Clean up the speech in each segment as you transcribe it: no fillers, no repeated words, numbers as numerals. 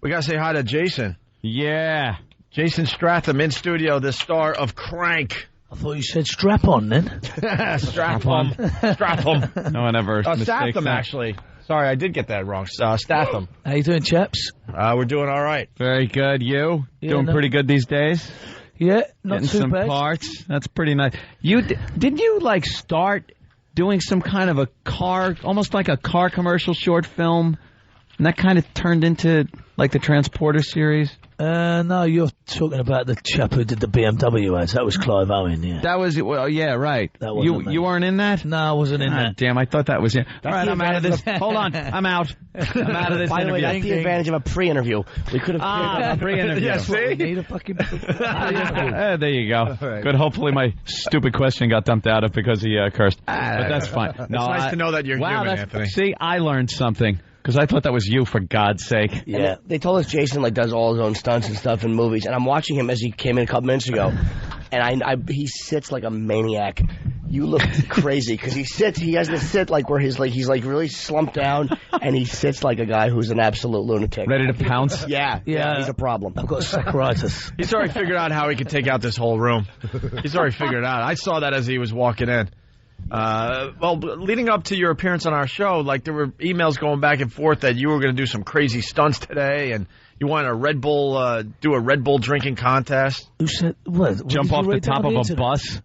We got to say hi to Jason. Yeah. Jason Statham In-Studio, the star of Crank. I thought you said strap-on then. Stratham. Stratham. No one ever mistakes Statham, that. actually. Sorry, I did get that wrong. Statham. How you doing, chaps? We're doing all right. Very good. You? Yeah, Doing pretty good these days? Yeah, not Getting too some bad. parts. That's pretty nice. Did you like start doing some kind of a car, almost like a car commercial short film, and that kind of turned into like the Transporter series? No, you're talking about the chap who did the BMW ads. That was Clive Owen, yeah. That was, well, yeah, right. That wasn't me. You weren't in that? No, I wasn't in that. Damn, I thought that was it. All right, I'm out of this. Hold on, I'm out. I'm out of this By the way, interview. that's the advantage of a pre-interview. We could have pre-interview. Yeah, That's what we see? need a fucking... There you go. Right. Good. Hopefully my stupid question got dumped out of because he cursed. But that's fine. No, It's nice to know that you're human, Anthony. See, I learned something. Because I thought that was you, for God's sake. Yeah. They told us Jason does all his own stunts and stuff in movies, and I'm watching him as he came in a couple minutes ago, and he sits like a maniac. You look crazy because he has to sit like where he's really slumped down, and he sits like a guy who's an absolute lunatic. Ready to pounce? Yeah, he's a problem. I've got saccharitis. He's already figured out how he could take out this whole room. He's already figured it out. I saw that as he was walking in. Well, leading up to your appearance on our show, like there were emails going back and forth that you were going to do some crazy stunts today, and you wanted a Red Bull, do a Red Bull drinking contest. Who said... What, Jump off the top of a bus?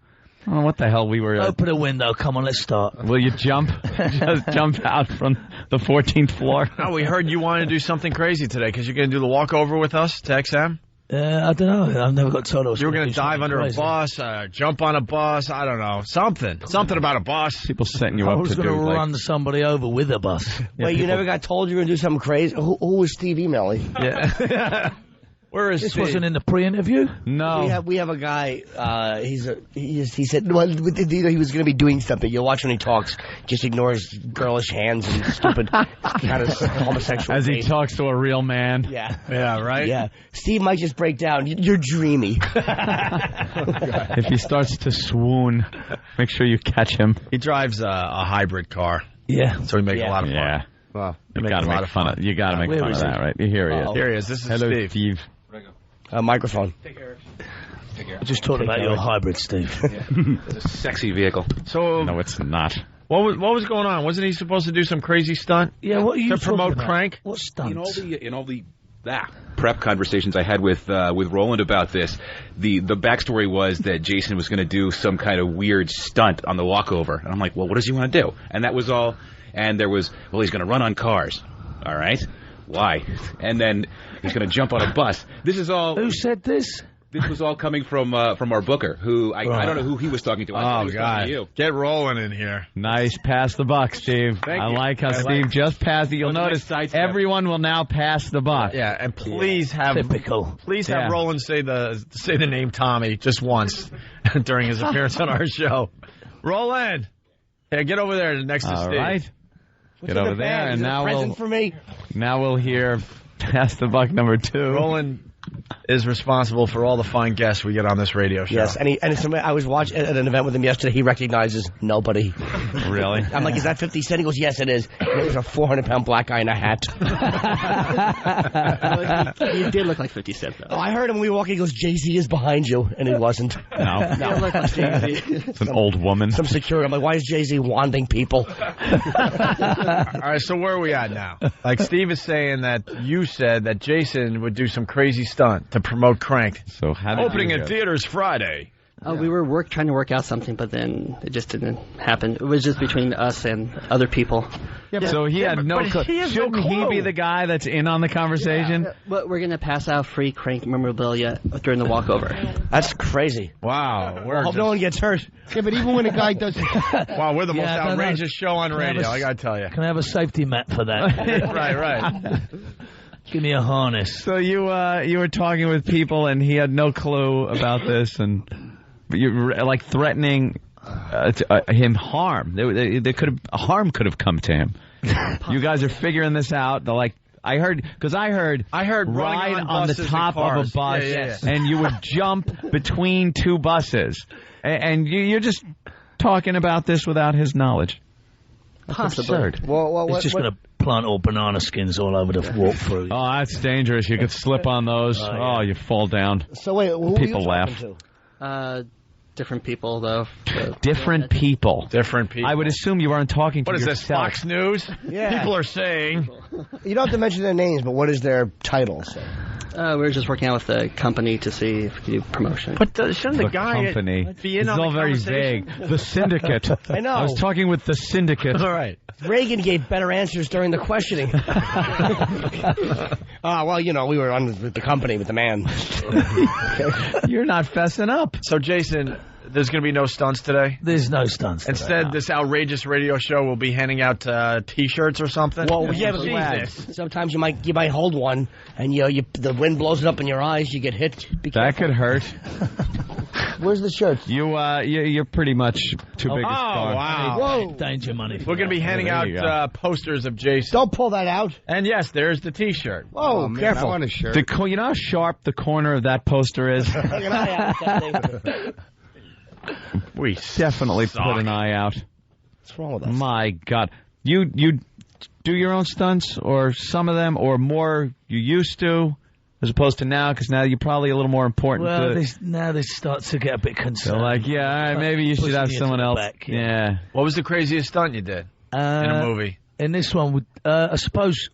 I don't know what the hell we were... Open a window. Come on, let's start. Will you jump? Just jump out from the 14th floor? No, we heard you wanted to do something crazy today because you're going to do the walkover with us to XM. I don't know. I've never got told I was You were going do to dive something under crazy. a bus, jump on a bus, I don't know, something about a bus. People setting you I up was to going do, to like... run somebody over with a bus. Wait, you never got told you were going to do something crazy? Who was Steve emailing? Yeah. Where is This Steve? wasn't in the pre-interview? No. We have a guy. He said well, he was going to be doing something. You'll watch when he talks. Just ignore his girlish hands and stupid kind of homosexual. As he face. talks to a real man. Yeah. Yeah, right? Yeah. Steve might just break down. You're dreamy. If he starts to swoon, make sure you catch him. He drives a hybrid car, Yeah. so we make a lot of fun. Yeah. Well, You gotta make fun of. You gotta make Where fun of is that, he? right? Here he is. Here he is. This is Hello, Steve. Steve. Microphone. I just talked about your hybrid, Steve. It's a sexy vehicle. So, No, it's not. what was going on? Wasn't he supposed to do some crazy stunt? Yeah, what are you To talking promote about? Crank? What stunts? In all the prep conversations I had with Roland about this, the backstory was that Jason was going to do some kind of weird stunt on the walkover, and I'm like, well, what does he want to do? And that was all. And there was, well, he's going to run on cars. All right, why? And then he's going to jump on a bus. This is all. Who said this? This was all coming from our booker, who I don't know who he was talking to. I thought he was talking to you. Get rolling in here. Nice. Pass the buck, Steve. Thank I you. like how Steve just passed it. You'll Wasn't a notice sidestep. everyone will now pass the buck. Yeah, and please have Typical. have Roland say the name Tommy just once during his appearance on our show. Roland, hey, get over there next to All Steve. right. Get over there, and now for me. we'll hear pass the buck number 2. Roland is responsible for all the fine guests we get on this radio show. Yes, I was watching at an event with him yesterday. He recognizes nobody. Really? I'm like, is that 50 Cent? He goes, yes, it is. And it was a 400-pound black guy in a hat. You did look like 50 Cent, though. Oh, I heard him when we were walking. He goes, Jay-Z is behind you. And he wasn't. No. You don't look like Jay-Z. It's an old woman. Some security. I'm like, why is Jay-Z wanding people? All right, so where are we at now? Like Steve is saying that you said that Jason would do some crazy stunt to promote Crank. So how did Opening you in go? theaters Friday. Oh, we were trying to work out something, but then it just didn't happen. It was just between us and other people. Yeah, so he had no but clue. he has no Shouldn't he clue. be the guy that's in on the conversation? But we're going to pass out free Crank memorabilia during the walkover. That's crazy. Wow, we're Hope no one gets hurt. Yeah, but even when a guy does... wow, we're the most Yeah, I don't know. outrageous show on Can I have radio. a- I gotta tell you. Can I have a safety mat for that? right. Give me a harness. So you were talking with people, and he had no clue about this, and you were like threatening him harm. There harm could have come to him. You guys are figuring this out. They're like, I heard running ride on the buses top and of a cars. bus, Yeah. and you would jump between two buses, and you're just talking about this without his knowledge. Possibly. absurd. Well, He's just going to plant all banana skins all over the walkthrough. Oh, that's dangerous. You could slip on those. yeah. You fall down. So wait, who People are you laugh. talking to? Different people, though. Different people. Different people. I would assume you aren't talking to What is yourself. this, Fox News? Yeah. People are saying. You don't have to mention their names, but what is their title? So. We're just working out with the company to see if we can do promotion. But shouldn't the The guy company. be in It's on all the very conversation? vague. The syndicate. I know. I was talking with the syndicate. All right. Reagan gave better answers during the questioning. Well, we were on with the company, with the man. You're not fessing up. So, Jason, there's going to be no stunts today? There's no stunts. Instead, this outrageous radio show will be handing out T-shirts or something? Well, yeah, but Jesus. sometimes you might hold one, and the wind blows it up in your eyes. You get hit. Be That careful. could hurt. Where's the shirt? You're pretty much too big a Oh, star. wow. Whoa! Danger money. We're going to be handing There you out posters of Jason. Don't pull that out. And yes, there's the T-shirt. Whoa! Careful. I want a shirt. You know how sharp the corner of that poster is? Take an eye out with that thing. We Definitely suck. put an eye out. What's wrong with us? My God. You do your own stunts, or some of them, or more you used to, as opposed to now, because now you're probably a little more important Well, to... now they start to get a bit So concerned. like, yeah, all right, maybe you should Pushing have you someone to the else. back, Yeah. What was the craziest stunt you did in a movie? In this one, I suppose,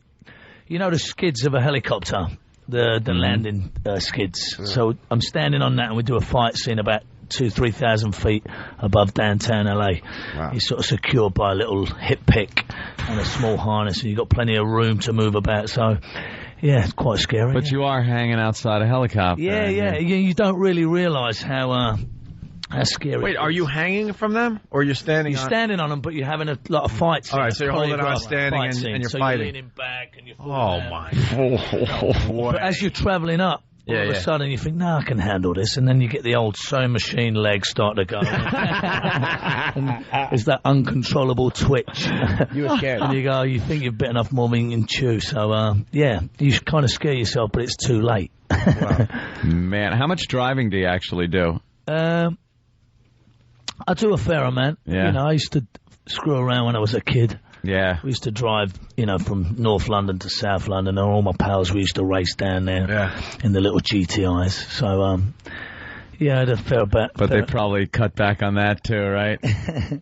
the skids of a helicopter, the landing skids. So I'm standing on that, and we do a fight scene about 2,000-3,000 feet above downtown LA. Wow. He's sort of secured by a little hip pick and a small harness, and you've got plenty of room to move about. So, yeah, it's quite scary. But you are hanging outside a helicopter. Yeah. You don't really realise how scary. Wait, it are is. you hanging from them, or you're standing You're on? standing on them, but you're having a lot of fights. All right, so you're holding on, choreographed standing, fight and scenes. you're so fighting. You're leaning back and you're Oh, falling my. But as you're travelling up, all of a Yeah. sudden you think, no, I can handle this. And then you get the old sewing machine legs start to go. And there's that uncontrollable twitch. You were scared. And you think you've bitten off more than you can chew. So, you kind of scare yourself, but it's too late. Man, how much driving do you actually do? I do a fair amount. Yeah. I used to screw around when I was a kid. Yeah. We used to drive, from North London to South London, and all my pals, we used to race down there in the little GTIs. So, I had a fair bit. But they probably cut back on that too, right?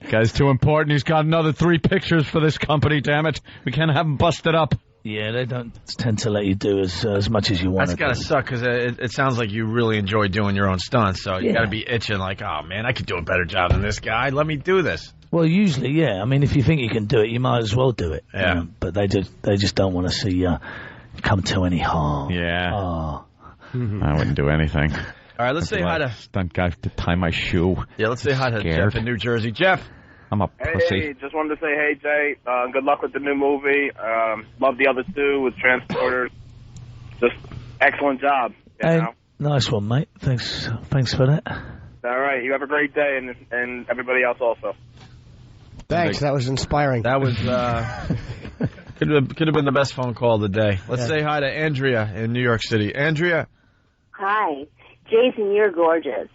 Guy's too important. He's got another 3 pictures for this company, damn it. We can't have him busted up. Yeah, they don't tend to let you do as much as you want. That's got to suck, because it sounds like you really enjoy doing your own stunts, so you Yeah. got to be itching like, oh, man, I could do a better job than this guy. Let me do this. Well, usually, yeah. I mean, if you think you can do it, you might as well do it. Yeah. But they just don't want to see you come to any harm. Yeah. Oh. I wouldn't do anything. All right, let's say hi to Stunt guy to tie my shoe. let's say hi to Scared. Jeff in New Jersey. Jeff. I'm a Hey, pussy. just wanted to say, hey, Jay, good luck with the new movie. Love the other two with Transporters. Just excellent job. Hey, nice one, mate. Thanks for that. All right, you have a great day, and everybody else also. Thanks. That was inspiring. That was could have been the best phone call of the day. Let's say hi to Andrea in New York City. Andrea. Hi. Jason, you're gorgeous.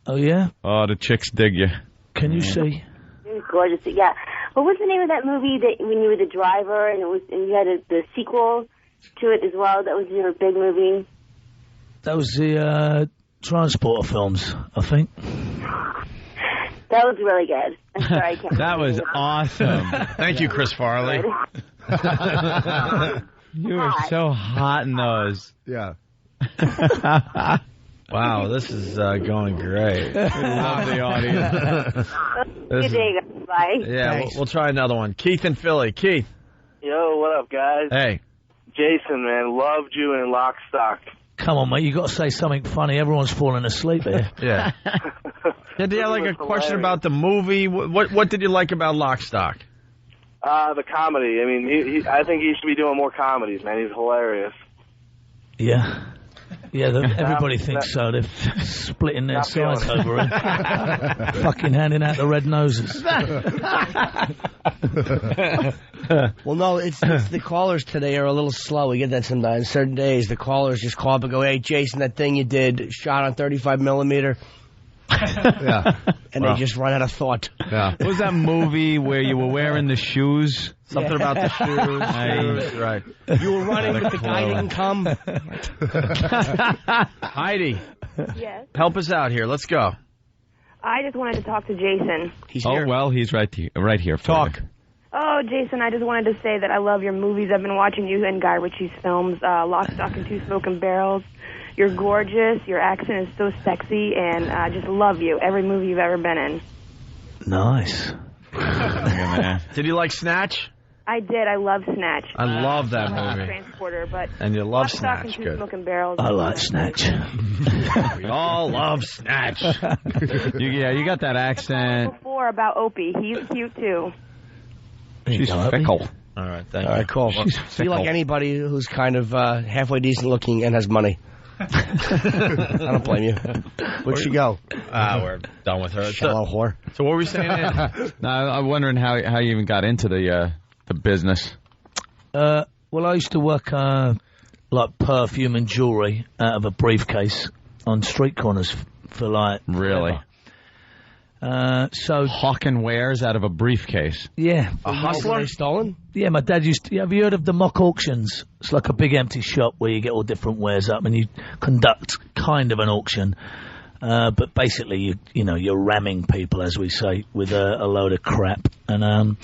Oh, yeah? Oh, the chicks dig you. Can you see? You're gorgeous. Yeah. What was the name of that movie that when you were the driver and you had the sequel to it as well? That was your big movie. That was the Transporter films, I think. That was really good. I'm sorry I can't. That was awesome. Thank you, Chris Farley. You were so hot in those. Yeah. Wow, this is going great. Love the audience. Good day, guys. Bye. Yeah, we'll try another one. Keith in Philly. Keith. Yo, what up, guys? Hey. Jason, man, loved you in Lock, Stock. Come on, mate. You got to say something funny. Everyone's falling asleep here. Yeah. Did you have like a question about the movie? What did you like about Lock, Stock? The comedy. I mean, I think he should be doing more comedies, man. He's hilarious. Yeah. Yeah, everybody thinks so. They're splitting their sides over him. Fucking handing out the red noses. Well, no, it's the callers today are a little slow. We get that sometimes. Certain days, the callers just call up and go, hey, Jason, that thing you did, shot on 35 millimeter. Yeah. And they just run out of thought. Yeah. What was that movie where you were wearing the shoes? Something about the shoes. Right. You were running, but the guy didn't come. Heidi, Yes. help us out here. Let's go. I just wanted to talk to Jason. He's here. Oh, well, he's right here. Talk. Oh, Jason, I just wanted to say that I love your movies. I've been watching you and Guy Ritchie's films, Lock, Stock, and Two Smoking Barrels. You're gorgeous. Your accent is so sexy, and I just love you. Every movie you've ever been in. Nice. Did you like Snatch? I did. I love Snatch. I love that I love movie. Transporter, but And you love Lock, Stock, Snatch. and Two Good. Smoking Barrels. I like Snatch. We all love Snatch. You got that accent. Before about Opie. He's cute, too. She's fickle. All right, thank All right, cool. So you like anybody who's kind of halfway decent looking and has money? I don't blame you. Where'd she go? We're done with her. Shallow whore. So what were we saying? No, I'm wondering how you even got into the business. Well, I used to work like perfume and jewellery out of a briefcase on street corners for like Really? so Hawking wares out of a briefcase. yeah, A hustler? Stolen? yeah. My dad used to. Have you heard of the mock auctions? It's like a big empty shop where you get all different wares up and you conduct kind of an auction. But basically, you're ramming people, as we say, with a load of crap. And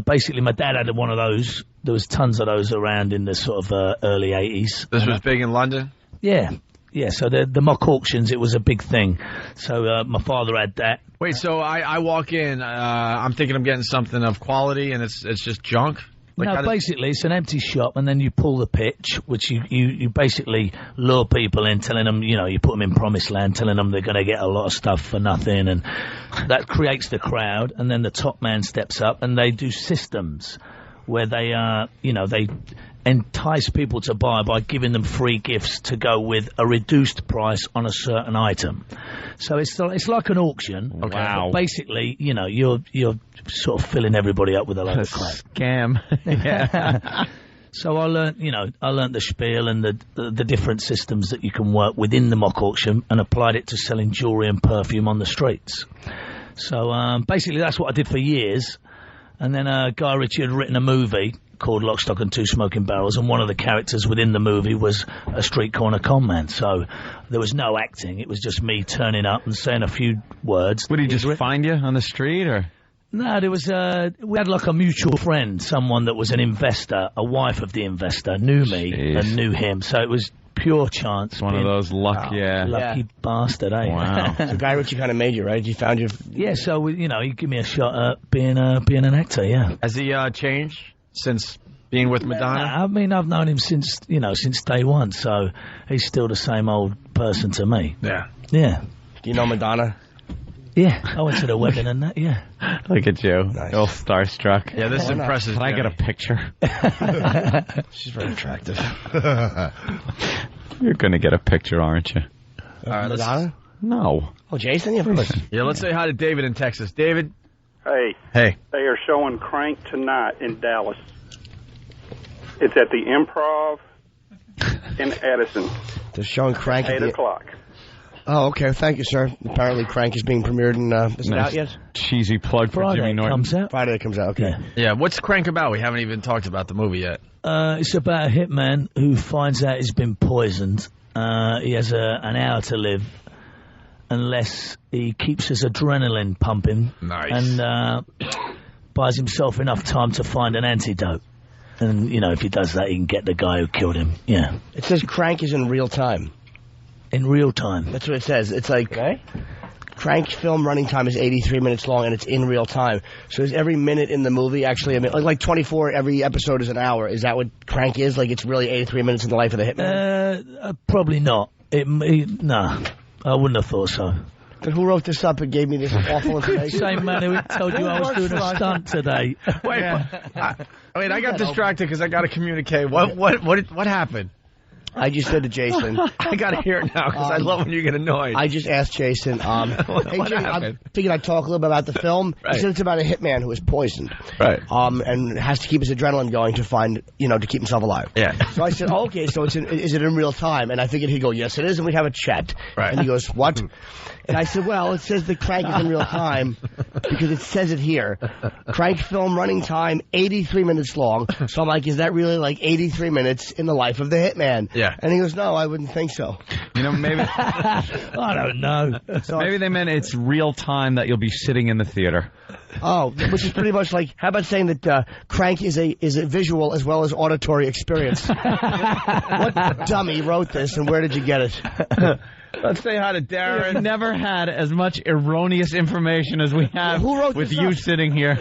basically, my dad had one of those. There was tons of those around in the sort of early 80s. This was big in London? Yeah. Yeah, so the mock auctions, it was a big thing. So my father had that. Wait, so I walk in, I'm thinking I'm getting something of quality, and it's just junk? Like, No, basically, it's an empty shop, and then you pull the pitch, which you basically lure people in, telling them, you put them in promised land, telling them they're going to get a lot of stuff for nothing, and that creates the crowd, and then the top man steps up, and they do systems where they, they entice people to buy by giving them free gifts to go with a reduced price on a certain item. So it's like an auction. Wow. But basically, you're sort of filling everybody up with a load of crap. Scam. Yeah. So I learnt the spiel and the different systems that you can work within the mock auction and applied it to selling jewellery and perfume on the streets. So basically that's what I did for years. And then Guy Ritchie had written a movie called Lock, Stock and Two Smoking Barrels, and one of the characters within the movie was a street corner con man. So there was no acting. It was just me turning up and saying a few words. Would he just find you on the street, or? No, there was we had like a mutual friend, someone that was an investor, a wife of the investor, knew me and knew him. So it was pure chance. One of those lucky bastard, eh? Wow. So Guy Ritchie kind of made you, right? He found you. Yeah, so he give me a shot at being an actor. Yeah. Has he changed since being with Madonna? I mean, I've known him since day one, so he's still the same old person to me. Yeah. Yeah. Do you know Madonna? Yeah, I went to the wedding and that. Yeah. Look at you, Nice. all starstruck. Yeah, this impresses Can I me. get a picture? She's very attractive. You're gonna get a picture, aren't you? All right, Madonna? No. Oh, Jason? Yeah, of course. Yeah, let's say hi to David in Texas. David? Hey, Hey. they are showing Crank tonight in Dallas. It's at the Improv in Edison. They're showing Crank at 8 o'clock. Oh, okay. Thank you, sir. Apparently, Crank is being premiered in. Is it Nice out yet? cheesy plug for Friday Jimmy Norton. comes out. Friday it comes out. Okay. Yeah. Yeah, what's Crank about? We haven't even talked about the movie yet. It's about a hitman who finds out he's been poisoned. He has an hour to live unless he keeps his adrenaline pumping. Nice. And buys himself enough time to find an antidote. And, if he does that, he can get the guy who killed him. Yeah. It says Crank is in real time. In real time. That's what it says. It's like Crank's film running time is 83 minutes long, and it's in real time. So is every minute in the movie actually a minute? Like 24, every episode is an hour. Is that what Crank is? Like it's really 83 minutes in the life of the hitman? Probably not. No, I wouldn't have thought so. Then who wrote this up and gave me this awful information? Same man who told you I was doing a stunt today. Wait, I got distracted because I got to communicate. What happened? I just said to Jason. I got to hear it now because I love when you get annoyed. I just asked Jason, hey, Jason, I figured I'd talk a little bit about the film. Right. He said it's about a hitman who is poisoned. Right. And has to keep his adrenaline going to find, to keep himself alive. Yeah. So I said, okay, so is it in real time? And I figured he'd go, yes, it is, and we'd have a chat. Right. And he goes, what? And I said, well, it says the Crank is in real time because it says it here. Crank film running time, 83 minutes long. So I'm like, is that really like 83 minutes in the life of the hitman? Yeah. And he goes, no, I wouldn't think so. Maybe I don't know. So maybe they meant it's real time that you'll be sitting in the theater. Oh, which is pretty much like, how about saying that Crank is a visual as well as auditory experience? What dummy wrote this, and where did you get it? Let's say hi to Darren. We've never had as much erroneous information as we have Who wrote with this you up? sitting here.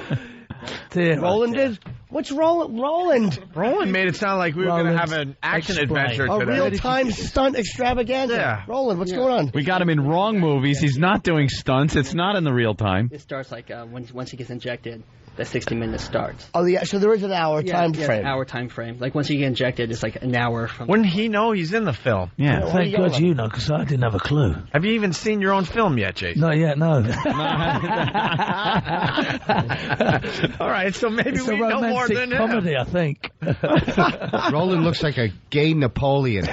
Roland did? What's Roland? Roland made it sound like we were going to have an action adventure A today. real-time stunt extravaganza. Yeah. Roland, what's going on? We got him in wrong movies. He's not doing stunts. It's not in the real time. It starts like once he gets injected, the 60 minutes starts. Oh, yeah, so there is an hour time frame. An hour time frame. Like once you get injected, it's like an hour from. Wouldn't he know he's in the film? Yeah. What are Thank you going God on? you know, because I didn't have a clue. Have you even seen your own film yet, Jason? Not yet, no. All right, so maybe It's a we know more romantic than him. comedy, I think. Roland looks like a gay Napoleon.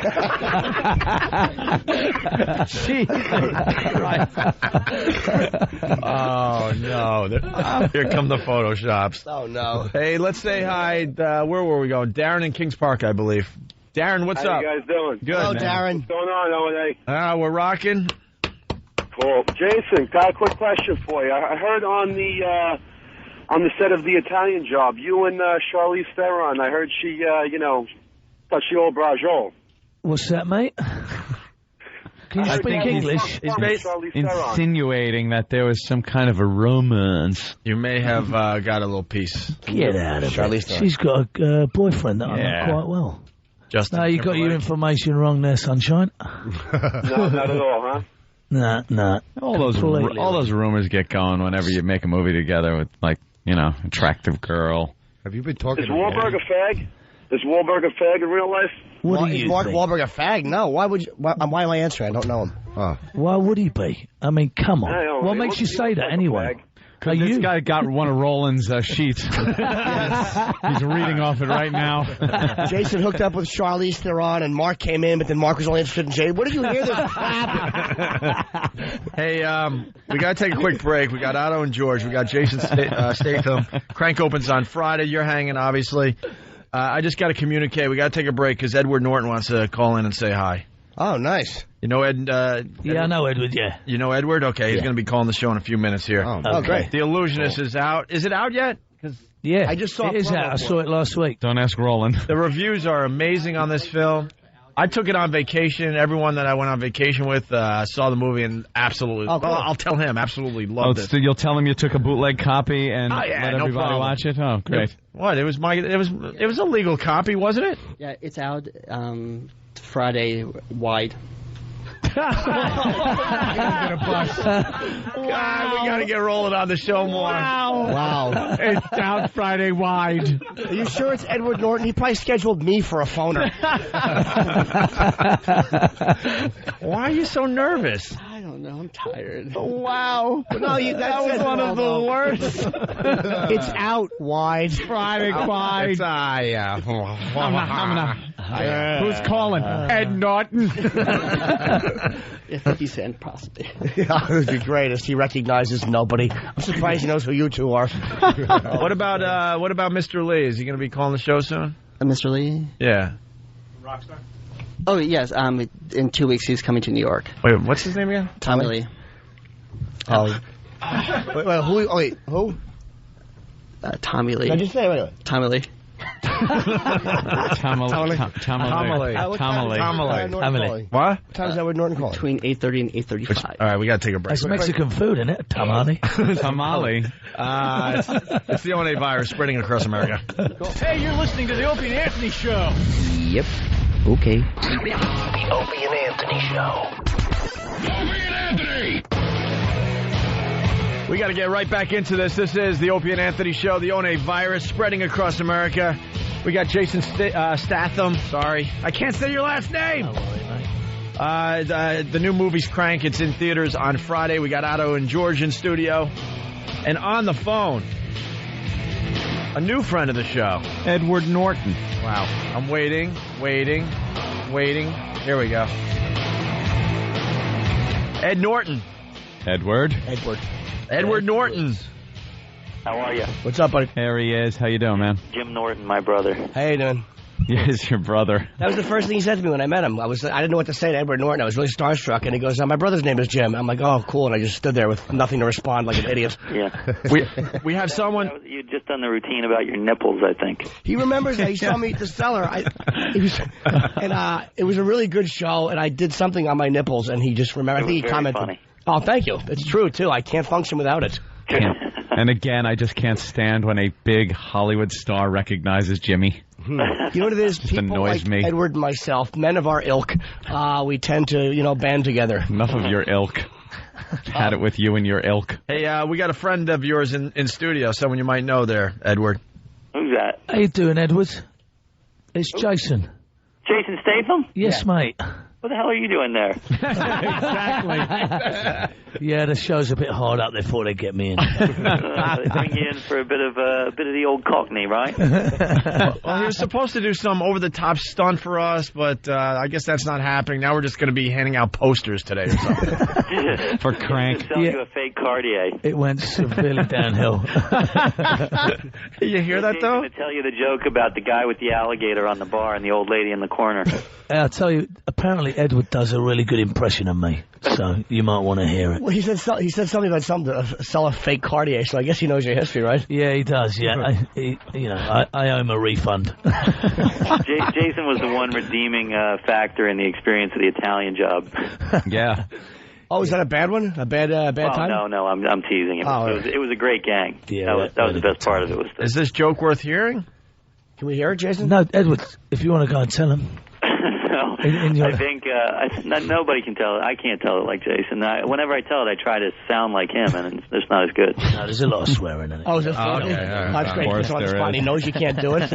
Oh, no. Here come the Photoshops. Oh, no. Hey, let's say hi. Where were we going? Darren in Kings Park, I believe. Darren, what's How up? you guys doing? Good, Hello, man. Darren. What's going on, O&A? We're rocking. Cool. Jason, got a quick question for you. I heard on the set of The Italian Job, you and Charlize Theron, I heard she, touched the old brajol. What's that, mate? Can you I speak think English? He's Insinuating that there was some kind of a romance. You may have got a little piece. Get out of Charlize it. Theron. She's got a boyfriend that I Yeah. know quite well. Justin No, you got your Timberlake. information wrong there, sunshine. No, not at all, huh? Nah. All those Completely. rumors get going whenever you make a movie together with, like, attractive girl. Have you been talking Is to Wahlberg a fag? Is Wahlberg a fag in real life? What do Is you Mark think? Wahlberg a fag? No. Why would you? Why am I answering? I don't know him. Oh. Why would he be? I mean, come I on. don't What know. makes He you looks say like that a anyway? fag. Are This you? guy got one of Roland's sheets. He's reading off it right now. Jason hooked up with Charlize Theron, and Mark came in, but then Mark was only interested in Jay. Where did you hear this crap? Hey, we got to take a quick break. We got Otto and George. We got Jason Statham. Crank opens on Friday. You're hanging, obviously. I just got to communicate. We got to take a break because Edward Norton wants to call in and say hi. Oh, nice. You know Ed? Yeah, I know Edward, yeah. You know Edward? Okay, he's going to be calling the show in a few minutes here. Oh, great. The Illusionist is out. Is it out yet? 'Cause Yeah, I just saw it a is promo out. I for saw it last week. Don't ask Roland. the reviews are amazing on this film. I took it on vacation. Everyone that I went on vacation with saw the movie and absolutely, Oh, cool. well, I'll tell him, absolutely loved it. So you'll tell him you took a bootleg copy and Oh, yeah, let no everybody problem. watch it? Oh, great. What? It was a legal copy, wasn't it? Yeah, it's out Friday wide. God, we got to get rolling on the show more. Wow. It's out Friday wide. Are you sure it's Edward Norton? He probably scheduled me for a phoner. Why are you so nervous? I don't know. I'm tired. Wow. No, that was one of the worst. It's out wide. Friday wide. It's, yeah. Who's calling? Ed Norton. Yeah, 50 Cent, possibly. Yeah, it would be great if he recognizes nobody. I'm surprised he knows who you two are. What about Mr. Lee? Is he going to be calling the show soon? Mr. Lee? Yeah. Oh, yes. In 2 weeks, he's coming to New York. Wait, what's his name again? Tommy Lee. Oh. Wait, who? Tommy Lee. Did I just say? Wait. Tommy Lee. Tamale. What? What time is Edward Norton calling? Between 8:30 and 8:35. All right, we got to take a break. That's Mexican food, isn't it? Tamale. Tamale. It's the O&A virus spreading across America. Hey, you're listening to the Opie and Anthony Show. Yep. Okay. The Opie and Anthony Show. Opie and Anthony! We got to get right back into this. This is the Opie and Anthony Show, the O&A virus spreading across America. We got Jason Statham. Sorry, I can't say your last name. Don't worry, mate. The new movie's Crank. It's in theaters on Friday. We got Otto and George in studio. And on the phone, a new friend of the show, Edward Norton. Wow. I'm waiting. Here we go. Ed Norton. Edward Norton. How are you? What's up, buddy? There he is. How you doing, man? Jim Norton, my brother. How you doing? Yes, your brother. That was the first thing he said to me when I met him. I didn't know what to say to Edward Norton. I was really starstruck, and he goes, "My brother's name is Jim." I'm like, "Oh, cool," and I just stood there with nothing to respond, like an idiot. Yeah. We have someone. You'd just done the routine about your nipples, I think. He remembers that he saw me at the cellar. It was a really good show, and I did something on my nipples, and he just remembered. I think he commented. Funny. Oh, thank you. It's true too. I can't function without it. And again, I just can't stand when a big Hollywood star recognizes Jimmy. You know what it is? People like me. Edward and myself, men of our ilk, we tend to, band together. Enough of your ilk. Had it with you and your ilk. Hey, we got a friend of yours in studio, someone you might know there, Edward. Who's that? How you doing, Edward? It's Jason. Jason Statham? Yes, mate. What the hell are you doing there? Exactly. Yeah, the show's a bit hard up there before they get me in. They bring you in for a bit of the old Cockney, right? Well, he was supposed to do some over-the-top stunt for us, but I guess that's not happening. Now we're just going to be handing out posters today or something. For Crank. Sell you a fake Cartier. It went severely downhill. You hear that, though? I'm going to tell you the joke about the guy with the alligator on the bar and the old lady in the corner. I'll tell you, apparently Edward does a really good impression of me, so you might want to hear it. Well, he said something about sell a fake Cartier, so I guess he knows your history, right? Yeah, he does, yeah. I owe him a refund. Jason was the one redeeming factor in the experience of the Italian job. Yeah. Oh, is that a bad one? A bad time? No, I'm teasing him. Oh, it was a great gang. Yeah, that was the best part of it. Is this joke worth hearing? Can we hear it, Jason? No, Edward, if you want to go and tell him. No, I think nobody can tell it. I can't tell it like Jason. Whenever I tell it, I try to sound like him, and it's not as good. No, there's a lot of swearing in it. Oh, is it funny? Okay, all right. That's great. It's on the spot. is. He knows you can't do it.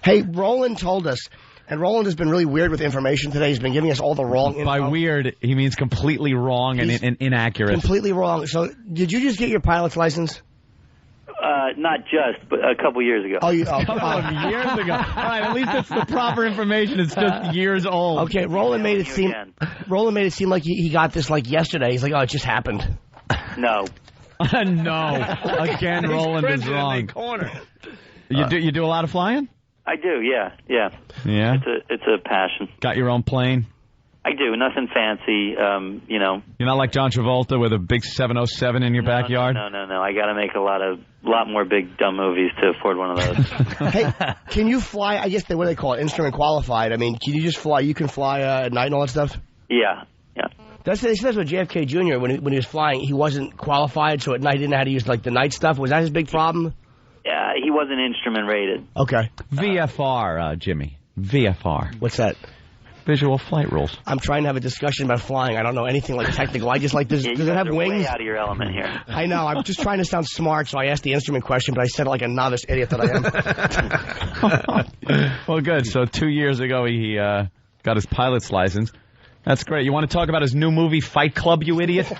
Hey, Roland told us, and Roland has been really weird with information today. He's been giving us all the wrong info. By weird, he means completely wrong and inaccurate. Completely wrong. So, did you just get your pilot's license? Not just, but a couple years ago. A couple of years ago. All right, at least it's the proper information. It's just years old. Okay, Roland made it seem like he got this like yesterday. He's like, oh, it just happened. No. No. Again, Roland is wrong. Corner. You do a lot of flying? I do, yeah. Yeah? It's a passion. Got your own plane? I do, nothing fancy, You're not like John Travolta with a big 707 in your backyard? No. I got to make a lot more big dumb movies to afford one of those. Hey, can you fly? I guess what do they call it? Instrument qualified. I mean, can you just fly? You can fly at night and all that stuff. Yeah. That's with JFK Jr. When he was flying, he wasn't qualified, so at night he didn't know how to use like the night stuff. Was that his big problem? Yeah, he wasn't instrument rated. Okay. VFR, Jimmy. VFR. What's that? Visual flight rules. I'm trying to have a discussion about flying. I don't know anything like technical. I just like this. Does it have wings? Way out of your element here. I know. I'm just trying to sound smart, so I asked the instrument question, but I said it like a novice idiot that I am. Well, good. So 2 years ago, he got his pilot's license. That's great. You want to talk about his new movie, Fight Club, you idiot? It's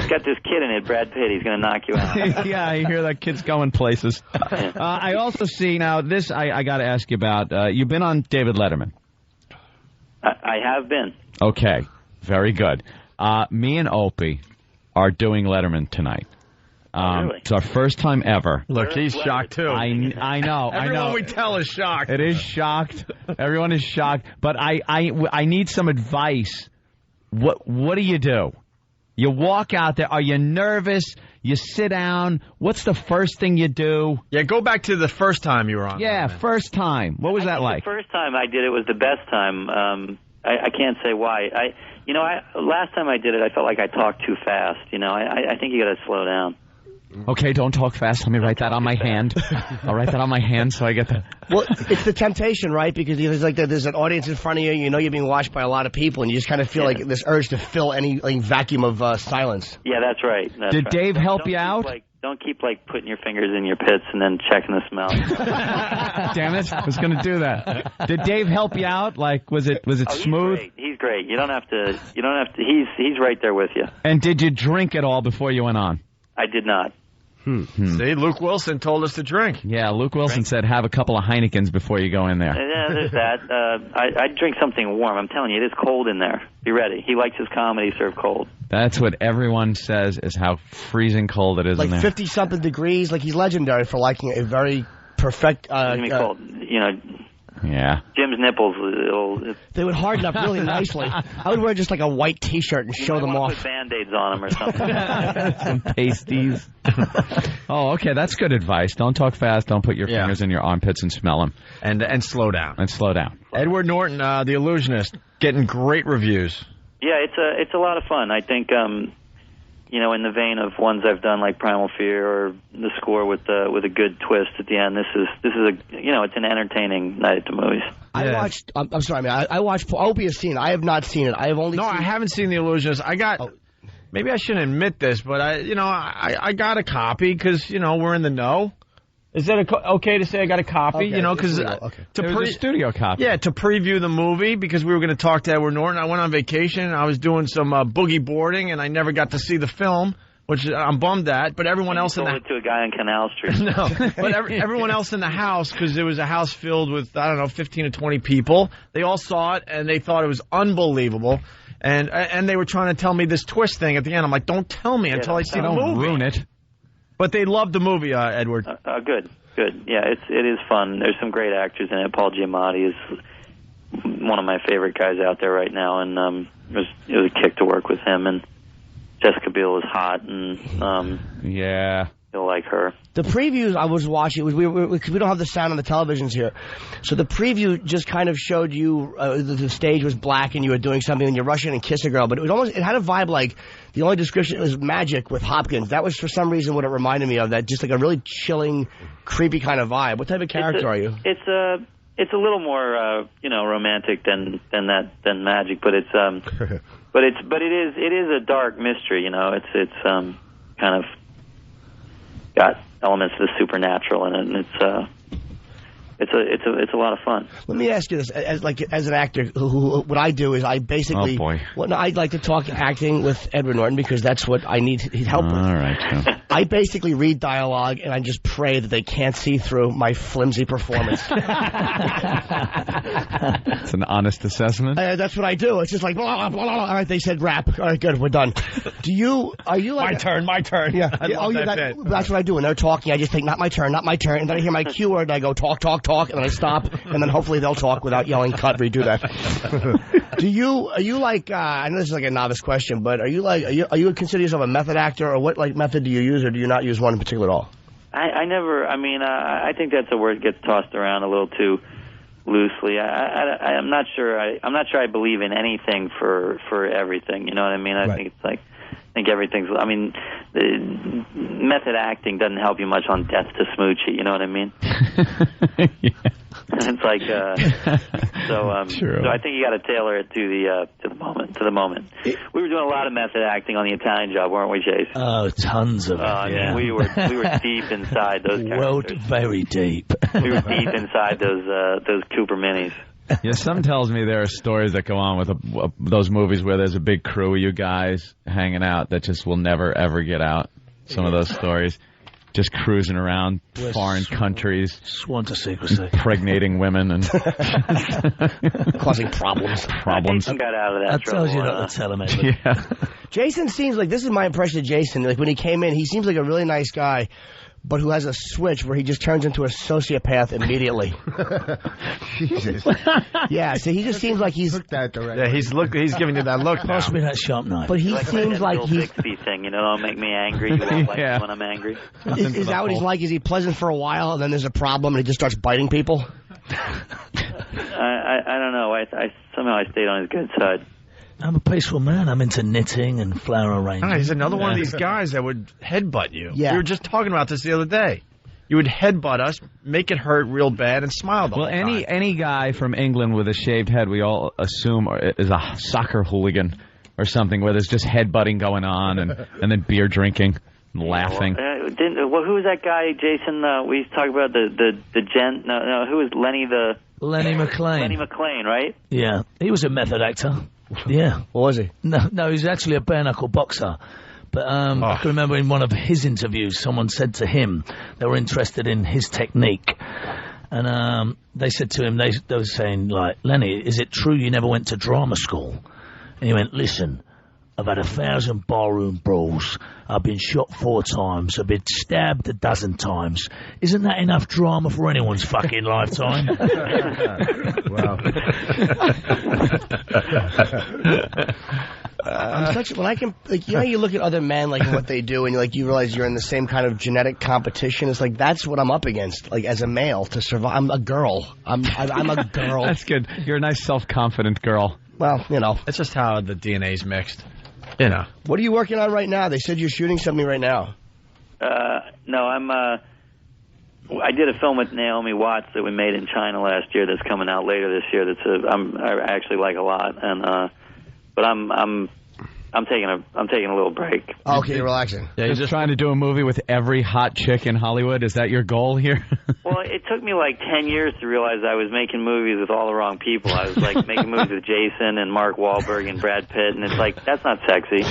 got this kid in it, Brad Pitt. He's going to knock you out. Yeah, I hear that kid's going places. I also see now, this I got to ask you about. You've been on David Letterman. I have been. Okay, very good. Me and Opie are doing Letterman tonight. Really? It's our first time ever. Look, he's shocked, too. I know. Everyone we tell is shocked. It is shocked. Everyone is shocked. But I need some advice. What do? You walk out there. Are you nervous? You sit down. What's the first thing you do? Yeah, go back to the first time you were on. Yeah, first time. What was that like? The first time I did it was the best time. I can't say why. Last time I did it, I felt like I talked too fast. I think you got to slow down. Okay, don't talk fast. Let me write that on my hand. I'll write that on my hand so I get the... Well, it's the temptation, right? Because there's an audience in front of you. You know you're being watched by a lot of people, and you just kind of feel like this urge to fill any vacuum of silence. Yeah, that's right. Did Dave help you out? Don't keep putting your fingers in your pits and then checking the smell. Damn it! I was going to do that. Did Dave help you out? Was it smooth? He's great. You don't have to. He's right there with you. And did you drink at all before you went on? I did not. See, Luke Wilson told us to drink. Yeah, Luke Wilson said have a couple of Heinekens before you go in there. Yeah, there's that. I drink something warm. I'm telling you, it is cold in there. Be ready. He likes his comedy served cold. That's what everyone says is how freezing cold it is in there. 50-something degrees. He's legendary for liking a very perfect... cold. Yeah. Jim's nipples. They would harden up really nicely. I would wear just a white T-shirt and show them off. Put Band-Aids on them or something. Some pasties. Oh, okay. That's good advice. Don't talk fast. Don't put your fingers in your armpits and smell them. And slow down. And slow down. Edward Norton, the illusionist, getting great reviews. Yeah, it's a lot of fun. I think in the vein of ones I've done like Primal Fear or The Score with a good twist at the end. This is it's an entertaining night at the movies. I watched. I'm sorry, man. I watched. Opie has seen it. I have not seen it. I have only. No, I haven't seen The Illusionist. I got. Maybe I shouldn't admit this, but I got a copy because we're in the know. Is that okay to say I got a copy? Okay, Because it was a studio copy. Yeah, to preview the movie because we were going to talk to Edward Norton. I went on vacation and I was doing some boogie boarding and I never got to see the film, which I'm bummed at. But everyone else sold it to a guy on Canal Street. No, but everyone else in the house, because it was a house filled with 15 to 20 people. They all saw it and they thought it was unbelievable. And they were trying to tell me this twist thing at the end. I'm like, don't tell me until I see the movie. Don't ruin it. But they loved the movie, Edward. Good. Yeah, it is fun. There's some great actors in it. Paul Giamatti is one of my favorite guys out there right now, and it was a kick to work with him. And Jessica Biel is hot, and you'll like her. The previews I was watching, we don't have the sound on the televisions here, so the preview just kind of showed you the stage was black and you were doing something and you're rushing and kiss a girl, but it had a vibe like the only description was magic with Hopkins. That was for some reason what it reminded me of, that just like a really chilling, creepy kind of vibe. What type of character are you? It's a little more romantic than magic, but it is a dark mystery. It's kind of got elements of the supernatural in it, and it's a lot of fun. Let me ask you this: as an actor, what I do is I basically, I'd like to talk acting with Edward Norton because that's what I need his help with. All right. I basically read dialogue and I just pray that they can't see through my flimsy performance. It's an honest assessment. That's what I do. It's just like blah, blah, blah, blah. All right, they said rap. All right, good, we're done. Are you like my turn? Yeah, that's what I do. When they're talking, I just think not my turn, and then I hear my cue word and I go talk, and then I stop, and then hopefully they'll talk without yelling cut, redo that. Are you like I know this is like a novice question, but are you consider yourself a method actor, or what method do you use, or do you not use one in particular at all? I never. I think that's a word that gets tossed around a little too loosely. I'm not sure. I'm not sure I believe in anything for everything. You know what I mean? I think it's like. I think everything's. The method acting doesn't help you much on Death to Smoochie. You know what I mean? It's like so. So I think you got to tailor it to the moment. We were doing a lot of method acting on The Italian Job, weren't we, Jason? Oh, tons of it. We were deep inside those characters. Wrote very deep. We were deep inside those Cooper Minis. Yeah, some tells me there are stories that go on with those movies where there's a big crew of you guys hanging out that just will never, ever get out. Some of those stories. Just cruising around foreign countries. Sworn to secrecy. Impregnating women and causing problems. Jason got out of that trouble. That tells you not to tell him. Yeah. Jason seems like, this is my impression of Jason, like when he came in, he seems like a really nice guy, but who has a switch where he just turns into a sociopath immediately. Jesus. Yeah, so he just seems like he's... Yeah, he's giving you that look. Pass me that sharp knife. But he seems like he's... Bixby thing, don't make me angry. You won't like me when I'm angry. Is that what he's like? Is he pleasant for a while, and then there's a problem, and he just starts biting people? I don't know. Somehow I stayed on his good side. I'm a peaceful man. I'm into knitting and flower arranging. He's another one of these guys that would headbutt you. Yeah. We were just talking about this the other day. You would headbutt us, make it hurt real bad, and smile the whole time. Any guy from England with a shaved head, we all assume is a soccer hooligan or something, where there's just headbutting going on and then beer drinking and laughing. Who was that guy, Jason? We used to talk about the gent. No, who was Lenny McLean. Lenny McLean, right? Yeah, he was a method actor. Yeah. What was he? No, he was actually a bare-knuckle boxer. But I can remember in one of his interviews, someone said to him they were interested in his technique. And they said to him, they were saying, like, Lenny, is it true you never went to drama school? And he went, listen, I've had 1,000 barroom brawls. I've been shot 4 times. I've been stabbed 12 times. Isn't that enough drama for anyone's fucking lifetime? Wow. When I can, like, you know, you look at other men, like, and what they do, and you realize you're in the same kind of genetic competition. It's like, that's what I'm up against, like, as a male, to survive. I'm a girl. I'm a girl. That's good. You're a nice, self-confident girl. Well, you know. It's just how the DNA's mixed. You know. What are you working on right now? They said you're shooting something right now. No, I did a film with Naomi Watts that we made in China last year that's coming out later this year. I actually like a lot, and but I'm taking a little break. Okay, you're relaxing. Yeah, you're just trying to do a movie with every hot chick in Hollywood. Is that your goal here? Well, it took me like 10 years to realize I was making movies with all the wrong people. I was like making movies with Jason and Mark Wahlberg and Brad Pitt, and it's like, that's not sexy.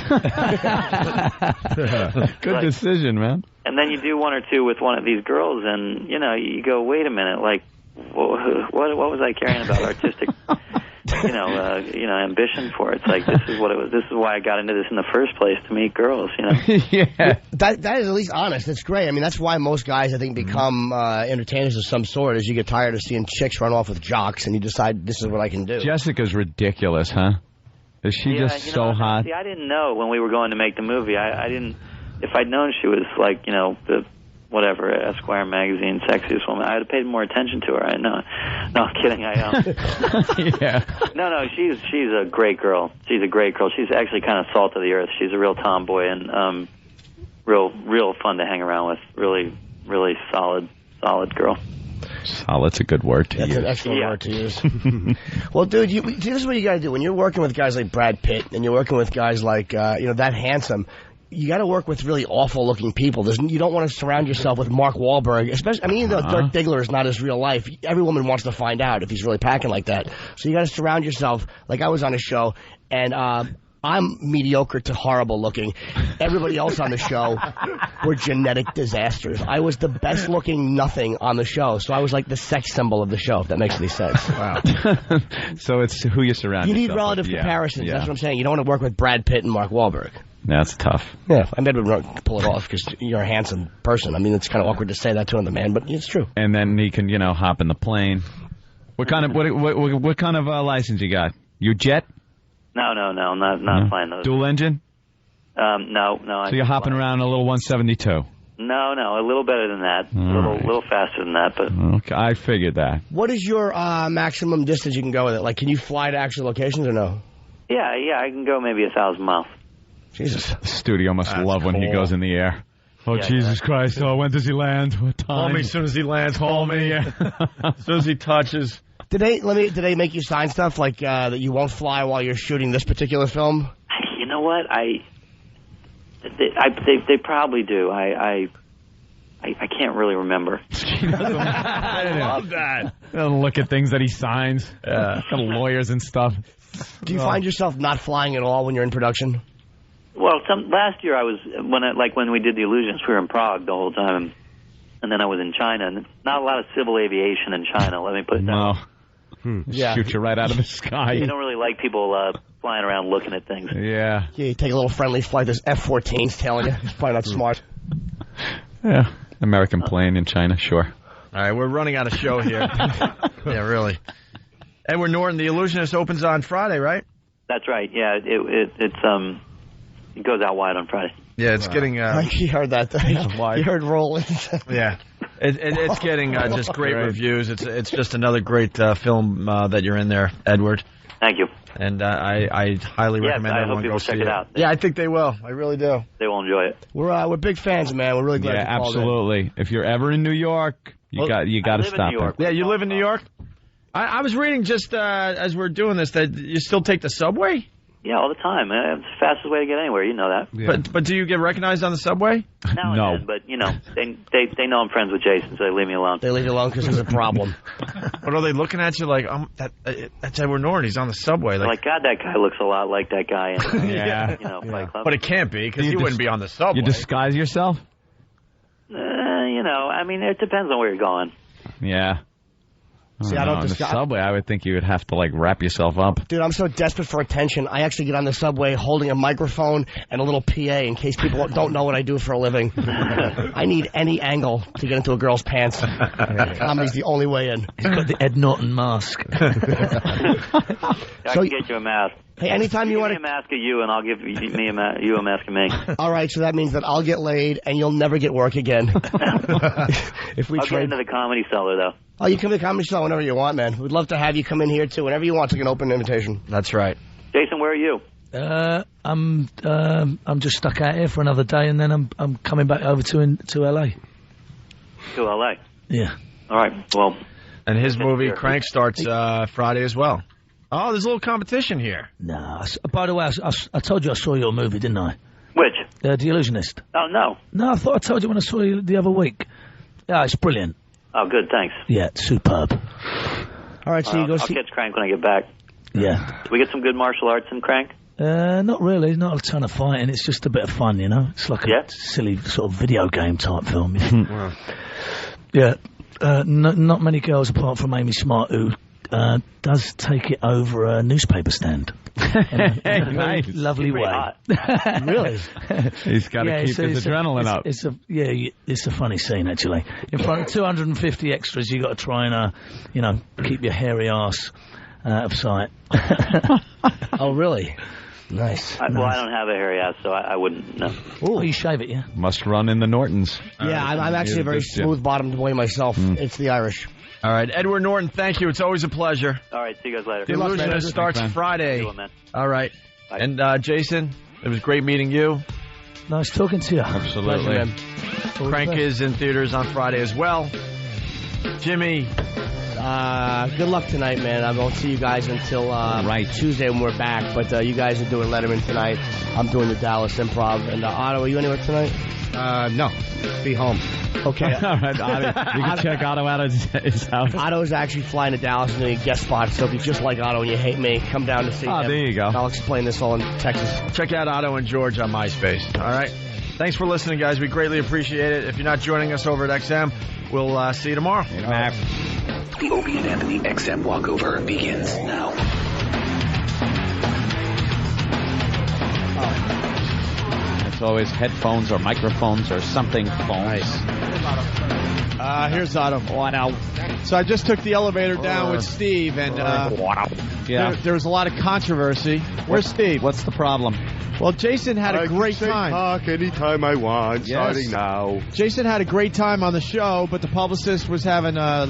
Good decision, man. And then you do one or two with one of these girls, and you know, you go, wait a minute, like, what was I caring about artistic? Ambition for it. It's like, this is what it was. This is why I got into this in the first place, to meet girls, you know. Yeah. That is at least honest. It's great. I mean, that's why most guys, I think, become entertainers of some sort, is you get tired of seeing chicks run off with jocks, and you decide, this is what I can do. Jessica's ridiculous, huh? Is she just so hot? See, I didn't know when we were going to make the movie. I didn't, if I'd known she was like, you know, the whatever, Esquire magazine, sexiest woman, I'd have paid more attention to her. I know. No, I'm kidding. Yeah. No, she's a great girl. She's a great girl. She's actually kind of salt of the earth. She's a real tomboy and real fun to hang around with. Really, really solid girl. Solid's a good word to use. That's an excellent word to use. Well, dude, this is what you got to do. When you're working with guys like Brad Pitt and you're working with guys like, that handsome, you got to work with really awful-looking people. You don't want to surround yourself with Mark Wahlberg, especially. I mean, even though Dirk Diggler is not his real life, every woman wants to find out if he's really packing like that. So you got to surround yourself. Like, I was on a show, and I'm mediocre to horrible-looking. Everybody else on the show were genetic disasters. I was the best-looking nothing on the show, so I was like the sex symbol of the show. If that makes any sense. Wow. So it's who you surround. You yourself need relative with. comparisons. Yeah. That's what I'm saying. You don't want to work with Brad Pitt and Mark Wahlberg. That's tough. Yeah, I maybe won't pull it off because you're a handsome person. I mean, it's kind of awkward to say that to another man, but it's true. And then he can, hop in the plane. What kind of license you got? You jet? No, not flying those. Dual engine? No. So you're hopping around a little 172? No, a little better than that. A little faster than that, but. Okay, I figured that. What is your maximum distance you can go with it? Like, can you fly to actual locations or no? Yeah, I can go maybe 1,000 miles. Jesus. The studio must love when he goes in the air. Oh, yeah, Jesus Christ. Oh, when does he land? What time? Call me as soon as he lands. Call me. As soon as he touches. Did they make you sign stuff like that you won't fly while you're shooting this particular film? You know what? They probably do. I can't really remember. I love that. Look at things that he signs. Kind of lawyers and stuff. Do you find yourself not flying at all when you're in production? Well, last year I was when we did The Illusions, we were in Prague the whole time, and then I was in China. And not a lot of civil aviation in China. Let me put it that way. Yeah. Shoot you right out of the sky. You don't really like people flying around looking at things. Yeah. You take a little friendly flight. There's F-14s tailing you. It's probably not smart. Yeah. American plane in China, sure. All right, we're running out of show here. Yeah, really. Edward Norton, The Illusionist, opens on Friday, right? That's right. Yeah, it goes out wide on Friday. Yeah, it's getting. You heard that. You heard Roland. Yeah, it's getting just great reviews. It's just another great film that you're in there, Edward. Thank you. And I highly recommend I hope everyone people go check see it out. Yeah, I think they will. I really do. They will enjoy it. We're big fans, man. We're really glad you called in. Absolutely. If you're ever in New York, you got to stop there. Yeah, you live in New York? I was reading just as we're doing this that you still take the subway? Yeah, all the time. It's the fastest way to get anywhere. You know that. Yeah. But do you get recognized on the subway? Now and then, but, you know, they know I'm friends with Jason, so they leave me alone. They leave you alone because there's a problem. But are they looking at you like, that's Edward Norton, he's on the subway? Like, God, that guy looks a lot like that guy in yeah. Fight Club. But it can't be, because he wouldn't be on the subway. You disguise yourself? You know, I mean, it depends on where you're going. Yeah. See, I don't on the subway, I would think you would have to, like, wrap yourself up. Dude, I'm so desperate for attention. I actually get on the subway holding a microphone and a little PA in case people don't know what I do for a living. I need any angle to get into a girl's pants. Comedy's the only way in. He's got the Ed Norton mask. I can get you a mask. Hey, anytime you want to... Give me a mask of you, and I'll give you a mask of me. All right, so that means that I'll get laid, and you'll never get work again. If we I'll get into the Comedy Cellar, though. Oh, you come to the Comedy Cellar whenever you want, man. We'd love to have you come in here, too. Whenever you want, it's like an open invitation. That's right. Jason, where are you? I'm just stuck out here for another day, and then I'm coming back over to LA. To LA? Yeah. All right, well... And his movie, Crank, starts Friday as well. Oh, there's a little competition here. No. By the way, I told you I saw your movie, didn't I? Which? The Illusionist. Oh, no. No, I thought I told you when I saw you the other week. Yeah, it's brilliant. Oh, good, thanks. Yeah, superb. All right, so you go I'll see... catch Crank when I get back. Yeah. Do we get some good martial arts in Crank? Not really. Not a ton of fighting. It's just a bit of fun, you know? It's like a silly sort of video game type film. Wow. Yeah. Not many girls apart from Amy Smart who does take it over a newspaper stand. In a very lovely way. Really? He's got to keep his adrenaline up. It's a funny scene, actually. In front of 250 extras, you got to try and, keep your hairy ass out of sight. Oh, really? Nice. Well, I don't have a hairy ass, so I wouldn't know. Oh, you shave it, yeah? Must run in the Nortons. Yeah, I'm actually a very smooth-bottomed boy myself. It's the Irish. All right, Edward Norton, thank you. It's always a pleasure. All right, see you guys later. The Illusionist starts Friday. All right. Bye. And Jason, it was great meeting you. Nice talking to you. Absolutely. Crank is in theaters on Friday as well. Jimmy. Good luck tonight, man. I won't see you guys until Tuesday when we're back. But you guys are doing Letterman tonight. I'm doing the Dallas Improv. And Otto, are you anywhere tonight? No. Be home. Okay. All right, Otto. You can check Otto out at his house. Otto's actually flying to Dallas and doing a guest spot. So if you just like Otto and you hate me, come down to see him. Oh, there you go. I'll explain this all in Texas. Check out Otto and George on MySpace. All right. Thanks for listening, guys. We greatly appreciate it. If you're not joining us over at XM, we'll see you tomorrow. The Opie and Anthony XM walkover begins now. It's always headphones or microphones or something phones. Here's Otto. So I just took the elevator down with Steve, and there was a lot of controversy. Where's Steve? What's the problem? Well, Jason had a great time. Talk anytime I want, starting now. Jason had a great time on the show, but the publicist was having a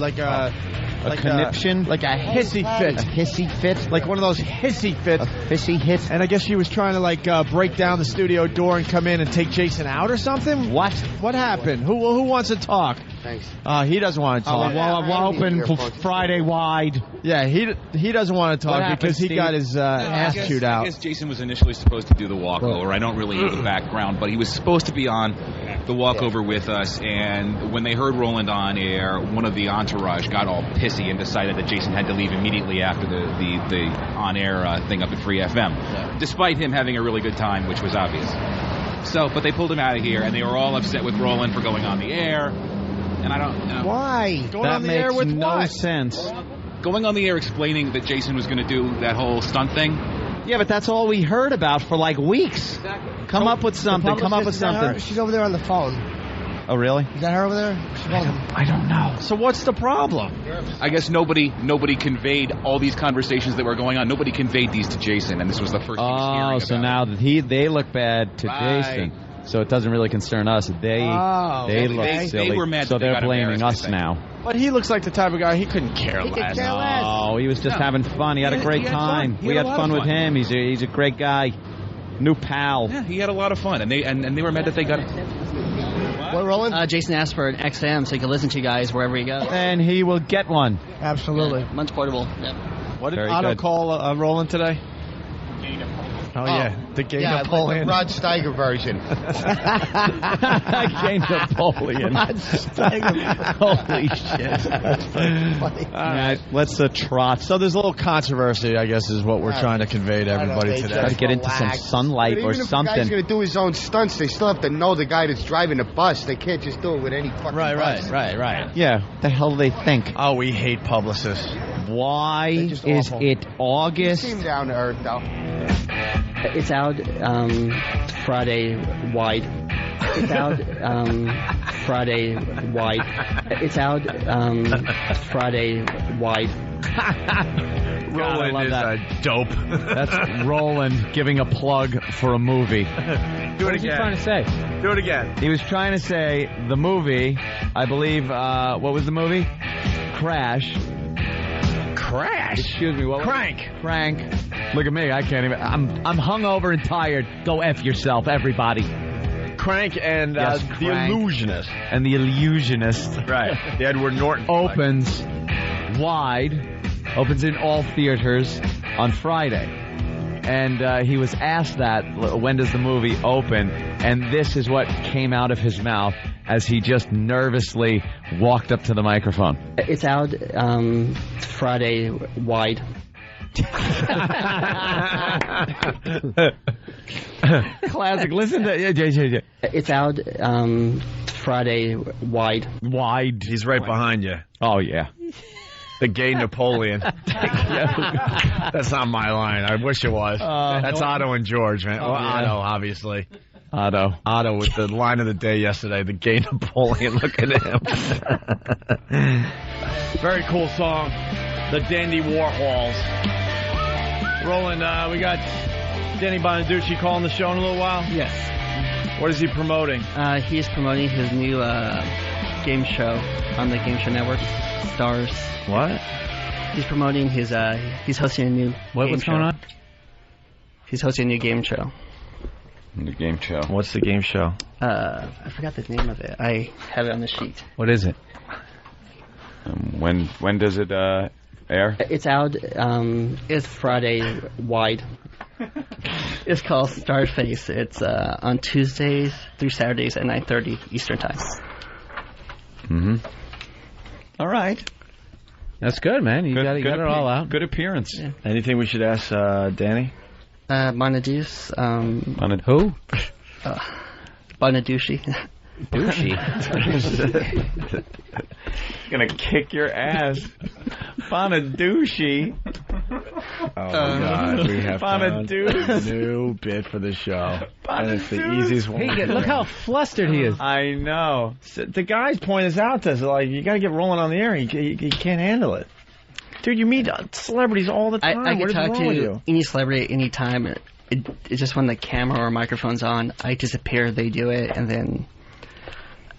conniption? Like a hissy fit. A hissy fit? Like one of those hissy fits. A fissy hit? And I guess she was trying to break down the studio door and come in and take Jason out or something? What? What happened? Who wants to talk? Thanks. He doesn't want to talk. Well, open Friday wide. Yeah, he doesn't want to talk because he got his ass chewed out. I guess Jason was initially supposed to do the walkover. I don't really know the background, but he was supposed to be on the walkover with us, and when they heard Roland on air, one of the entourage got all pissy and decided that Jason had to leave immediately after the on-air thing up at Free FM, despite him having a really good time, which was obvious. So, but they pulled him out of here, and they were all upset with Roland for going on the air, and I don't know. Why? Going on the air with no what? sense. Going on the air explaining that Jason was going to do that whole stunt thing. Yeah, but that's all we heard about for weeks. Exactly. Come up with something. Come up with something. She's over there on the phone. Oh, really? Is that her over there? I don't know. So what's the problem? I guess nobody conveyed all these conversations that were going on. Nobody conveyed these to Jason, and this was the first he was hearing so about now that they look bad to Jason, so it doesn't really concern us. They look silly, they were mad so that they they're got blaming embarrassed, us now. But he looks like the type of guy he couldn't care He could less. care less. Oh, he was just having fun. He had a great time. We had fun with him. He's a great guy. New pal. Yeah, he had a lot of fun, and they were mad that they got. What, Roland? Jason asked for an XM so he can listen to you guys wherever he goes. And he will get one. Absolutely. Yeah, mine's portable. Yeah. What did Very Otto good. call Roland today? Oh, yeah, the gay Napoleon. The Rod Steiger version. Gay Napoleon. Rod Steiger. Holy shit. All right, let's trot. So there's a little controversy, I guess, is what we're trying to convey to everybody today. Got to get into some sunlight But or even if the something. guy's going to do his own stunts, they still have to know the guy that's driving the bus. They can't just do it with any fucking bus. Right. Yeah, what the hell do they think? Oh, we hate publicists. Why is awful. it August? Seem down to earth, though. It's out Friday wide. It's out Friday wide. It's out Friday wide. Roland is a dope. That's Roland giving a plug for a movie. Do What it was he again. trying to say? Do it again. He was trying to say the movie, I believe, what was the movie? Crash. Excuse me, what was it? Crank. Look at me, I can't even. I'm hungover and tired. Go F yourself, everybody. Crank and Yes, The Crank. Illusionist. And The Illusionist Right. The Edward Norton. opens wide, opens in all theaters on Friday. And he was asked that, when does the movie open? And this is what came out of his mouth as he just nervously walked up to the microphone. It's out Friday wide. Classic. Listen to It's out Friday wide. Wide. He's right behind you. Oh yeah. The gay Napoleon. That's not my line. I wish it was. That's Otto and George, man. Well, Otto, obviously. Otto with the line of the day yesterday. The gay Napoleon. Look at him. Very cool song. The Dandy Warhols. Roland, we got Danny Bonaduce calling the show in a little while. Yes. What is he promoting? He's promoting his new game show on the Game Show Network, Stars. What? He's promoting his. He's hosting a new. What's going on? He's hosting a new game show. The game show. What's the game show? I forgot the name of it. I have it on the sheet. What is it? When does it air? It's out. It's Friday wide. It's called Starface. It's on Tuesdays through Saturdays at 9:30 Eastern Time. Mm-hmm. All right. That's good, man. You got it all out. Good appearance. Yeah. Anything we should ask Danny? Bonaduce. Who? Bonaduce. Douchey. Gonna kick your ass. Bonaduce. Oh, my God. We have found a new bit for the show. And it's the easiest one. Hey, look how flustered he is. I know. The guys point us out to us. Like, you got to get Roland on the air. He can't handle it. Dude, you meet celebrities all the time. I What can is talk wrong with to you? any celebrity at any time. It's just when the camera or microphone's on, I disappear, they do it, and then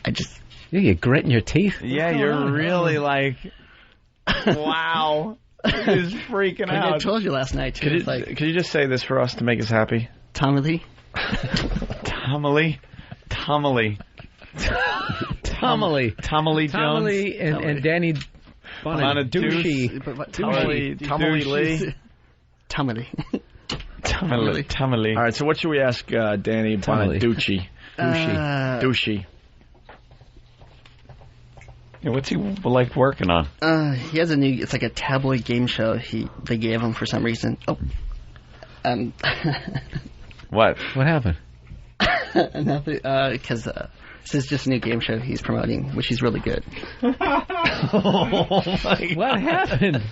I just... You're gritting your teeth. Yeah, you're really like, wow. He's freaking I out. told you last night, too. Could you just say this for us to make us happy? Tommy Lee? Tommy Jones. And Danny Bonaduce. Tommy Lee. All right, so what should we ask Danny Bonaduce? Douchey. Yeah, what's he like working on? He has a new... It's like a tabloid game show they gave him for some reason. Oh. What happened? Nothing. Because this is just a new game show he's promoting, which is really good. What happened?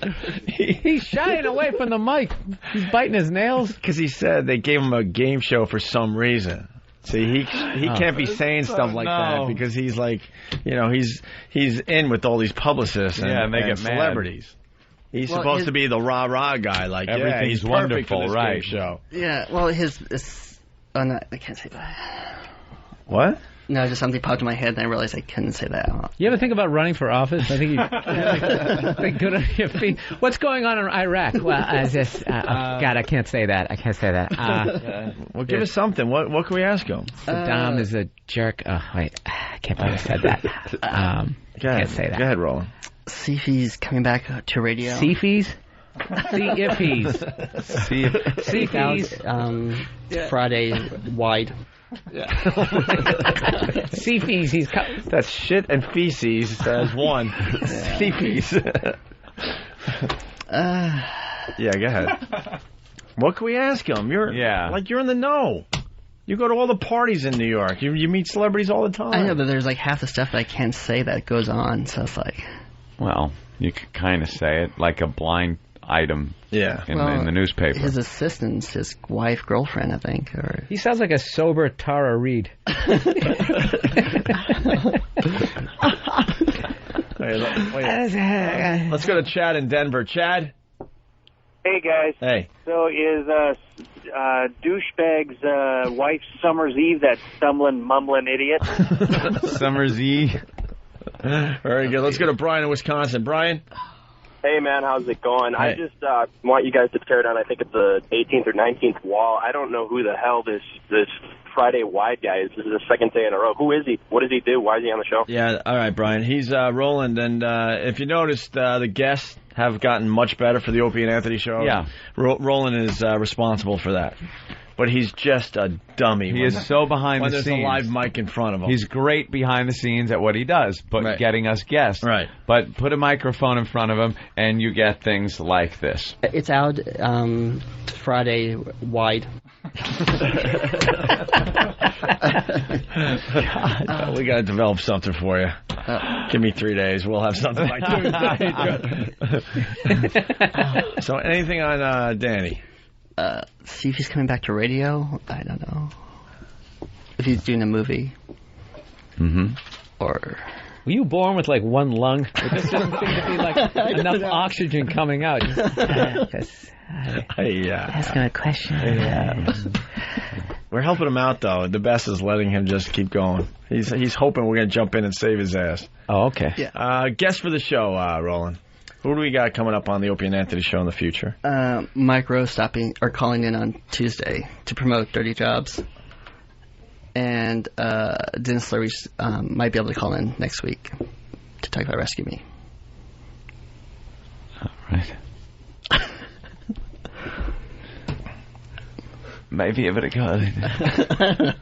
He's shying away from the mic. He's biting his nails. Because he said they gave him a game show for some reason. See, he can't be saying stuff like that because he's like, he's in with all these publicists and they get celebrities. Mad. He's supposed to be the rah-rah guy, like everything's he's wonderful, for this right? Game show. Yeah, well, I can't say that. What? No, just something popped in my head, and I realized I couldn't say that. You ever think about running for office? I think you think good on your feet. What's going on in Iraq? Well, God, I can't say that. I can't say that. Well, give us something. What can we ask him? Saddam is a jerk. Oh, wait. I can't believe I said that. Can't say that. Go ahead, Roland. See if he's coming back to radio. Seafies? See if he's. Seafies. Friday wide. Seafies, he's that's shit and feces as one. Seafies. Yeah, go ahead. What can we ask him? You're in the know. You go to all the parties in New York. You meet celebrities all the time. I know, but there's like half the stuff that I can't say that goes on. So it's like, well, you could kind of say it like a blind item. In the newspaper. His assistant's his wife, girlfriend, I think. Or he sounds like a sober Tara Reid. Let's go to Chad in Denver. Chad? Hey, guys. Hey. So is douchebag's wife Summer's Eve that stumbling, mumbling idiot? Summer's Eve. Very good. Let's go to Brian in Wisconsin. Brian? Hey, man, how's it going? Hey. I just want you guys to tear down, I think it's the 18th or 19th wall. I don't know who the hell this Friday Wide guy is. This is the second day in a row. Who is he? What does he do? Why is he on the show? Yeah, all right, Brian. He's Roland, and if you noticed, the guests have gotten much better for the Opie and Anthony show. Yeah. Roland is responsible for that. But he's just a dummy. He is so behind the scenes. When there's a live mic in front of him. He's great behind the scenes at what he does, but getting us guests. Right. But put a microphone in front of him, and you get things like this. It's out Friday wide. We got to develop something for you. Give me 3 days. We'll have something by Tuesday. So anything on Danny? See if he's coming back to radio. I don't know. If he's doing a movie. Mm-hmm. Or... Were you born with, like, one lung? It just doesn't seem to be, like, enough oxygen coming out. Asking a question. We're helping him out, though. The best is letting him just keep going. He's hoping we're going to jump in and save his ass. Oh, okay. Yeah. Guest for the show, Roland. Who do we got coming up on the Opie and Anthony show in the future? Mike Rowe calling in on Tuesday to promote Dirty Jobs. And Dennis Leary might be able to call in next week to talk about Rescue Me. All right. Might be able to call in.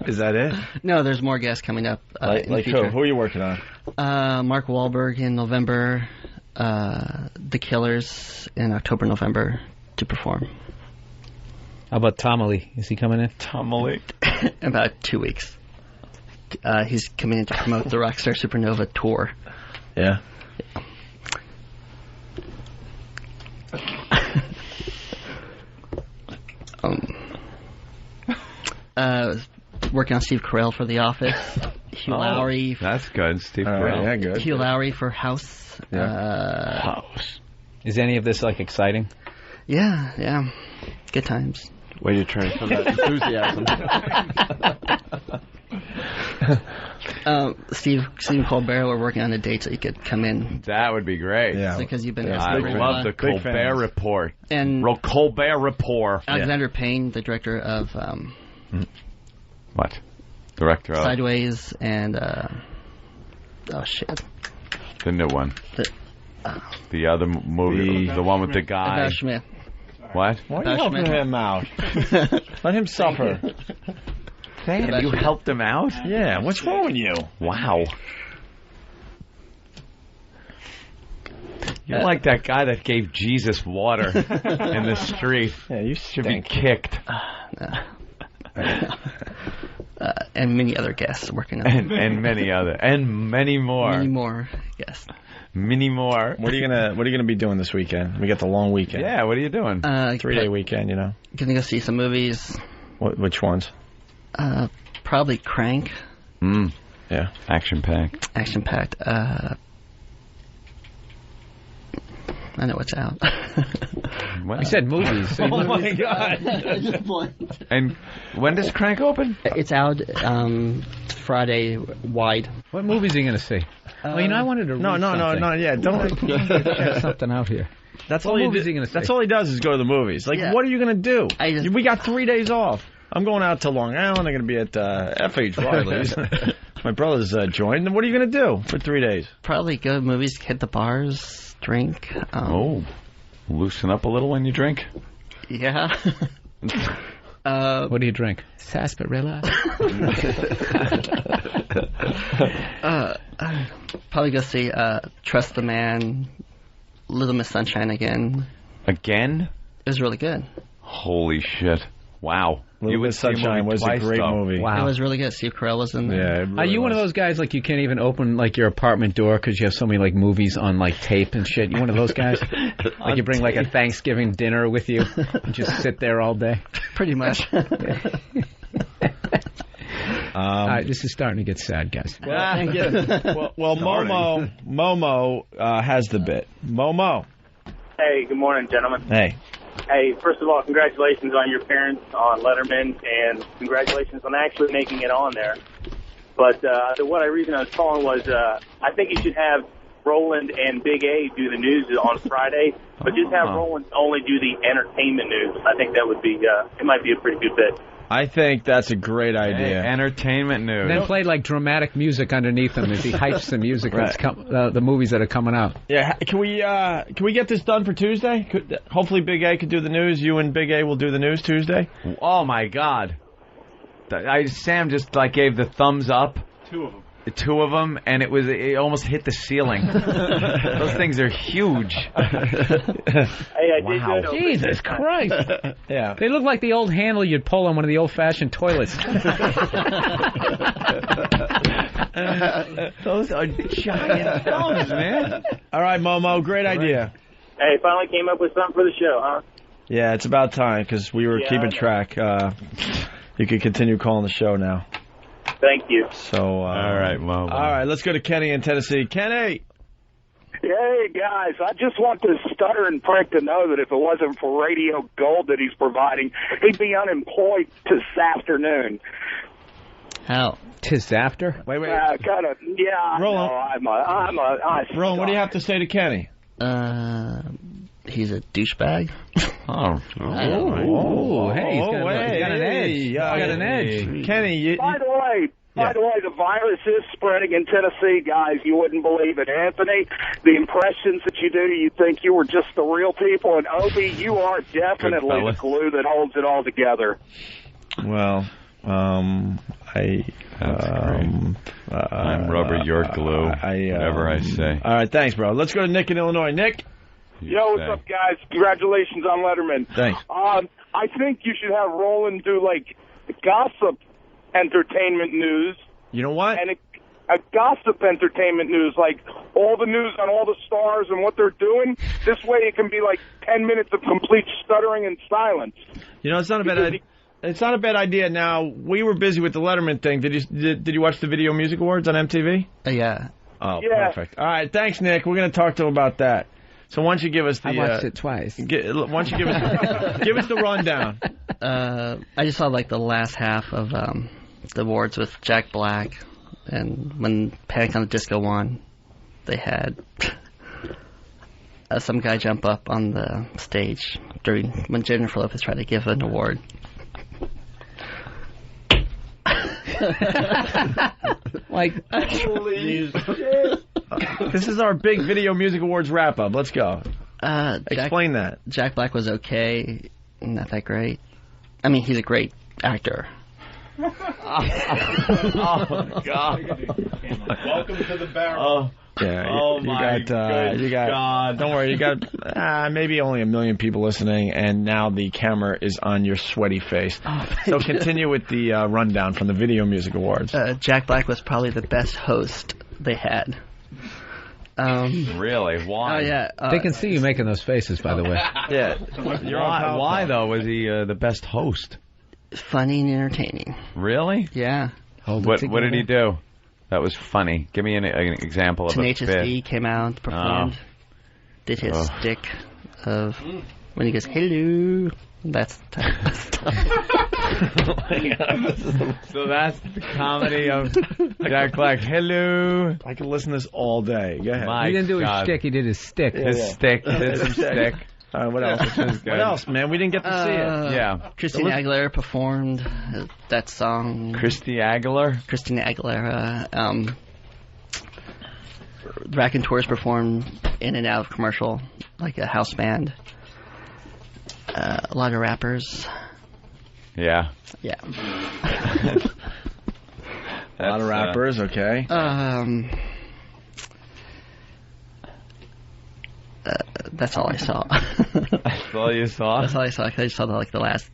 Is that it? No, there's more guests coming up. Like in the future. Who are you working on? Mark Wahlberg in November. The Killers in October, November to perform. How about Tommy? Is he coming in? Tommy. About 2 weeks. He's coming in to promote the Rockstar Supernova tour. Yeah. Working on Steve Carell for The Office. Hugh Lowry. That's good, Steve Carell. Yeah, good. Hugh Lowry for House. House. Is any of this, like, exciting? Yeah. Good times. Where you trying from that enthusiasm? Stephen Colbert, we're working on a date so you could come in. That would be great. Yeah. Because you've been. I love the Colbert Report. And Colbert Report. Alexander Payne, the director of. What? Director of Sideways and. Oh shit. The new one. The other movie, the one with the guy. About Schmidt. What? Why are you helping him out? Let him suffer. Damn, you helped him out? Yeah, what's wrong with you? Wow. You're like that guy that gave Jesus water in the street. Yeah, you should be kicked. And many other guests working on it. And many other. And many more. Many more guests. Many more. What are you gonna be doing this weekend? We got the long weekend. Yeah, what are you doing? 3-day weekend, you know. Gonna go see some movies. Which ones? Probably Crank. Yeah. Action packed. I know what's out. Well, you said movies. So my God. And when does Crank open? It's out Friday wide. What movie is he going to see? I wanted to read something. Yeah, don't check something out here. That's What all he movie is he gonna That's see? all he does is go to the movies. Like, what are you going to do? We got 3 days off. I'm going out to Long Island. I'm going to be at F.H. Riley's. My brother's joined. And what are you going to do for 3 days? Probably go to movies, hit the bars, drink. Loosen up a little when you drink? Yeah. What do you drink? Sarsaparilla. Probably go see Trust the Man, Little Miss Sunshine again. Again? It was really good. Holy shit. Wow. Little Miss Sunshine was a great movie. Wow. It was really good. Steve Carell was in there. Yeah, Are you one of those guys like you can't even open like your apartment door because you have so many like movies on like tape and shit? You one of those guys? Like you bring like a Thanksgiving dinner with you and just sit there all day? Pretty much. All right, this is starting to get sad, guys. Well, Momo has the bit. Momo. Hey, good morning, gentlemen. Hey. Hey, first of all, congratulations on your appearance on Letterman, and congratulations on actually making it on there. But the reason I was calling was I think you should have Roland and Big A do the news on Friday, but just have Roland only do the entertainment news. I think that would be it might be a pretty good bit. I think that's a great idea. Hey, entertainment news. Then play like dramatic music underneath him as he hypes the music that's the movies that are coming out. Yeah, can we get this done for Tuesday? Hopefully Big A could do the news. You and Big A will do the news Tuesday. Oh my God! Sam just like gave the thumbs up. Two of them, and it almost hit the ceiling. Those things are huge. Hey, I did good. Jesus Christ! Yeah, they look like the old handle you'd pull on one of the old-fashioned toilets. Those are giant thumbs, man. All right, Momo, great idea. Hey, finally came up with something for the show, huh? Yeah, it's about time because we were keeping track. You can continue calling the show now. Thank you. So, all right, Momo. All right, let's go to Kenny in Tennessee. Kenny. Hey, guys, I just want this stuttering prick to know that if it wasn't for radio gold that he's providing, he'd be unemployed this afternoon. How? Tis after? Wait. Kind of, yeah. Roland. Roland, what do you have to say to Kenny? He's a douchebag. Oh, hey, he's got an edge. He's got an edge. Kenny, By the way, the virus is spreading in Tennessee, guys. You wouldn't believe it. Anthony, the impressions that you do, you think you were just the real people. And Opie, you are definitely the glue that holds it all together. Well, I'm rubber, you're glue. Whatever I say. All right, thanks, bro. Let's go to Nick in Illinois. Nick? Yo, what's up, guys? Congratulations on Letterman. Thanks. I think you should have Roland do, like, gossip entertainment news. You know what? And a gossip entertainment news, like all the news on all the stars and what they're doing. This way it can be like 10 minutes of complete stuttering and silence. You know, it's not a bad idea. It's not a bad idea. Now, we were busy with the Letterman thing. Did you watch the Video Music Awards on MTV? Yeah. Oh, yeah. Perfect. All right, thanks, Nick. We're going to talk to him about that. So why don't you give us the... I watched it twice. Why don't you give us the rundown? I just saw like the last half of the awards with Jack Black, and when Panic on the Disco won, they had some guy jump up on the stage when Jennifer Lopez tried to give an award. Like, holy shit. This is our big Video Music Awards wrap-up. Let's go. Explain that. Jack Black was okay, not that great. I mean, he's a great actor. Oh, God. Welcome to the barrel. Yeah, you got. Don't worry, you got maybe only 1 million people listening, and now the camera is on your sweaty face. So continue with the rundown from the Video Music Awards. Jack Black was probably the best host they had. Really? Why? Oh yeah. They can see you making those faces, by the way. Yeah. Why though? Was he the best host? Funny and entertaining. Really? Yeah. What did he do? That was funny. Give me an example of a bit. Tenacious D came out, performed, did his stick of When he goes, hello. That's the time. So that's the comedy of Jack Black. Hello. I could listen to this all day. Go ahead. He didn't do his shtick, he did his stick. His stick. Did some stick. All right, what else? What else, man? We didn't get to see it. Yeah. Christina Aguilera performed that song. Christina Aguilera? Raconteurs performed in and out of commercial, like a house band. A lot of rappers. Yeah. Yeah. A lot of rappers, okay. That's all I saw. That's all you saw? That's all I saw. I just saw the last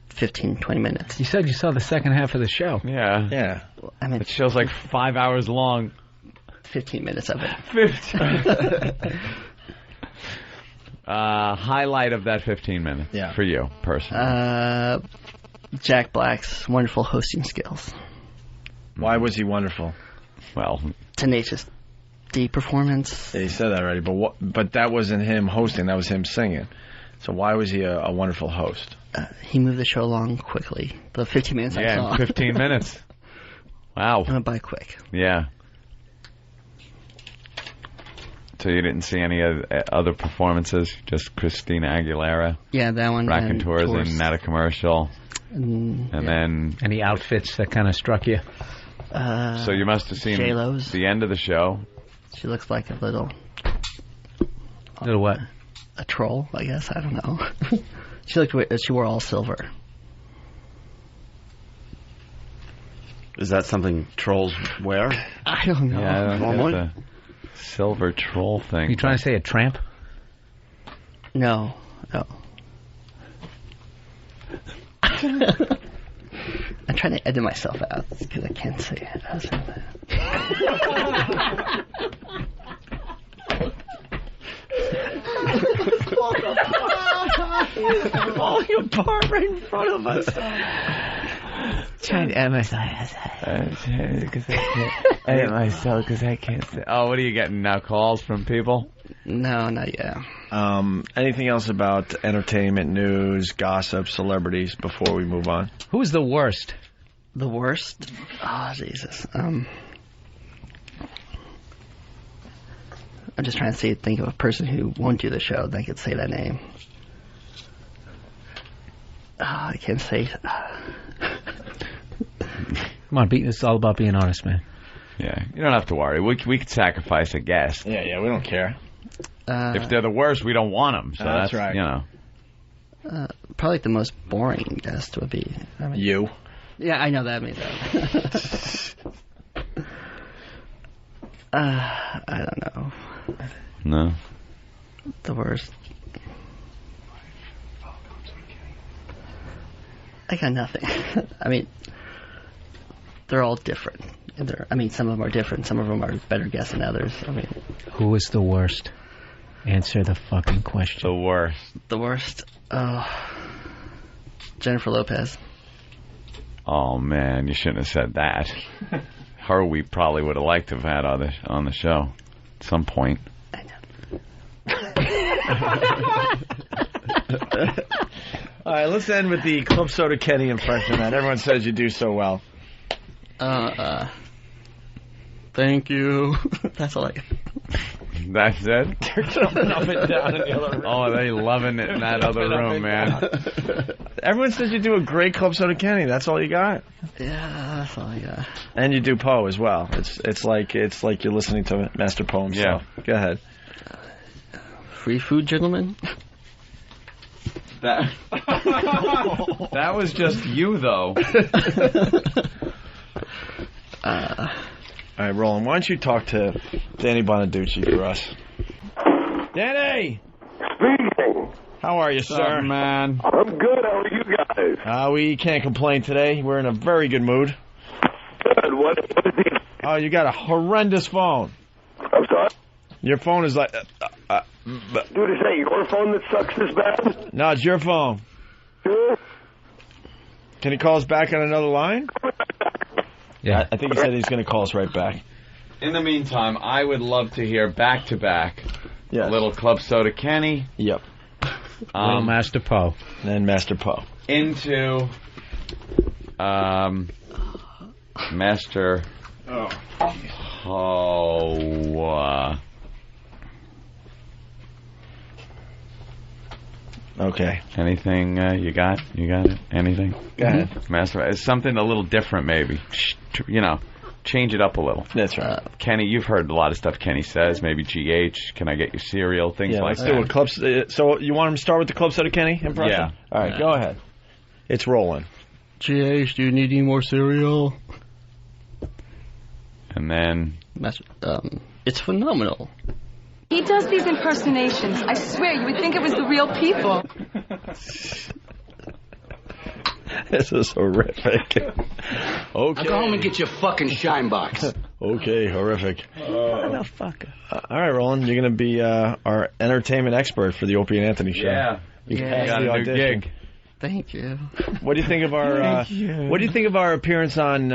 15, 20 minutes. You said you saw the second half of the show. Yeah. Yeah. I mean, it show's like 5 hours long. 15 minutes of it. 15. Highlight of that 15 minutes for you, personally. Jack Black's wonderful hosting skills. Why was he wonderful? Well, Tenacious D performance. Yeah, you said that already, but that wasn't him hosting. That was him singing. So why was he a wonderful host? He moved the show along quickly. The 15 minutes I saw. 15 minutes. Wow. Went by quick. Yeah. So you didn't see any other performances? Just Christina Aguilera? Yeah, that one. Raconteurs and not a commercial. And then... Any outfits that kind of struck you? So you must have seen J-Lo's. the end of the show. She looks like a little... Little what? A troll, I guess. I don't know. She wore all silver. Is that something trolls wear? I don't know. Yeah, I don't get the silver troll thing. You trying to say a tramp? No. I'm trying to edit myself out because I can't say it. I'll say that. It's falling apart right in front of us. Trying to edit myself. Edit myself because I can't say. Oh, what are you getting now? Calls from people? No, not yet. Anything else about entertainment, news, gossip, celebrities before we move on? Who's the worst? The worst? Oh, Jesus. I'm just trying to think of a person who won't do the show that I could say that name. I can't say. Come on, it's all about being honest, man. Yeah, you don't have to worry. We could sacrifice a guest. Yeah, we don't care. If they're the worst, we don't want them. So that's right. You know. Probably the most boring guest would be... you. Yeah, I know that means that. I don't know. No. The worst. I got nothing. I mean, they're all different. Some of them are different. Some of them are better guests than others. Who is the worst? Answer the fucking question. The worst. The worst? Jennifer Lopez. Oh, man, you shouldn't have said that. Her we probably would have liked to have had on the show at some point. I know. All right, let's end with the Club Soda Kenny impression that everyone says you do so well. Thank you. That's all I got. That's it? They're jumping up and down in the other room. Oh, they loving it in that other room, man. Everyone says you do a great Club Soda Kenny. That's all you got? Yeah, that's all I got. And you do Poe as well. It's like you're listening to Master Poe himself. Yeah. Go ahead. Free food, gentlemen? That was just you, though. All right, Roland, why don't you talk to Danny Bonaduce for us? Danny! Speaking. How are you, sir? Man? I'm good. How are you guys? We can't complain today. We're in a very good mood. Good. What is it? Oh, you got a horrendous phone. I'm sorry? Your phone is like... Dude, is that your phone that sucks this bad? No, it's your phone. Sure. Can he call us back on another line? Yeah. I think he said he's going to call us right back. In the meantime, I would love to hear back-to-back a little Club Soda Kenny. Yep. Master Poe. Then Master Poe. Into Master Poe. Okay. Anything you got? You got it? Anything? Go ahead. Master. It's something a little different, maybe. Change it up a little. That's right. Kenny, you've heard a lot of stuff Kenny says. Maybe GH. Can I get your cereal? Things like let's that. do a club. So you want him to start with the club set of Kenny impression? Yeah. All right, go ahead. It's rolling. GH, do you need any more cereal? And then... it's phenomenal. He does these impersonations. I swear, you would think it was the real people. This is horrific. Okay. Now go home and get your fucking shine box. Okay, horrific. Motherfucker. All right, Roland, you're going to be our entertainment expert for the Opie and Anthony show. Yeah. You Yeah. passed the Got a new audition. gig. Thank you. What do you think of our What do you think of our appearance on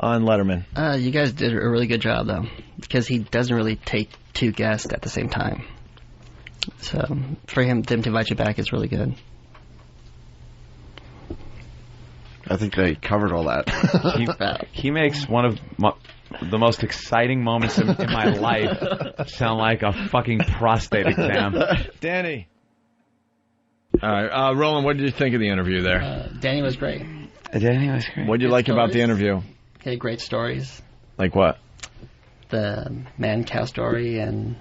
Letterman? You guys did a really good job, though, because he doesn't really take two guests at the same time. So for them to invite you back is really good. I think they covered all that. He makes one of the most exciting moments in my life sound like a fucking prostate exam. Danny. All right, Roland, what did you think of the interview there? Danny was great. Danny was great. What did you like about the interview? He had great stories. Like what? The man-cow story and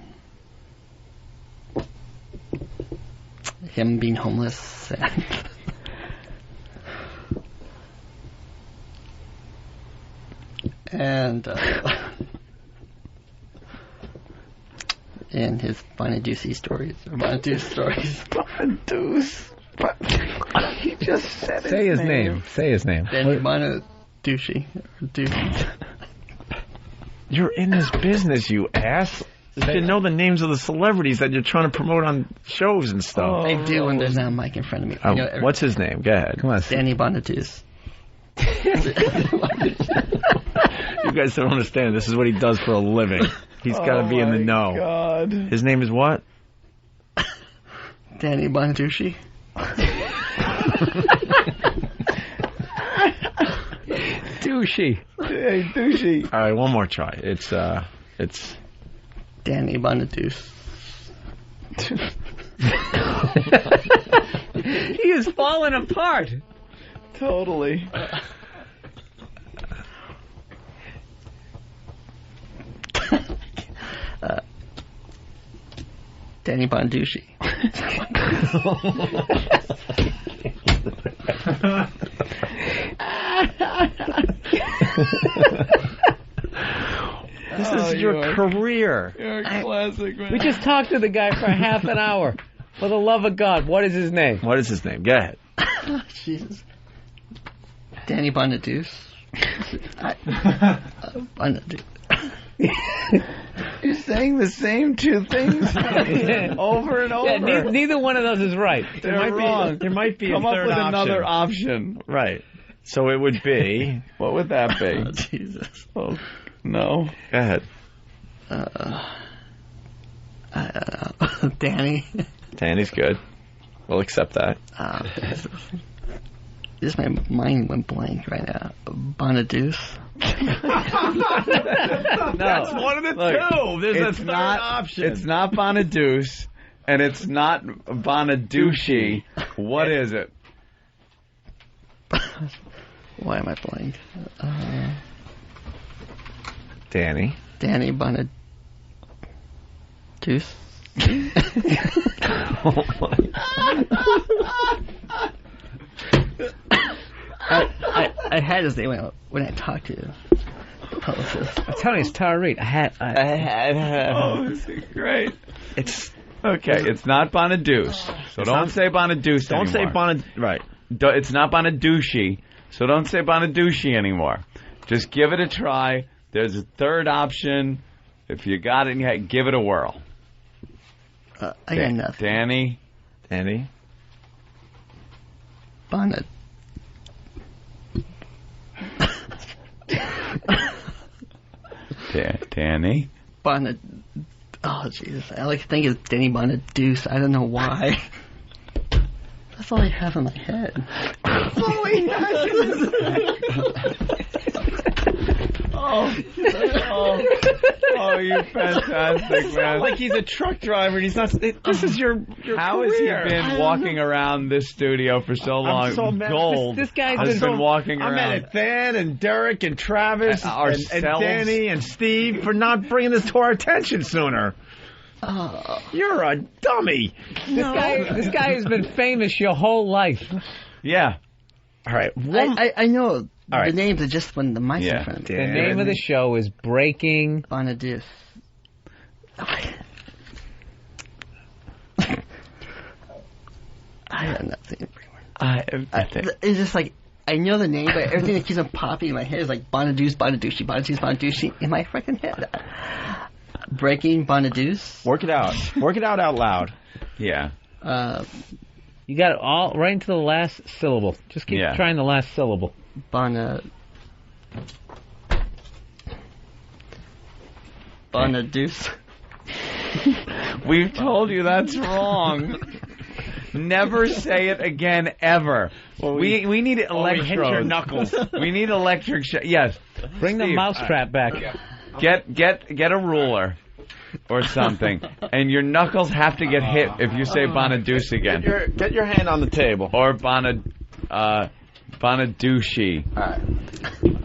him being homeless. And his Bonaduce stories. Bonaduce stories. Bonaduce. He just said Say his name. Say his name. Danny Bonaduce. You're in this business, you ass. You should know the names of the celebrities that you're trying to promote on shows and stuff. I do when there's not a mic in front of me. What's his name? Go ahead. Come on. Danny Bonaduce. You guys don't understand. This is what he does for a living. He's got to be in the know. God. His name is what? Danny Bonaduce. Douchey. Hey, douchey. All right, one more try. It's Danny Bonaduce. He is falling apart. Totally. Danny Bonaduce. This is your career. You're a classic, man. We just talked to the guy for half an hour. For the love of God, what is his name? What is his name? Go ahead. Jesus. Danny Bonaduce. Bonaduce. You're saying the same two things over and over. Yeah, neither one of those is right. There might be Come a up third with option. another option. Right. So it would be. What would that be? Oh, Jesus. Oh, no. Go ahead. I don't know. Danny. Danny's good. We'll accept that. Just my mind went blank right now. Bonaduce. That's one of the two. There's a third option. It's not Bonaduce, and it's not Bonaduce. What is it? Why am I blank? Danny. Danny Bonaduce. I had his name when I talked to the publicist. I'm telling you, it's Tara Reid. Oh, this is great. It's okay. It's not Bonaduce, so don't say Bonaduce. Don't say anymore. Right. It's not Bonaduce, so don't say Bonaduce anymore. Just give it a try. There's a third option. If you got it, give it a whirl. I got nothing. Danny. Bonnet. Danny. Bonnet. Oh, Jesus. I like to think it's Danny Bonaduce. I don't know why. That's all I have in my head. You fantastic, It's man. not like he's a truck driver and he's not. This is your How career. has he been walking around this studio for so long? I'm so mad. Gold. This guy's has been walking I'm around. mad at Than and Derek and Travis and Ourselves. Danny and Steve for not bringing this to our attention sooner. You're a dummy. This guy has been famous your whole life. Yeah. All right. I know All right. the names are just when the mic's in front. The name of the show is Breaking Bonaduce. I have nothing. It's just like I know the name, but everything that keeps on popping in my head is like Bonaduce, Bonaduce, Bonaduce, Bonaduce in my freaking head. Breaking Bonaduce. Work it out. Work it out loud. Yeah. You got it all right into the last syllable. Just keep trying the last syllable. Bonaduce. We've told you that's wrong. Never say it again, ever. Well, we need electrodes. hit your knuckles. We need electric. Yes. Bring the mousetrap back. Get a ruler or something, and your knuckles have to get hit if you say Bonaduce again. Get your hand on the table. Or Bonaduce. All right.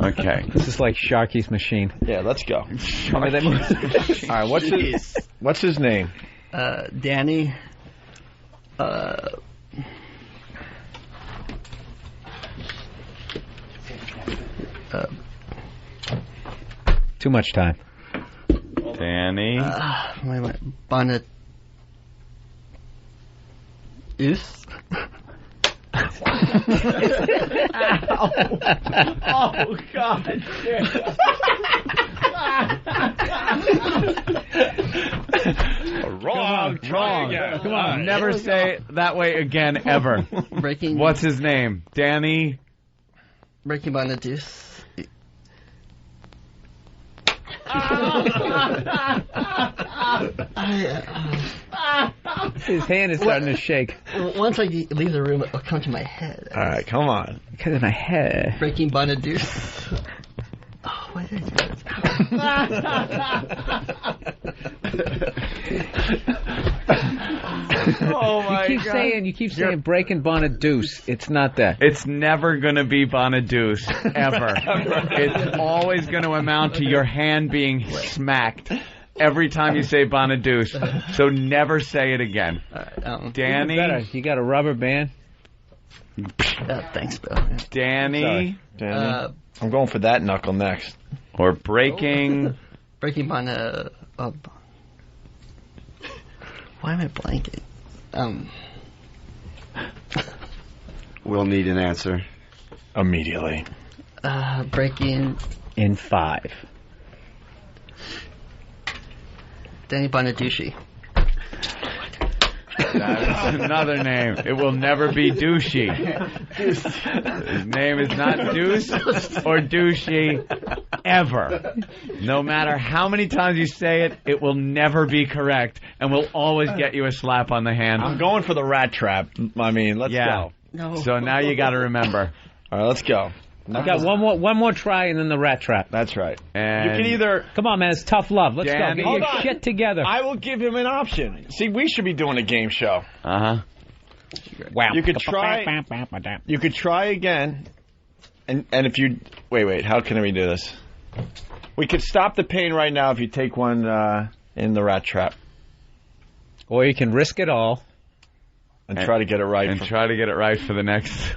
Okay. This is like Sharky's machine. Yeah, let's go. All right. What's his name? Danny. Too much time. Danny. Bonaduce. Oh, God. Wrong. Come on. Never say it that way again, ever. What's his name? Danny? Breaking Bonaduce. His hand is starting to shake. Once I leave the room, it'll come to my head. All right, come on. Because of my head. Breaking Bonaduce. Oh, why did I do this? Oh my You keep saying Breaking Bonaduce. It's not that. It's never going to be Bonaduce, ever. It's always going to amount to your hand being smacked every time you say Bonaduce. So never say it again. Danny? You got a rubber band? Thanks, Bill. Danny? Danny? I'm going for that knuckle next. Or breaking... Breaking Why am I blanking? We'll need an answer. Immediately. Breaking... In 5. Danny Bonaduce. That is another name. It will never be Douchey. His name is not Deuce or Douchey ever. No matter how many times you say it, it will never be correct, and will always get you a slap on the hand. I'm going for the rat trap. I mean, let's go. No. So now you got to remember. All right, let's go. I got one more try and then the rat trap. That's right. And you can either... Come on, man. It's tough love. Let's Danny. go. Get your shit together. I will give him an option. See, we should be doing a game show. Uh-huh. Wow. You could try... You could try again. And if you... Wait. How can we do this? We could stop the pain right now if you take one in the rat trap. Or you can risk it all. And try to get it right. And try to get it right for the next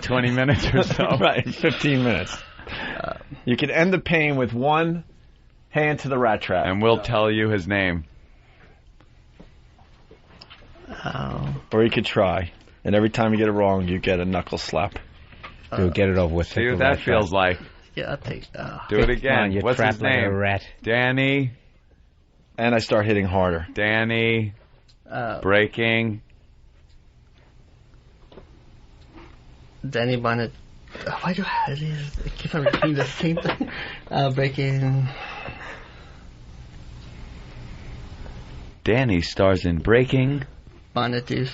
20 minutes or so. Right, 15 minutes. You can end the pain with one hand to the rat trap. And we'll tell you his name. Or you could try. And every time you get it wrong, you get a knuckle slap. Dude, get it over with. See what that feels like. Yeah, I'll take... Do it again. On, What's his like name? A rat. Danny. And I start hitting harder. Danny. Breaking. Danny Bonaduce. Why do I keep on repeating the same thing? Breaking... Danny stars in Breaking. Bonaduce.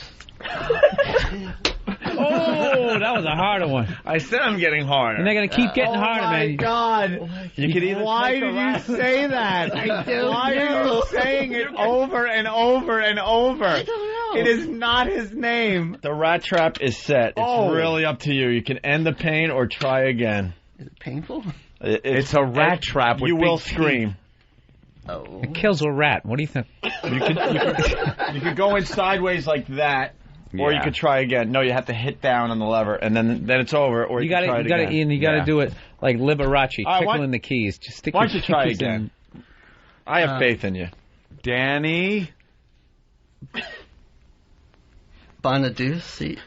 Oh, that was a harder one. I said I'm getting harder. And they're going to keep getting harder, man. Oh, my God. You could either Why take did a you say that? Why are you saying it over and over and over? I don't know. It is not his name. The rat trap is set. It's really up to you. You can end the pain or try again. Is it painful? It's a rat trap. You will scream. Oh. It kills a rat. What do you think? You could go in sideways like that, or you could try again. No, you have to hit down on the lever, and then it's over. Or you got to try it again. You got to do it like Liberace, tickling the keys. Just stick. Why don't you try again? I have faith in you, Danny Bonaduce.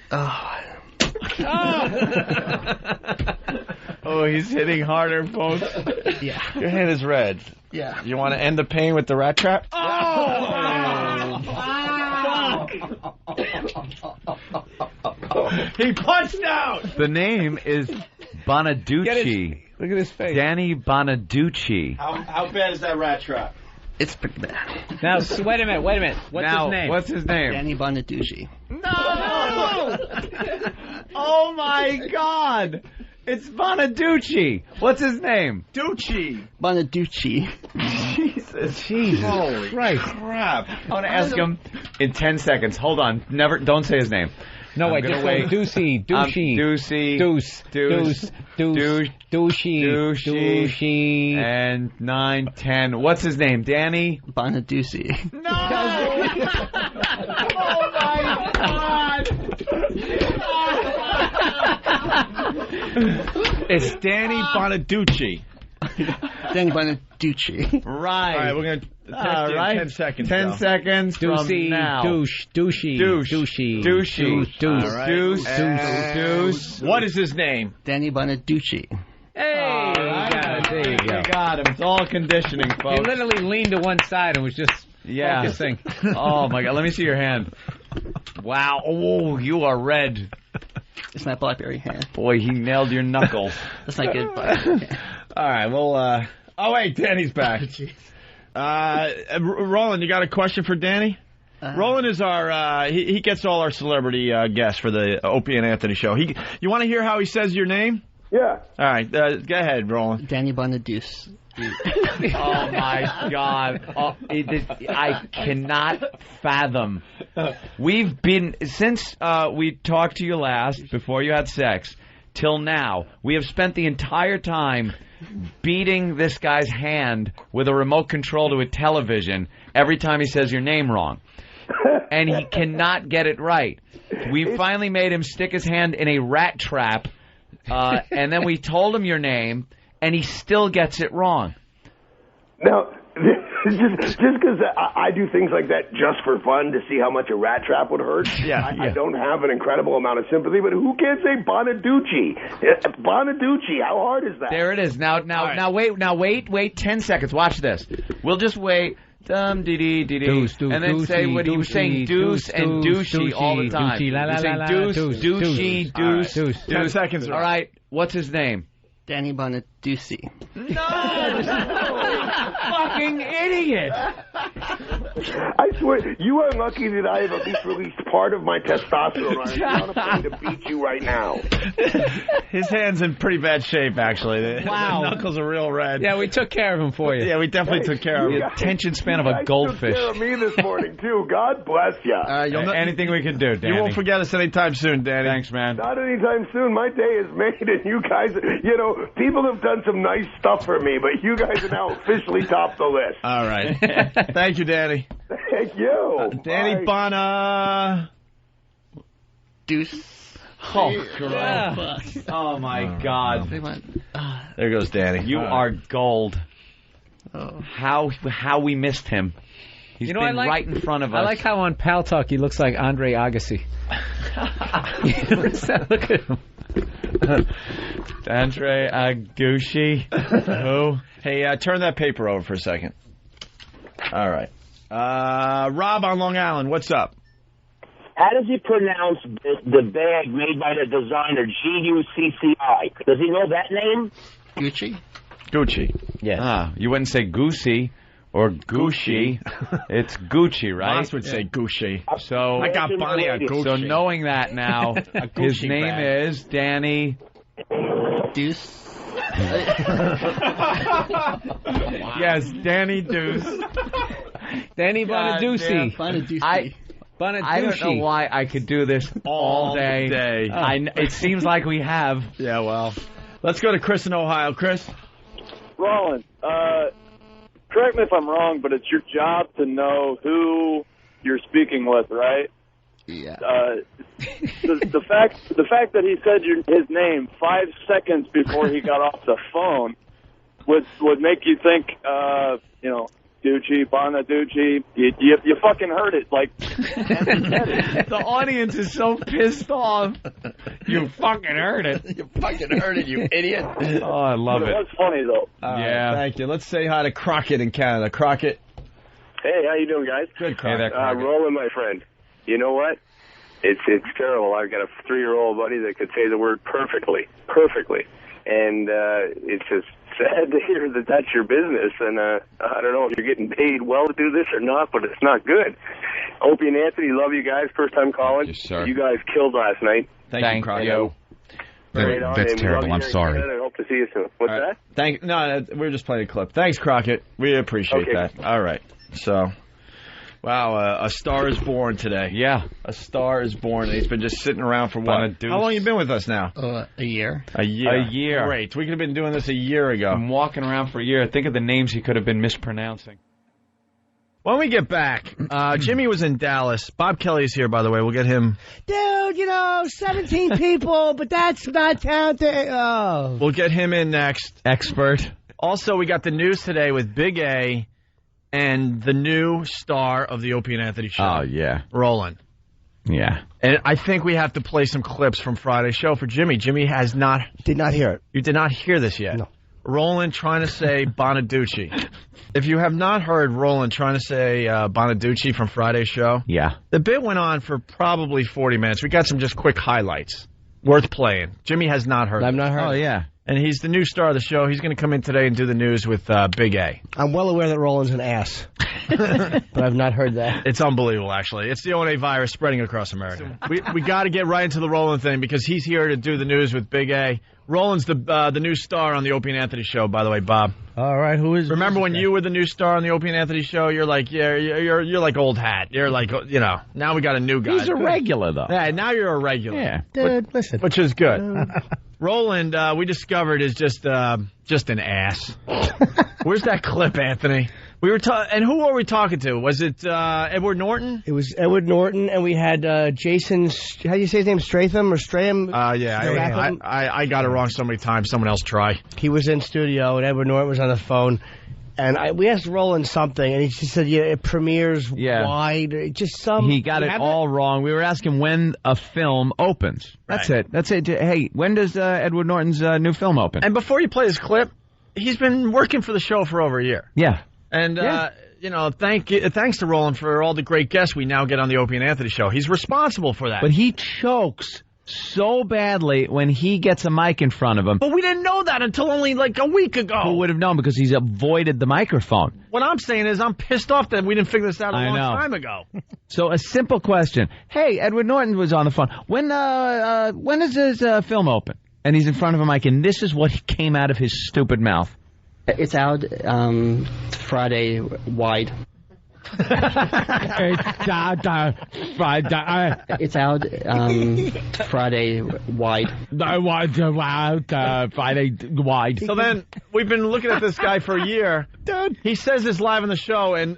Oh, he's hitting harder, folks. Yeah. Your hand is red. Yeah. You want to end the pain with the rat trap? He punched out! The name is Bonaduce. Look at his face. Danny Bonaduce. How bad is that rat trap? It's pretty bad. Now, wait a minute. What's his name? What's his name? Danny Bonaduce. No! Oh, my God. It's Bonaduce. What's his name? Ducci. Bonaduce. Jesus. Holy crap. I want to ask him in 10 seconds. Hold on. Don't say his name. No, wait, just say Douchey. Douchey. And 9, 10. What's his name? Danny? Bonaduce. No! Oh, my God! It's Danny Bonaduce. Danny Bonaduce. Right. All right, we're going to test you in 10 seconds. 10 seconds from now. Douchey. Deuce. What is his name? Danny Bonaduce. Hey, there you go. We got him. It's all conditioning, folks. He literally leaned to one side and was just focusing. Oh, my God. Let me see your hand. Wow. Oh, you are red. It's my BlackBerry hand. Boy, he nailed your knuckles. That's not good. All right, well, oh, wait, Danny's back. Roland, you got a question for Danny? Roland is our, he gets all our celebrity guests for the Opie and Anthony show. You want to hear how he says your name? Yeah. All right, go ahead, Roland. Danny Bonaduce. Oh, my God. I cannot fathom. We've been, since we talked to you last, before you had sex, till now, we have spent the entire time beating this guy's hand with a remote control to a television every time he says your name wrong. And he cannot get it right. We finally made him stick his hand in a rat trap, and then we told him your name, and he still gets it wrong. Now, just because I do things like that just for fun to see how much a rat trap would hurt, I don't have an incredible amount of sympathy, but who can't say Bonaduce? Bonaduce, how hard is that? There it is. Now wait 10 seconds. Watch this. We'll just wait. And then say what he was saying, deuce and douchey all the time. Deuce. 10 seconds. All right, what's his name? Danny Bonaduce. No! Fucking idiot! I swear, you are lucky that I have at least released part of my testosterone. I'm not afraid to beat you right now. His hand's in pretty bad shape, actually. Wow. The knuckles are real red. Yeah, we took care of him for you. Yeah, we definitely took care of him. The attention span of a goldfish. You took care of me this morning, too. God bless you. Anything we can do, Danny. You won't forget us anytime soon, Danny. Thanks, man. Not anytime soon. My day is made, and you guys, people have done some nice stuff for me, but you guys are now officially top the list. All right. Thank you, Danny. Thank you. Danny Bonaduce. Oh, God. Oh, my God. There goes Danny. You are gold. How we missed him. He's been right in front of us. I like how on Pal Talk he looks like Andre Agassi. Look at him. Andre Agassi. Who? Hey, turn that paper over for a second. All right. Rob on Long Island, what's up? How does he pronounce the bag made by the designer, Gucci? Does he know that name? Gucci? Gucci. Yes. You wouldn't say Goosey or Gucci. It's Gucci, right? Moss would say Gucci. So I got Bonnie a Gucci. So knowing that now, his Gucci name bag. is Danny Deuce. Yes, Danny Deuce. Danny Bonaduce. I don't know why I could do this all day. It seems like we have. Yeah, well. Let's go to Chris in Ohio. Chris? Roland, correct me if I'm wrong, but it's your job to know who you're speaking with, right? Yeah. The fact that he said his name 5 seconds before he got off the phone would make you think, Ducci, Bonaduce, you fucking heard it. Like, the audience is so pissed off. You fucking heard it. You fucking heard it, you idiot. Oh, I love but it. It was funny, though. Yeah. Thank you. Let's say hi to Crockett in Canada. Crockett. Hey, how you doing, guys? Good, Crockett. Roland, my friend. You know what? It's terrible. I've got a 3-year-old buddy that could say the word perfectly. And it's just sad to hear that that's your business. And I don't know if you're getting paid well to do this or not, but it's not good. Opie and Anthony, love you guys. First time calling. Yes, sir. You guys killed last night. Thank you, Crockett. That's terrible. I'm sorry. I hope to see you soon. What's that? No, we're just playing a clip. Thanks, Crockett. We appreciate that. All right. So, wow, a star is born today. Yeah. A star is born. He's been just sitting around for what? How long you been with us now? A year. A year. A year. Great. We could have been doing this a year ago. I'm walking around for a year. Think of the names he could have been mispronouncing. When we get back, Jimmy was in Dallas. Bob Kelly's here, by the way. We'll get him. Dude, 17 people, but that's not counting. Oh. We'll get him in next. Expert. Also, we got the news today with Big A and the new star of the Opie and Anthony show. Oh, yeah. Roland. Yeah. And I think we have to play some clips from Friday's show for Jimmy. Jimmy has not... Did not hear it. You did not hear this yet? No. Roland trying to say Bonaduce. If you have not heard Roland trying to say Bonaduce from Friday's show, yeah, the bit went on for probably 40 minutes. We got some just quick highlights. Worth playing. Jimmy has not heard I've not heard it. it. Oh, yeah. And he's the new star of the show. He's going to come in today and do the news with Big A. I'm well aware that Roland's an ass, but I've not heard that. It's unbelievable, actually. It's the O&A virus spreading across America. We got to get right into the Roland thing because he's here to do the news with Big A. Roland's the new star on the Opie and Anthony show, by the way, Bob. All right, who is? Remember when you were the new star on the Opie and Anthony show? You're like, you're like old hat. You're like, now we got a new guy. He's a regular, though. Yeah, now you're a regular. Yeah, dude, listen, which is good. Roland, we discovered is just an ass. Where's that clip, Anthony? We were and who were we talking to? Was it Edward Norton? It was Edward Norton, and we had Jason. How do you say his name? Stratham or Stratham? Yeah, I got it wrong so many times. Someone else try. He was in studio, and Edward Norton was on the phone. And we asked Roland something, and he just said, it premieres wide. Just some. He got it all wrong. We were asking when a film opens. That's it. Hey, when does Edward Norton's new film open? And before you play this clip, he's been working for the show for over a year. Yeah. And, thanks to Roland for all the great guests we now get on the Opie and Anthony show. He's responsible for that. But he chokes so badly when he gets a mic in front of him. But we didn't know that until only like a week ago. Who would have known because he's avoided the microphone. What I'm saying is I'm pissed off that we didn't figure this out a long time ago. So a simple question. Hey, Edward Norton was on the phone. When is his film open? And he's in front of a mic, and this is what came out of his stupid mouth. It's out Friday wide. It's out Friday. It's out Friday wide. Friday wide. So then we've been looking at this guy for a year. Dude, he says this live on the show, and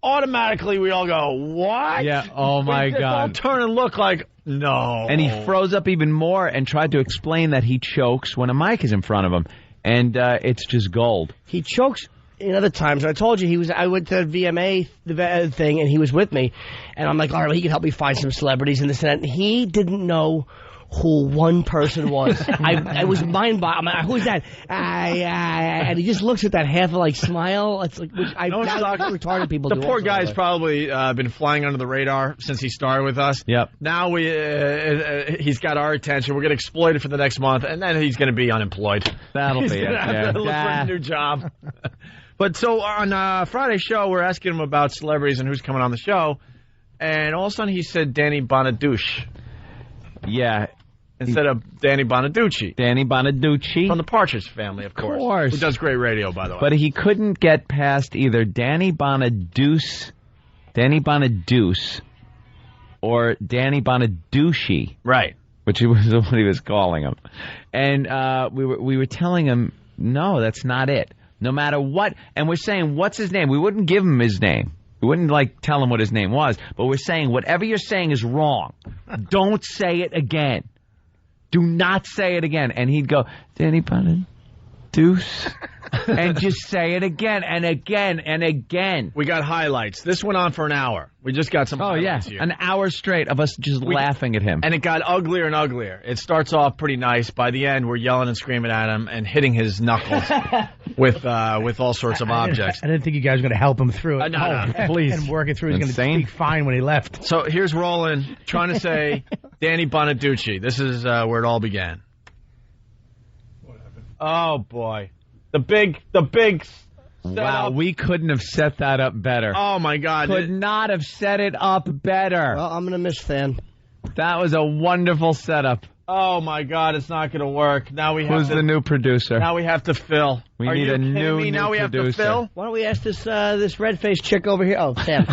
automatically we all go, "What?" Yeah. Oh my God. God. All turn and look like no. And he froze up even more and tried to explain that he chokes when a mic is in front of him, and it's just gold. He chokes in other times. I told you I went to VMA the thing, and he was with me, and I'm like, all right, well, he can help me find some celebrities and this and that. And he didn't know who one person was. I was mind-boggling. I'm like, who's that? And he just looks at that half like smile. It's like, which I retarded people do. The poor guy's probably been flying under the radar since he started with us. Yep. Now he's got our attention. We're going to exploit it for the next month, and then he's going to be unemployed. That'll be it. Look for a new job. But so on Friday's show, we're asking him about celebrities and who's coming on the show, and all of a sudden he said Danny Bonaduce. Yeah. Instead of Danny Bonaduce. Danny Bonaduce. From the Partridge Family, of course. Who does great radio, by the way. But he couldn't get past either Danny Bonaduce, or Danny Bonaduce. Right. Which was what he was calling him. And we were telling him, no, that's not it. No matter what. And we're saying, what's his name? We wouldn't give him his name. We wouldn't, tell him what his name was. But we're saying, whatever you're saying is wrong. Don't say it again. Do not say it again. And he'd go, Danny Bonaduce. And just say it again and again and again. We got highlights. This went on for an hour. We just got some highlights here. An hour straight of us just laughing at him. And it got uglier and uglier. It starts off pretty nice. By the end, we're yelling and screaming at him and hitting his knuckles with all sorts of objects. I didn't think you guys were going to help him through it. No, please. And work it through. He's going to speak fine when he left. So here's Roland trying to say Danny Bonaduce. This is where it all began. Oh, boy. The big Wow, we couldn't have set that up better. Oh, my God. Could not have set it up better. Well, I'm going to miss Fan. That was a wonderful setup. Oh, my God, it's not going to work. Now we have Who's the new producer? Now we have to fill. We need a new me? Now we producer. have to fill? Why don't we ask this red-faced chick over here? Oh, Fan.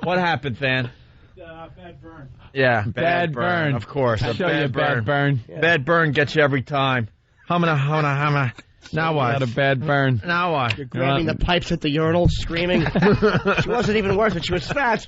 What happened, Fan? Bad burn. Yeah, bad burn. Of course. I'll show you a bad burn. Yeah. Bad burn gets you every time. Humana. Now what? Got a bad burn. Now what? You're grabbing the pipes at the urinal, screaming. She wasn't even worth it. She was fat.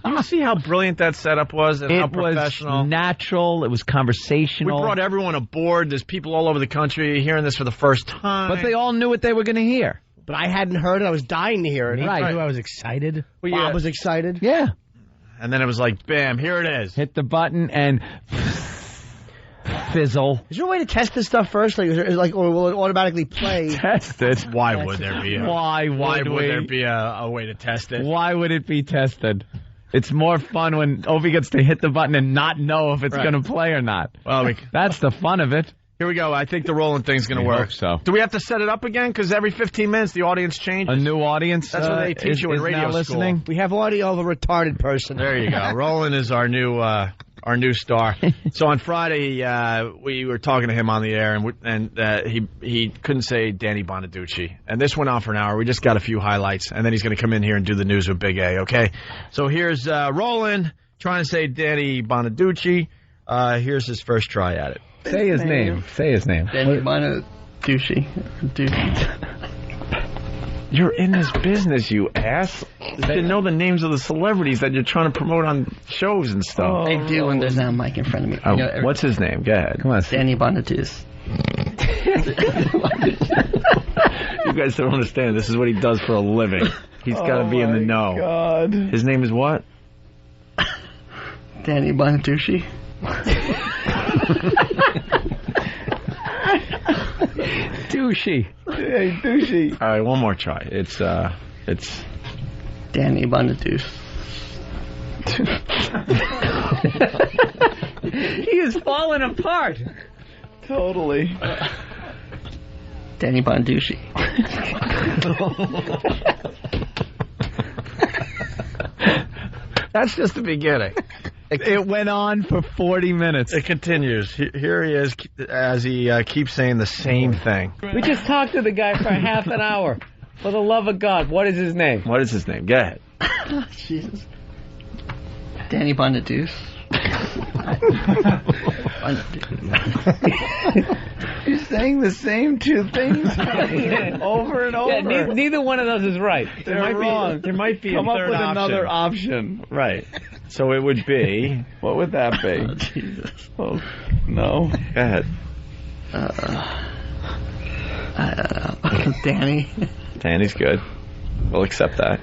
You see how brilliant that setup was and how professional? It was natural. It was conversational. We brought everyone aboard. There's people all over the country hearing this for the first time. But they all knew what they were going to hear. But I hadn't heard it. I was dying to hear it. Right. I was excited. Well, Bob was excited. Yeah. And then it was like, bam, here it is. Hit the button and fizzle. Is there a way to test this stuff first? Or will it automatically play? Test it. Why would there be Why would there be a way to test it? Why would it be tested? It's more fun when Opie gets to hit the button and not know if it's going to play or not. Well, that's the fun of it. Here we go. I think the Roland thing's going to work. Hope so. Do we have to set it up again? Because every 15 minutes the audience changes. A new audience? That's what they teach you in radio listening. school. We have audio of a retarded person. There you go. Roland is our new star. So on Friday, we were talking to him on the air, and he couldn't say Danny Bonaduce. And this went on for an hour. We just got a few highlights, and then he's going to come in here and do the news with Big A, okay? So here's Roland trying to say Danny Bonaduce. Here's his first try at it. Say his name. Say his name. Danny Bonaduce. You're in this business, you ass. You should know the names of the celebrities that you're trying to promote on shows and stuff. I do when there's not a mic in front of me. Oh, what's his name? Go ahead. Come on. Danny Bonaduce. You guys don't understand. This is what he does for a living. He's got to be in the know. God. His name is what? Danny Bonaduce. Douchey. Hey, douchey. All right, one more try. It's Danny Bonaduce. He is falling apart. Totally. Danny Bonaduce. That's just the beginning. It went on for 40 minutes. It continues. Here he is as he keeps saying the same thing. We just talked to the guy for half an hour. For the love of God, what is his name? What is his name? Go ahead. Jesus. Danny Bonaduce. He's saying the same two things over and over. Yeah, neither one of those is right. They're wrong. There might be Come a up third with option. another option. Right. So it would be. What would that be? Oh, Jesus. Oh, no. Go ahead. I don't know. Danny. Danny's good. We'll accept that.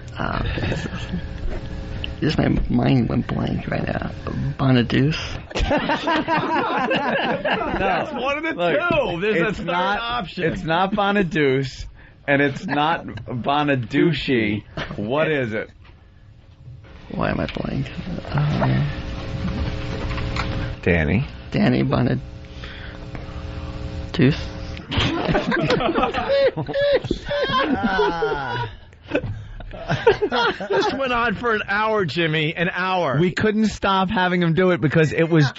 Just my mind went blank right now. Bonaduce. That's one of the two. There's a third option. It's not Bonaduce, and it's not Bonaduce. What is it? Why am I blank? Danny. Danny Bonaduce. This went on for an hour, Jimmy. An hour. We couldn't stop having him do it because it was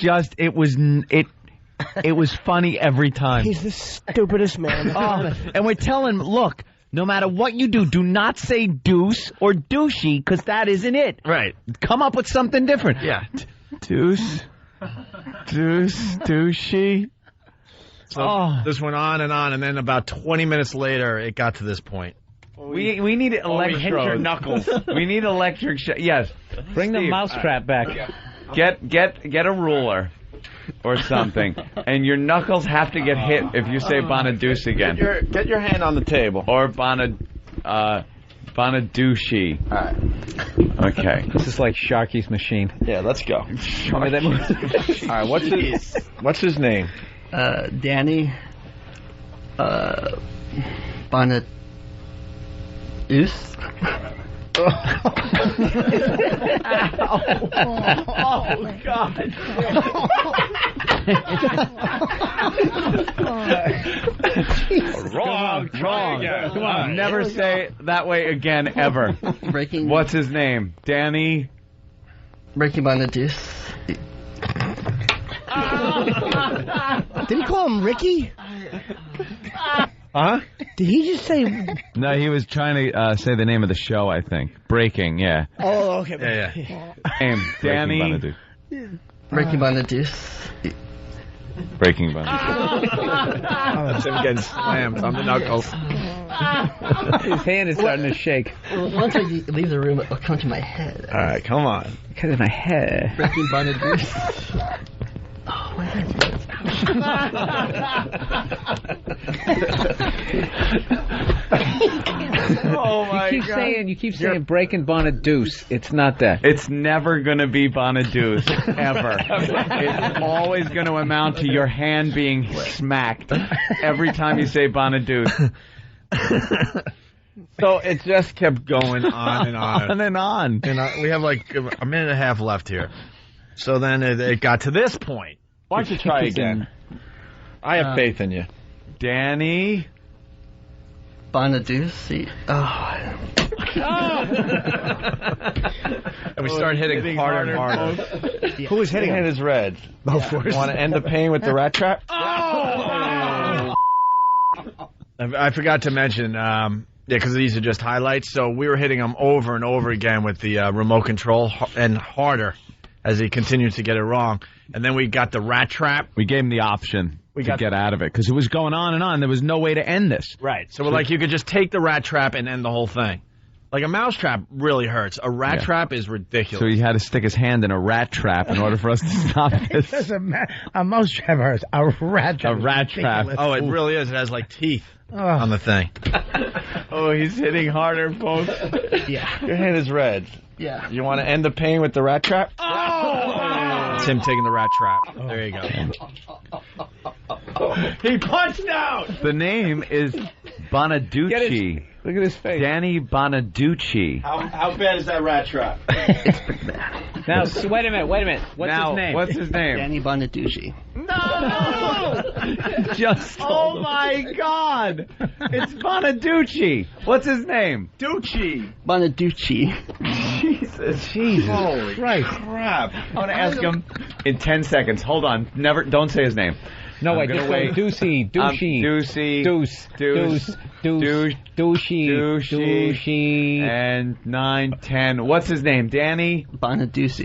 funny every time. He's the stupidest man. And we're telling him, look, no matter what you do not say deuce or douchey because that isn't it. Right. Come up with something different. Yeah. Deuce, douchey. So this went on, and then about 20 minutes later, it got to this point. We need electric hit your knuckles. We need electric. Yes. Bring the mousetrap back. Get a ruler or something, and your knuckles have to get hit if you say Bonaduce again. Get your hand on the table. Or Bonaduce. All right. Okay. This is like Sharky's machine. Yeah, let's go. Show me that movie. All right. What's his name? Danny Bonaduce. Oh, God. Wrong. Come on. Never say it that way again, ever. What's his name? Danny? Bonaduce. Did he call him Ricky? Huh? Did he just say... No, he was trying to say the name of the show, I think. Breaking, yeah. Oh, okay. Yeah. Name, Danny... Breaking Bonaduce. Breaking Bonaduce. That's him getting slammed on the knuckles. His hand is starting to shake. Well, once I leave the room, it'll come to my head. All right, come on. Because of my head. Breaking Bonaduce. Oh, my head. Oh my You keep saying breaking Bonaduce. It's not that. It's never going to be Bonaduce, ever. It's always going to amount to your hand being smacked every time you say Bonaduce. So it just kept going on and on. On and on. And we have like a minute and a half left here. So then it got to this point. Why don't you try again? I have faith in you. Danny Bonaduce. And we start hitting harder and harder. Who was hitting him? Hit his red. Both You want to end the pain with the rat trap? I forgot to mention, because these are just highlights. So we were hitting him over and over again with the remote control and harder as he continued to get it wrong. And then we got the rat trap. We gave him the option to get out of it because it was going on and on. There was no way to end this. Right. So we're like, you could just take the rat trap and end the whole thing. Like a mouse trap really hurts. A rat trap is ridiculous. So he had to stick his hand in a rat trap in order for us to stop this. A mouse trap hurts. A rat trap. A rat trap. Oh, it really is. It has like teeth on the thing. Oh, he's hitting harder, folks. Yeah. Your hand is red. Yeah. You want to end the pain with the rat trap? Oh! It's him taking the rat trap. There you go. He punched out! The name is Bonaduce. Look at his face. Danny Bonaduce. How bad is that rat trap? It's pretty bad. Now, wait a minute. What's his name? What's his name? Danny Bonaduce. No! Oh my God! It's Bonaduce. What's his name? Ducci. Bonaduce. Jesus. Holy crap. I want to ask him in 10 seconds. Hold on. Don't say his name. No, wait, just wait. Douchey. Douchey. And 9, 10. What's his name? Danny? Bonaduce.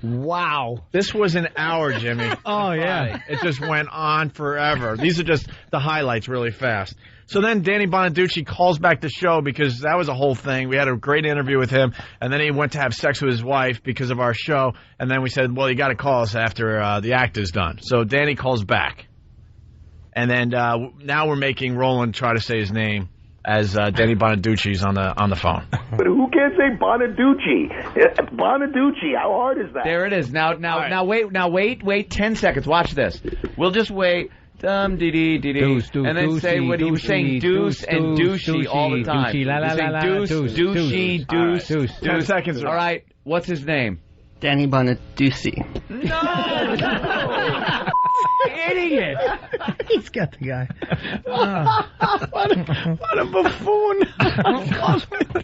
Wow. This was an hour, Jimmy. Oh, yeah. It just went on forever. These are just the highlights really fast. So then Danny Bonaduce calls back the show because that was a whole thing. We had a great interview with him, and then he went to have sex with his wife because of our show. And then we said, well, you got to call us after the act is done. So Danny calls back. And then now we're making Roland try to say his name as Danny Bonaduce's on the phone. But who can't say Bonaduce? Bonaduce, how hard is that? There it is. Now wait 10 seconds. Watch this. We'll just wait. And then say what he was saying, deuce and douchey all the time. He's saying deuce, douchey, deuce. 10 seconds. All right, what's his name? Danny Bonaduce. Idiot! He's got the guy. What a buffoon!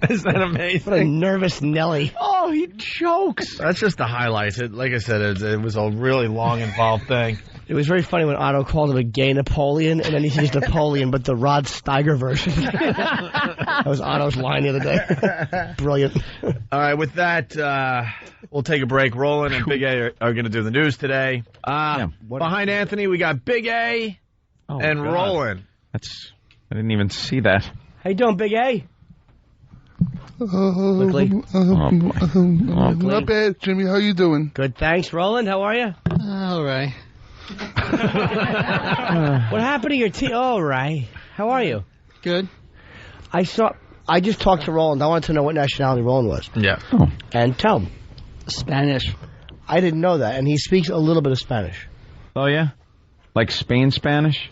Is that amazing? What a nervous Nelly. Oh, he chokes. That's just the highlights. Like I said, it was a really long, involved thing. It was very funny when Otto called him a gay Napoleon, and then he used Napoleon, but the Rod Steiger version. That was Otto's line the other day. Brilliant. All right, with that, we'll take a break. Roland and Big A are going to do the news today. Behind Anthony, we got Big A and God. Roland. I didn't even see that. How you doing, Big A? Quickly. Not bad, Jimmy. How you doing? Good, thanks. Roland, how are you? All right. What happened to your team? All right. How are you? Good. I just talked to Roland. I wanted to know what nationality Roland was. Yeah. And tell him. Spanish. I didn't know that, and he speaks a little bit of Spanish. Oh, yeah? Like Spain Spanish?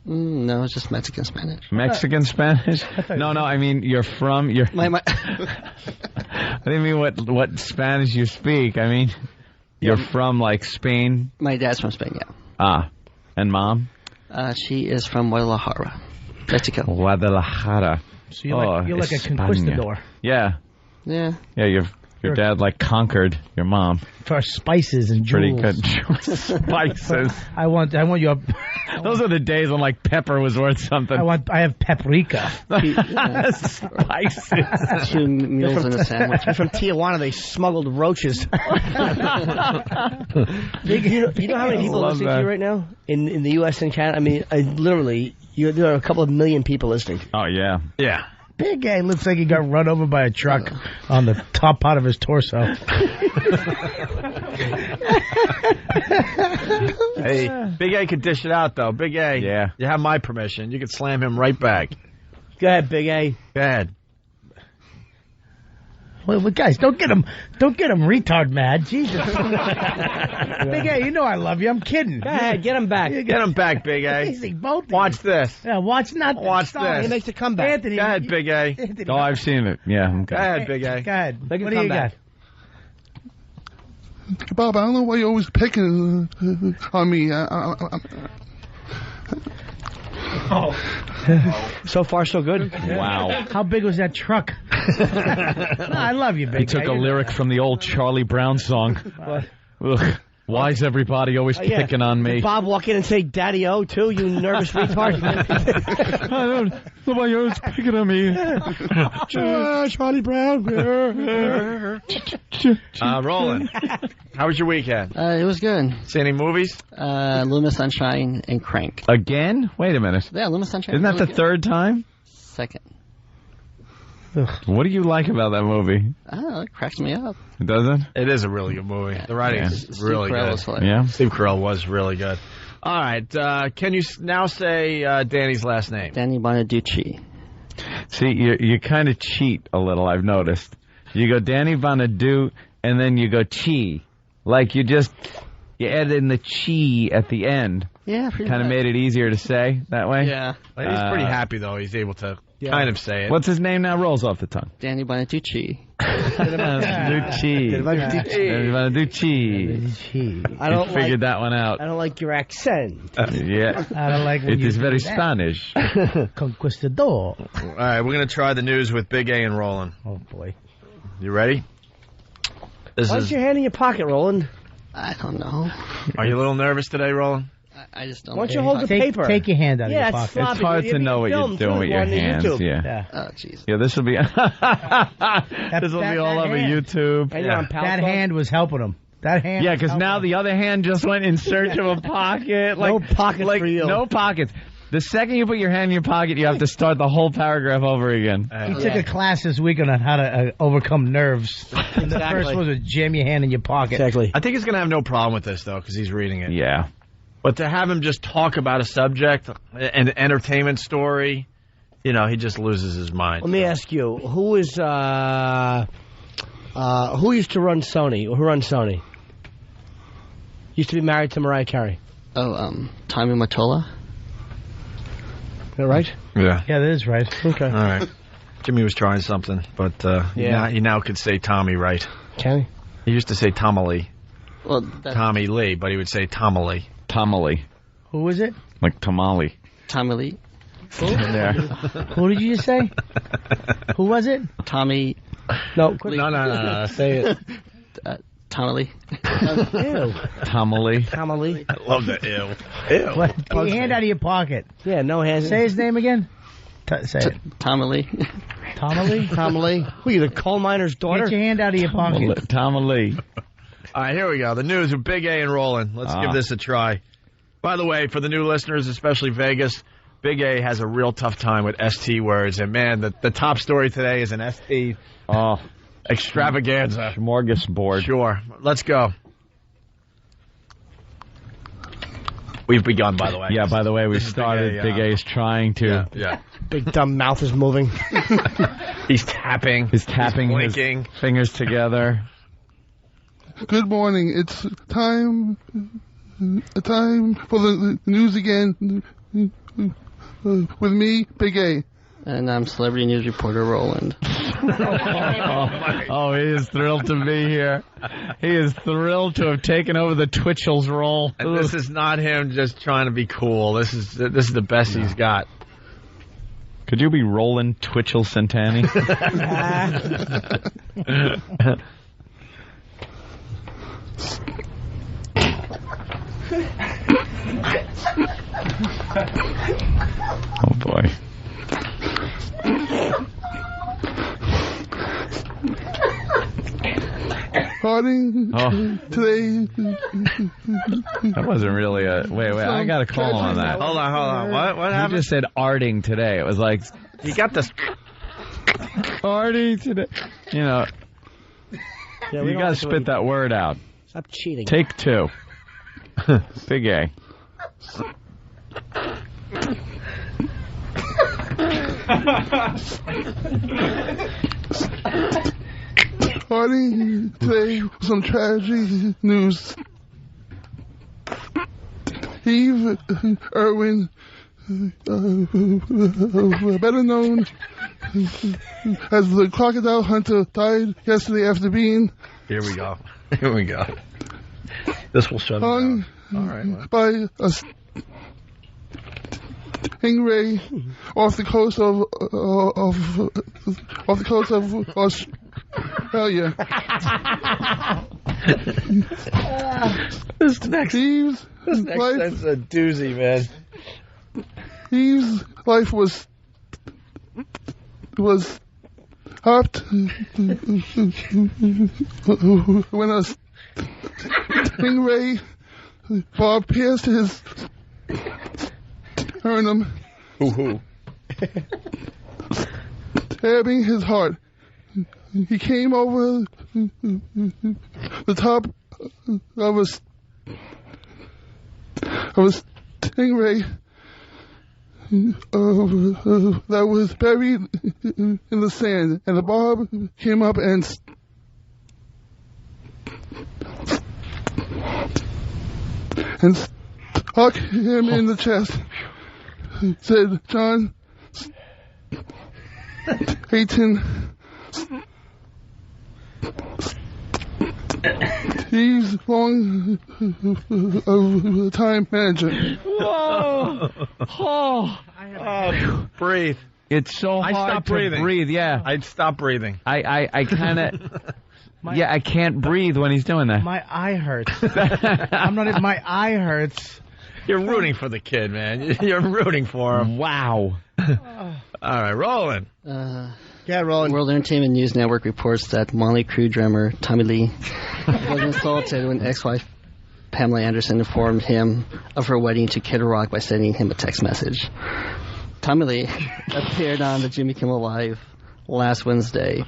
No, it's just Mexican Spanish. Mexican Spanish? No, I mean, you're from... My I didn't mean what Spanish you speak. I mean, you're from, like, Spain? My dad's from Spain, yeah. Ah. And Mom? She is from Guadalajara, Mexico. Guadalajara. So you're like a conquistador. Yeah. Yeah. Yeah, your dad, like, conquered your mom. For spices and jewels. Pretty good. Spices. I want you up. Those are the days when, like, pepper was worth something. I have paprika. Spices. 2 meals in a sandwich. From Tijuana, they smuggled roaches. You know how many people are listening to you right now? In the U.S. and Canada? I mean, literally, there are a couple of million people listening. Oh, yeah. Yeah. Big guy looks like he got run over by a truck on the top part of his torso. Hey, Big A could dish it out, though. Big A, yeah. You have my permission. You could slam him right back. Go ahead, Big A. Go ahead. Well, guys, don't get him retard mad. Jesus. Big A, you know I love you. I'm kidding. Go ahead, get him back. Get him back, Big A. Easy, both. Watch this. Yeah, watch nothing. Watch Stop. this. He makes a comeback. Anthony, Go ahead, Big A. Anthony, Oh, I've seen it. Yeah. Okay. Go ahead, Big A. Go ahead. Make a What do you got? comeback. Bob, I don't know why you're always picking on me. So far, so good. Wow. How big was that truck? No, I love you, Big He took a lyric from the old Charlie Brown song. Ugh. Why is everybody always picking on me? Did Bob walk in and say Daddy-O, too, you nervous retard? I don't... Nobody always picking on me. Charlie Brown. Roland, how was your weekend? It was good. See any movies? Luma Sunshine and Crank. Again? Wait a minute. Yeah, Luma Sunshine. Isn't that the third time? Second. What do you like about that movie? I don't know, it cracks me up. It doesn't? It is a really good movie. The writing is really good. Yeah. Steve Carell was really good. All right. Can you now say Danny's last name? Danny Bonaduce. See, you kind of cheat a little, I've noticed. You go Danny Bonaduce, and then you go Chi. Like you add in the Chi at the end. Yeah, pretty kind of made it easier to say that way. Yeah. He's pretty happy, though. He's able to kind of say it. What's his name now? Rolls off the tongue. Danny Bonaduce. Danny Bonaduce. I don't figured that one out. I don't like your accent. Yeah. I don't like when It you is do very that. Spanish. Conquistador. All right, we're going to try the news with Big A and Roland. Oh, boy. You ready? Why's your hand in your pocket, Roland? I don't know. Are you a little nervous today, Roland? I just don't. Why don't you hold the paper? Take your hand out of your it's pocket. sloppy. It's hard You're to know what being you're filmed, doing too. with We're your on the hands. YouTube. Yeah. Oh, jeez. Yeah, this will be all over hand. YouTube. And you're on Pal That Talk? hand was helping him. That hand. Yeah, was because helping now him. the other hand just went in search of a pocket. No pockets for you. No pockets. The second you put your hand in your pocket, you have to start the whole paragraph over again. He took a class this weekend on how to overcome nerves. And the first was to jam your hand in your pocket. Exactly. I think he's going to have no problem with this, though, because he's reading it. Yeah. But to have him just talk about a subject, an entertainment story, he just loses his mind. Let me ask you, who used to run Sony? Who runs Sony? Used to be married to Mariah Carey. Oh, Tommy Mottola. Is that right? Yeah. Yeah, that is right. Okay. All right. Jimmy was trying something, but he now could say Tommy right. Can he? He used to say Tommy. Well, Tommy Lee, but he would say Tommy. Tommy. Who was it? Like tamale. Tommy Lee. Who? Who did you just say? Who was it? Tommy. No, No. Say it. Tommy Lee. Ew. Tamale. Tamale. I love that. Ew. What? Get your hand out of your pocket. Yeah, no hands. Say his name again. Say it. Tommy Lee. Tommy? Tamale. Who, you the coal miner's daughter? Get your hand out of your pocket. Tamale. All right, here we go. The news with Big A and Roland. Let's give this a try. By the way, for the new listeners, especially Vegas, Big A has a real tough time with ST words. And, man, the top story today is an ST extravaganza. Smorgasbord. Sure. Let's go. We've begun, by the way. Yeah, by the way, we started. Big A's trying to. Yeah. Big dumb mouth is moving. He's tapping. He's tapping his blinking. fingers together. Good morning. It's time for the news again with me, Big A. And I'm celebrity news reporter Roland. Oh, he is thrilled to be here. He is thrilled to have taken over the Twitchell's role. And this is not him just trying to be cool. This is the best he's got. Could you be Roland Twitchell Santani? Oh boy. Starting today. That wasn't really a... Wait, I got to call him on that. Hold on. What happened? You just said arting today. It was like... He got this... Arting today. You know... Yeah, you got to spit that word out. Stop cheating. Take two. Big A. Starting today with some tragic news. Eve Irwin, better known as the crocodile hunter, died yesterday after being... Here we go. This will shut him down. All right. By a stingray off the coast of Australia. This next sentence a doozy, man. Eve's life was hopped when a stingray Bob pierced his sternum, stabbing his heart. He came over the top of a stingray that was buried in the sand, and the Bob came up and stuck him in the chest. Said John 18. He's long time manager. Whoa! Oh, breathe. It's so hard to breathe. Yeah, I'd stop breathing. I kind of. Yeah, I can't breathe when he's doing that. My eye hurts. My eye hurts. You're rooting for the kid, man. You're rooting for him. Wow. All right, Roland. Yeah, Roland. World Entertainment News Network reports that Motley Crue drummer Tommy Lee was insulted when ex-wife Pamela Anderson informed him of her wedding to Kid Rock by sending him a text message. Tommy Lee appeared on the Jimmy Kimmel Live last Wednesday,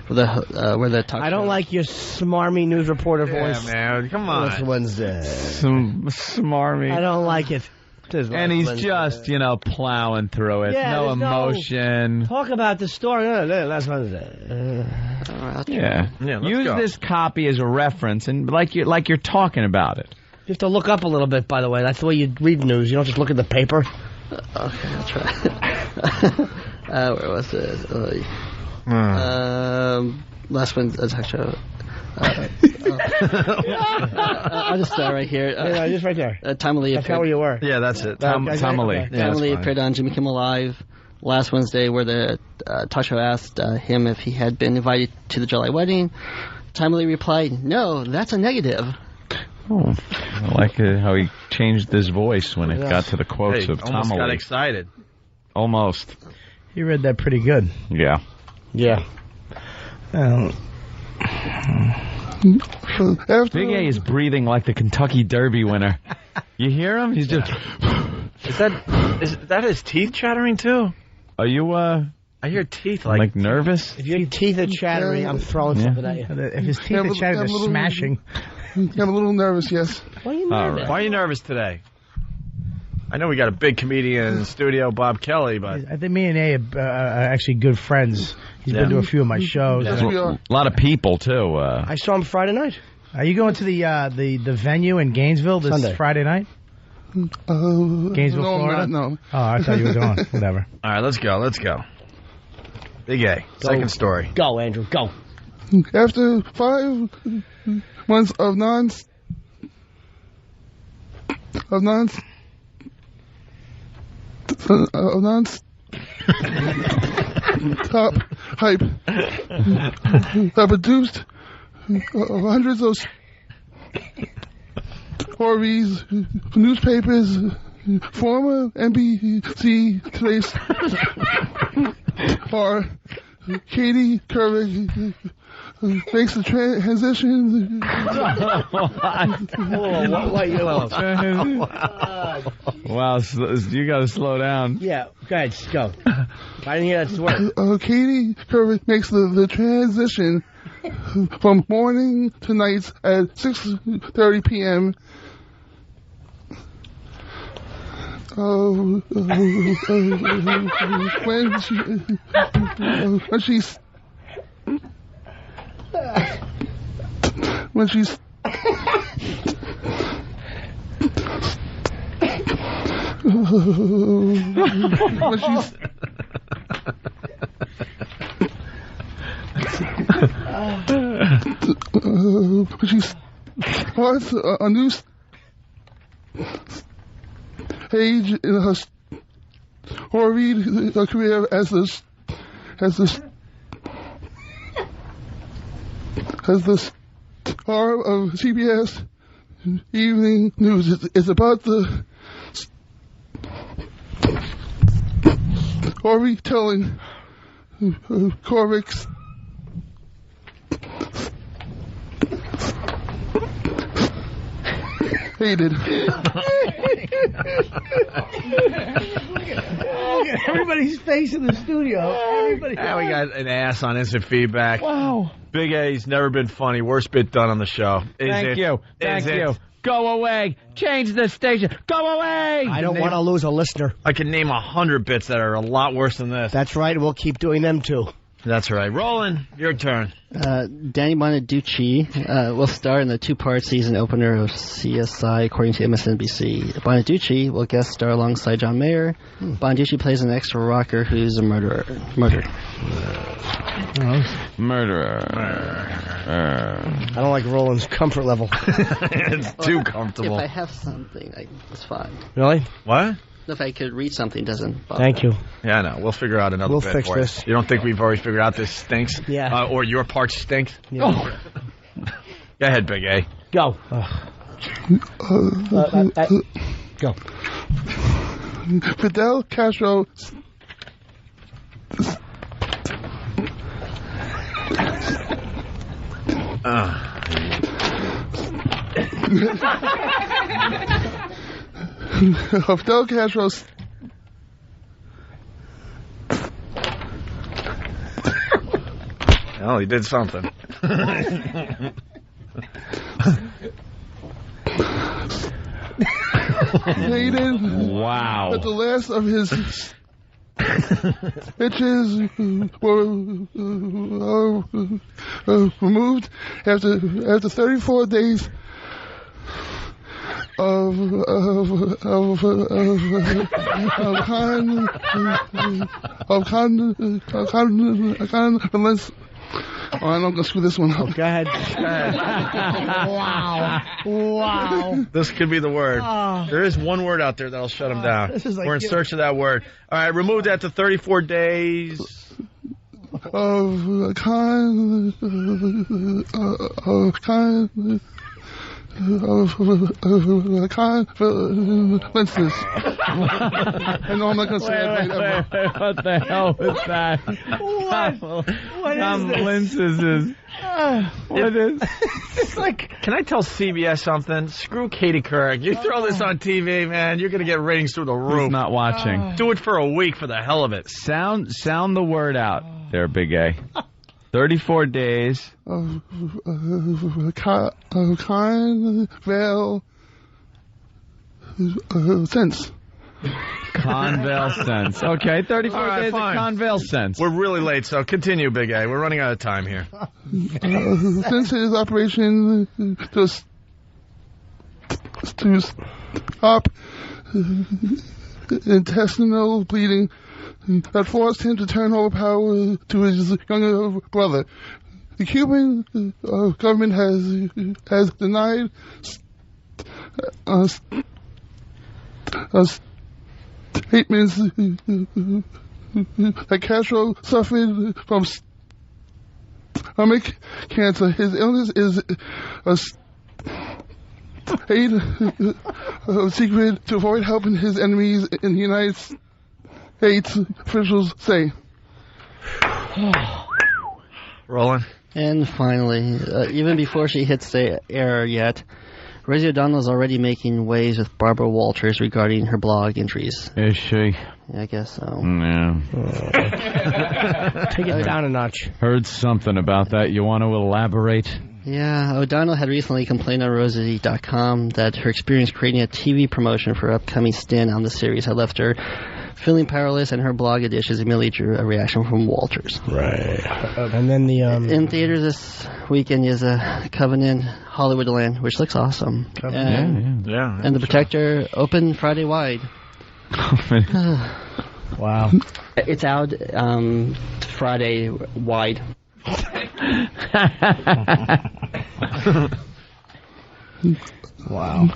where the talk I don't like your smarmy news reporter voice. Yeah, man, come on. Last Wednesday. Smarmy. I don't like it. And he's just, plowing through it. Yeah, no emotion. Talk about the story. Last Wednesday. Use this copy as a reference, and like you're talking about it. You have to look up a little bit, by the way. That's the way you read news. You don't just look at the paper. Okay, I'll try. Where was it? Last Wednesday, I'll just start right here. Just right there. Tom Lee That's how you were. Yeah, that's it. Tom Lee. Tom Lee appeared on Jimmy Kimmel Live last Wednesday, where the talk show asked him if he had been invited to the July wedding. Tom Lee replied, "No, that's a negative." Oh, I like how he changed his voice when it got to the quotes of Tom almost Lee. got excited. Almost. He read that pretty good. Yeah. Yeah. Big A is breathing like the Kentucky Derby winner. You hear him? He's just... Is that his teeth chattering too? Are you, I hear teeth like nervous? If your teeth are chattering, I'm throwing something at you. If his teeth are chattering, they're smashing. I'm a little nervous, yes. Why are you nervous? Why are you nervous today? I know we got a big comedian in the studio, Bob Kelly, but I think me and A are actually good friends. He's been to a few of my shows. Yes, we are. A lot of people, too. I saw him Friday night. Are you going to the venue in Gainesville this Sunday. Friday night? Gainesville, no, Florida? I'm not, no. Oh, I thought you were going. Whatever. all right, let's go. Big A, second story. Go, Andrew, go. After 5 months of top hype that produced hundreds of stories, newspapers, former NBC Today's star Katie Couric makes the transition. Wow, you got to slow down. Yeah, go ahead, go. I didn't hear that word. Katie Couric makes the transition from morning to nights at 6:30 p.m. When she's starts a new stage in her storied career as the star of CBS Evening News. It's about the storytelling Corric's hated. Everybody's face in the studio. Everybody. Now we got an ass on instant feedback. Wow. Big A's never been funny. Worst bit done on the show. Thank you. Go away. Change the station. Go away. I don't want to lose a listener. I can name 100 bits that are a lot worse than this. That's right. We'll keep doing them, too. That's right. Roland, your turn. Danny Bonaduce will star in the two-part season opener of CSI, according to MSNBC. Bonaduce will guest star alongside John Mayer. Bonaduce plays an ex-rocker who's a murderer. I don't like Roland's comfort level. It's too comfortable. If I have something, it's fine. Really? What? If I could read something, doesn't bother. Thank you. Yeah, no, we'll figure out another We'll bit fix for you. this. You don't think we've already figured out this stinks? Yeah. Or your part stinks? Yeah. Oh. Go ahead, Big A. Go. Go. Fidel Castro Fidel Castro's Oh, he did something. stated wow. that the last of his bitches were removed after 34 days of I'm not gonna screw this one up. Go ahead. Wow. This could be the word. There is one word out there that'll shut him down. This is like We're in search of that word. All right, remove that to 34 days. Of consequences. I know I'm not going to say it right ever. What the hell is that? What is this? What is? It's like. Can I tell CBS something? Screw Katie Couric. You throw this on TV, man, you're going to get ratings through the roof. He's not watching. Do it for a week for the hell of it. Sound the word out there, Big A. 34 days. Convalescence. Convalescence. Okay, 34 right, days fine. of convalescence. We're really late, so continue, Big A. We're running out of time here. Since his operation to stop intestinal bleeding that forced him to turn over power to his younger brother. The Cuban government has denied statements that Castro suffered from stomach cancer. His illness is a secret to avoid helping his enemies in the United States, officials say. Roland. And finally, even before she hits the air yet, Rosie O'Donnell is already making waves with Barbara Walters regarding her blog entries. Is she? Yeah, I guess so. Yeah. Take it down a notch. Heard something about that. You want to elaborate? Yeah, O'Donnell had recently complained on Rosie.com that her experience creating a TV promotion for her upcoming stint on the series had left her feeling powerless, and her blog editions immediately drew a reaction from Walters. Right. And then the in theaters this weekend is a Covenant Hollywoodland, which looks awesome. Yeah. And The Protector open Friday wide. Wow. It's out Friday wide. Wow.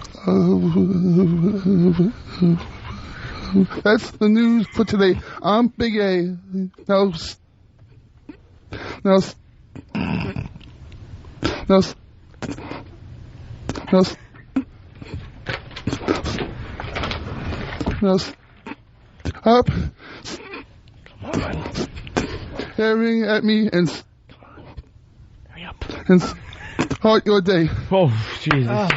That's the news for today. I'm Big A. Now, stop staring at me and start your day. Oh, Jesus.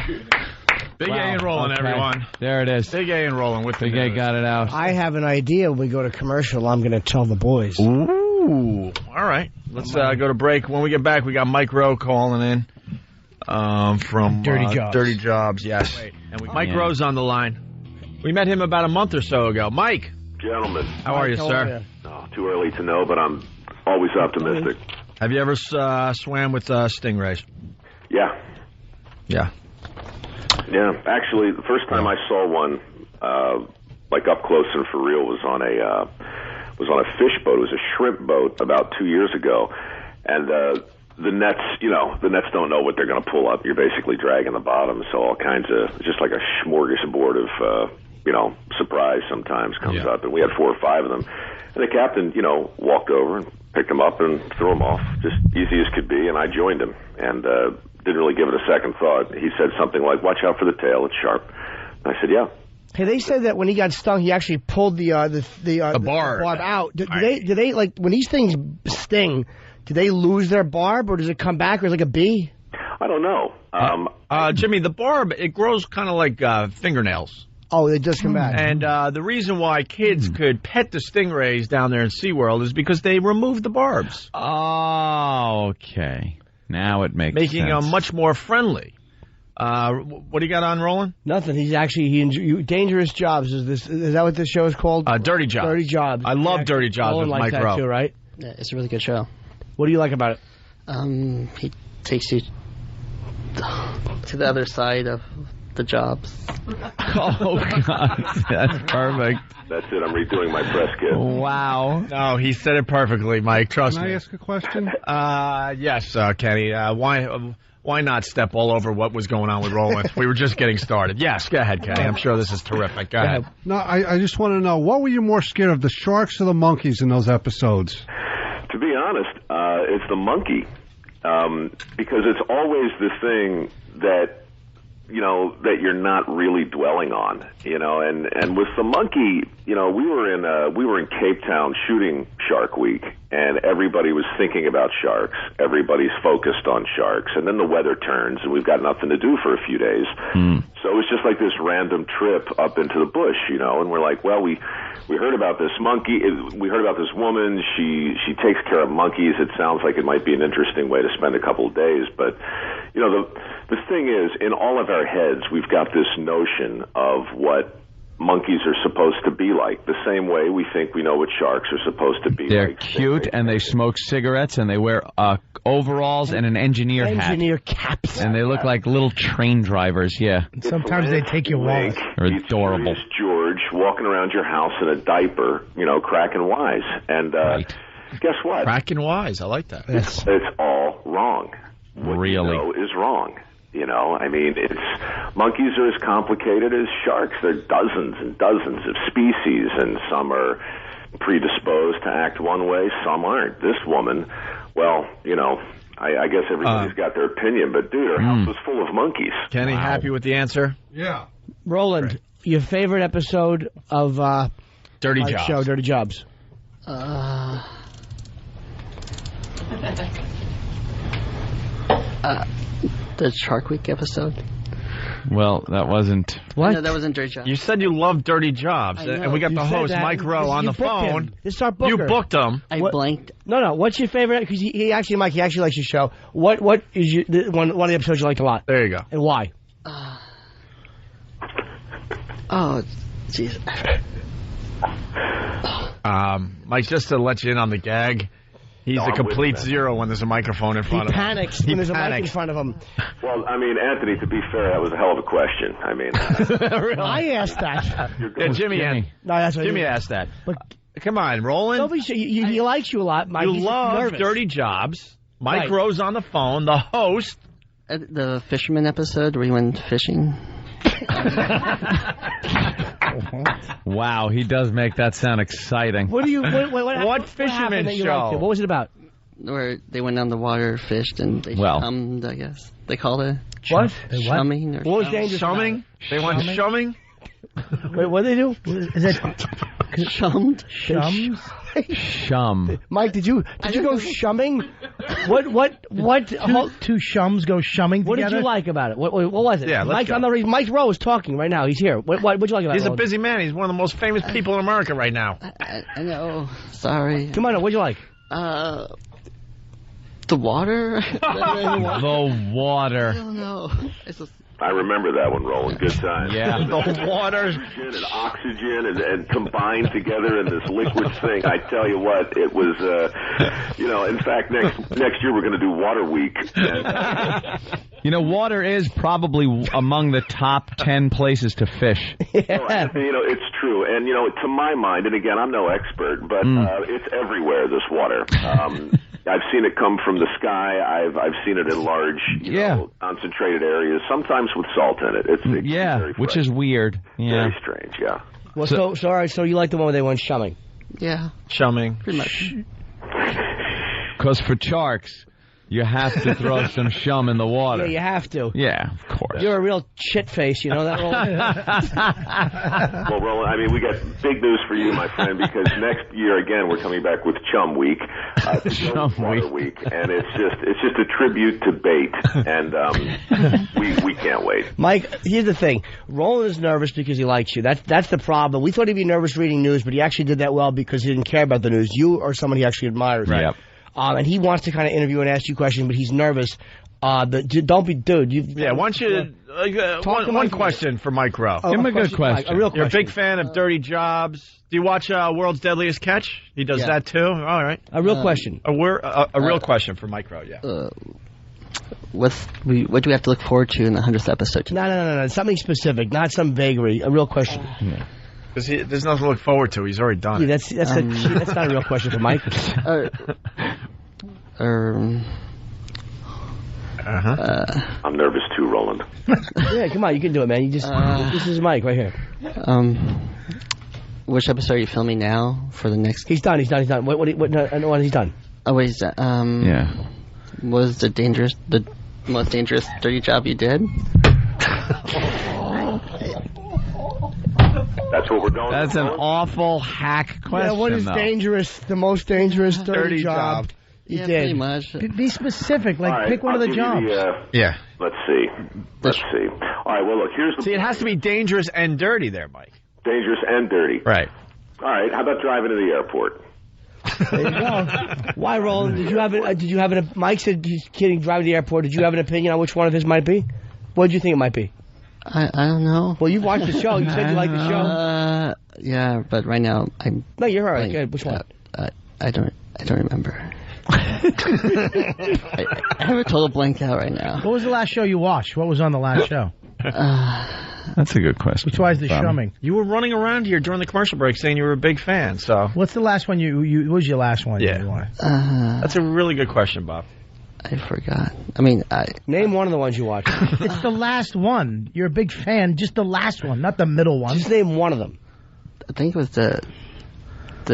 Big A and Roland, okay. everyone. There it is. Big A and Roland with Big A got it out. I have an idea. When we go to commercial, I'm going to tell the boys. Ooh. All right. Let's go to break. When we get back, we got Mike Rowe calling in from Dirty Jobs. Dirty Jobs, yes. And Mike Rowe's on the line. We met him about a month or so ago. Mike. Gentlemen. How are you, sir? Too early to know, but I'm always optimistic. Have you ever swam with stingrays? Yeah. Yeah. Yeah, actually, the first time I saw one, like up close and for real, was on a fish boat. It was a shrimp boat about 2 years ago, and the nets, the nets don't know what they're going to pull up. You're basically dragging the bottom, so all kinds of just like a smorgasbord of surprise sometimes comes up, and we had 4 or 5 of them, and the captain, walked over and picked them up and threw them off, just easy as could be, and I joined him, and didn't really give it a second thought. He said something like, "Watch out for the tail; it's sharp." And I said, "Yeah." Hey, they said that when he got stung, he actually pulled the barb out. Do they like when these things sting? Do they lose their barb, or does it come back, or is it like a bee? I don't know. Jimmy, the barb, it grows kind of like fingernails. Oh, it does come back. And the reason why kids could pet the stingrays down there in SeaWorld is because they removed the barbs. Oh, okay. Now it makes making sense. them much more friendly. What do you got on, Roland? Nothing. He's actually Dangerous Jobs. Is that what this show is called? Dirty Jobs. Dirty Jobs. I love Dirty Jobs with Mike Rowe. Too, right? Yeah, it's a really good show. What do you like about it? He takes you to the other side of the jobs. Oh, God. That's perfect. That's it. I'm redoing my press kit. Wow. No, he said it perfectly, Mike. Trust Can me. I ask a question? Yes, Kenny. Why not step all over what was going on with Roland? We were just getting started. Yes, go ahead, Kenny. I'm sure this is terrific. Go ahead. No, I just want to know, what were you more scared of, the sharks or the monkeys in those episodes? To be honest, it's the monkey, because it's always the thing that, you know, that you're not really dwelling on, you know, and with the monkey, you know, we were in Cape Town shooting Shark Week, and everybody was thinking about sharks. Everybody's focused on sharks, and then the weather turns, and we've got nothing to do for a few days. So it was just like this random trip up into the bush, you know, and we're like, well, we heard about this monkey, we heard about this woman, she takes care of monkeys. It sounds like it might be an interesting way to spend a couple of days, but, you know, the thing is, in all of our heads, we've got this notion of what monkeys are supposed to be like, the same way we think we know what sharks are supposed to be They're like. cute, and they smoke cigarettes, and they wear overalls and an engineer hat. Engineer caps. And they look like little train drivers, yeah. Sometimes they take your wallet. They're adorable. It's George walking around your house in a diaper, you know, cracking wise. And guess what? Cracking wise. I like that. It's all wrong. What you know is wrong. You know, I mean, monkeys are as complicated as sharks. There are dozens and dozens of species, and some are predisposed to act one way, some aren't. This woman, well, you know, I guess everybody's got their opinion, but dude, her house was full of monkeys. Kenny, happy with the answer? Yeah. Roland, your favorite episode of Dirty Mike's Jobs. show, Dirty Jobs? The Shark Week episode. Well, that wasn't... What? No, that wasn't Dirty Jobs. You said you love Dirty Jobs, and we got the host, Mike Rowe, on the phone. This is our booker. You booked him. I blanked. No. What's your favorite? Because he actually, Mike, he actually likes your show. What is one of the episodes you liked a lot? There you go. And why? Oh, jeez. Mike, just to let you in on the gag, he's a complete zero when there's a microphone in front of him. He panics when there's a mic in front of him. Well, I mean, Anthony, to be fair, that was a hell of a question. I mean, I asked that. Yeah, Jimmy asked that. But come on, Roland. He likes you a lot, Mike. You He's love nervous. Dirty Jobs. Mike Right. Rowe's on the phone, the host. The fisherman episode where he went fishing. Wow, he does make that sound exciting. What fisherman happened that you show? liked it? What was it about? Where they went down the water, fished, and they chummed, I guess. They called it. What? Chumming. Or What was dangerous? Chumming? They went chumming? Wait, what did they do? Is it chummed? Shums? Shum. Mike, did you go shumming? What? Two shums go shumming What together? did you like about it? What was it? Yeah, let's Mike, go. Mike Rowe is talking right now. He's here. What'd you like about it? He's a busy man. He's one of the most famous people in America right now. I know. Sorry. Come on, what'd you like? The water? The water. I don't know. I remember that one, Roland. Good time. Yeah. The water. Nitrogen and oxygen and combined together in this liquid thing. I tell you what, it was, you know, in fact, next year we're going to do Water Week. And, you know, water is probably among the top 10 places to fish. you know, it's true. And, you know, to my mind, and again, I'm no expert, but it's everywhere, this water. I've seen it come from the sky. I've seen it in large, you know, concentrated areas, sometimes with salt in it. It's very which fresh. is weird. Yeah. Very strange, yeah. Well, so all right, so you like the one where they went shumming? Yeah. Chumming. Pretty much. Because for sharks, you have to throw some shum in the water. Yeah, you have to. Yeah, of course. You're a real shit face, you know that, Roland? Well, Roland, I mean, we got big news for you, my friend, because next year, again, we're coming back with Chum Week. Chum Water Week. And it's just a tribute to bait. And we can't wait. Mike, here's the thing. Roland is nervous because he likes you. That's the problem. We thought he'd be nervous reading news, but he actually did that well because he didn't care about the news. You are someone he actually admires. Right. Yep. And he wants to kind of interview and ask you questions, but he's nervous. Don't be, dude. Why don't you one question for Mike Rowe? Give him a good question. A real question. You're a big fan of Dirty Jobs. Do you watch World's Deadliest Catch? He does that too. All right. A real question. A real question for Mike Rowe. Yeah. what do we have to look forward to in the 100th episode? No. Something specific, not some vagary. A real question. Because there's nothing to look forward to. He's already done it. That's not a real question for Mike. I'm nervous too, Roland. Yeah, come on, you can do it, man. This is Mike right here. Which episode are you filming now for the next? He's done. What is he done? Oh, wait, is that, what was the most dangerous dirty job you did? That's what we're going. That's an awful hack question. Yeah, what is dangerous? The most dangerous dirty job you did? Pretty much. Be specific. Like, right, pick one of the jobs. Let's see. All right, well, look, here's the... See, it has to be dangerous and dirty there, Mike. Dangerous and dirty. Right. All right, how about driving to the airport? There you go. Why, Roland? Did you have an... Mike said he's kidding, driving to the airport. Did you have an opinion on which one of his might be? What did you think it might be? I don't know. Well, you watched the show. You said you liked the show. Yeah, but right now I'm... No, you're all right. Good. Which one? I don't remember. I have a total blank out right now. What was the last show you watched? What was on the last show? That's a good question. Which was the shumming? You were running around here during the commercial break saying you were a big fan, so... What's the last one what was your last one? Yeah. That's a really good question, Bob. I forgot. I mean, Name one of the ones you watched. It's the last one. You're a big fan. Just the last one, not the middle one. Just name one of them. I think it was the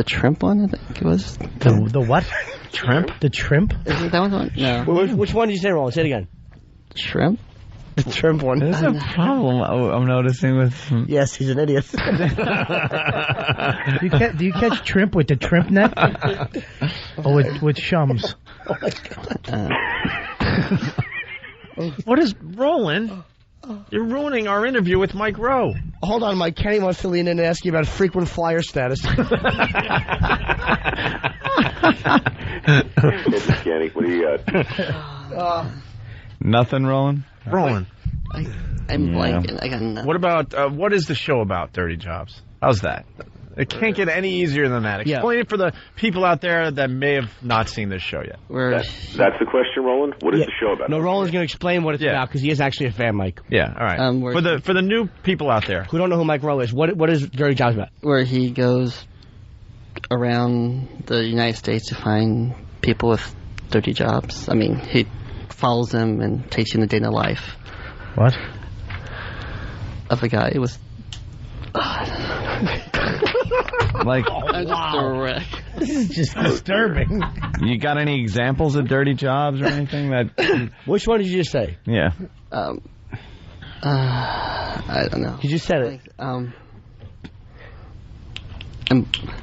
shrimp one. I think it was the what? Shrimp? The shrimp? Isn't that one? No. Which one did you say, Roland? Say it again. Shrimp? The shrimp one. There's a problem I'm noticing with... Yes, he's an idiot. Do you catch shrimp with the shrimp net? Or with shums? Oh, my God. What is Roland? You're ruining our interview with Mike Rowe. Hold on, Mike. Kenny wants to lean in and ask you about frequent flyer status. Kenny, what do you got? Nothing, Roland? Roland. I'm blanking. I got nothing. What about, what is the show about, Dirty Jobs? How's that? It can't get any easier than that. Explain it for the people out there that may have not seen this show yet. That's the question, Roland? What is the show about? No, Roland's going to explain what it's about because he is actually a fan, Mike. Yeah, all right. For the new people out there who don't know who Mike Rowe is, what is Dirty Jobs about? Where he goes around the United States to find people with dirty jobs. I mean, he follows them and takes you in the day in the life. What? Of a guy. It was... Like, I'm just a wreck. This is just disturbing. You got any examples of dirty jobs or anything that... Which one did you just say? Yeah. I don't know. You just said it.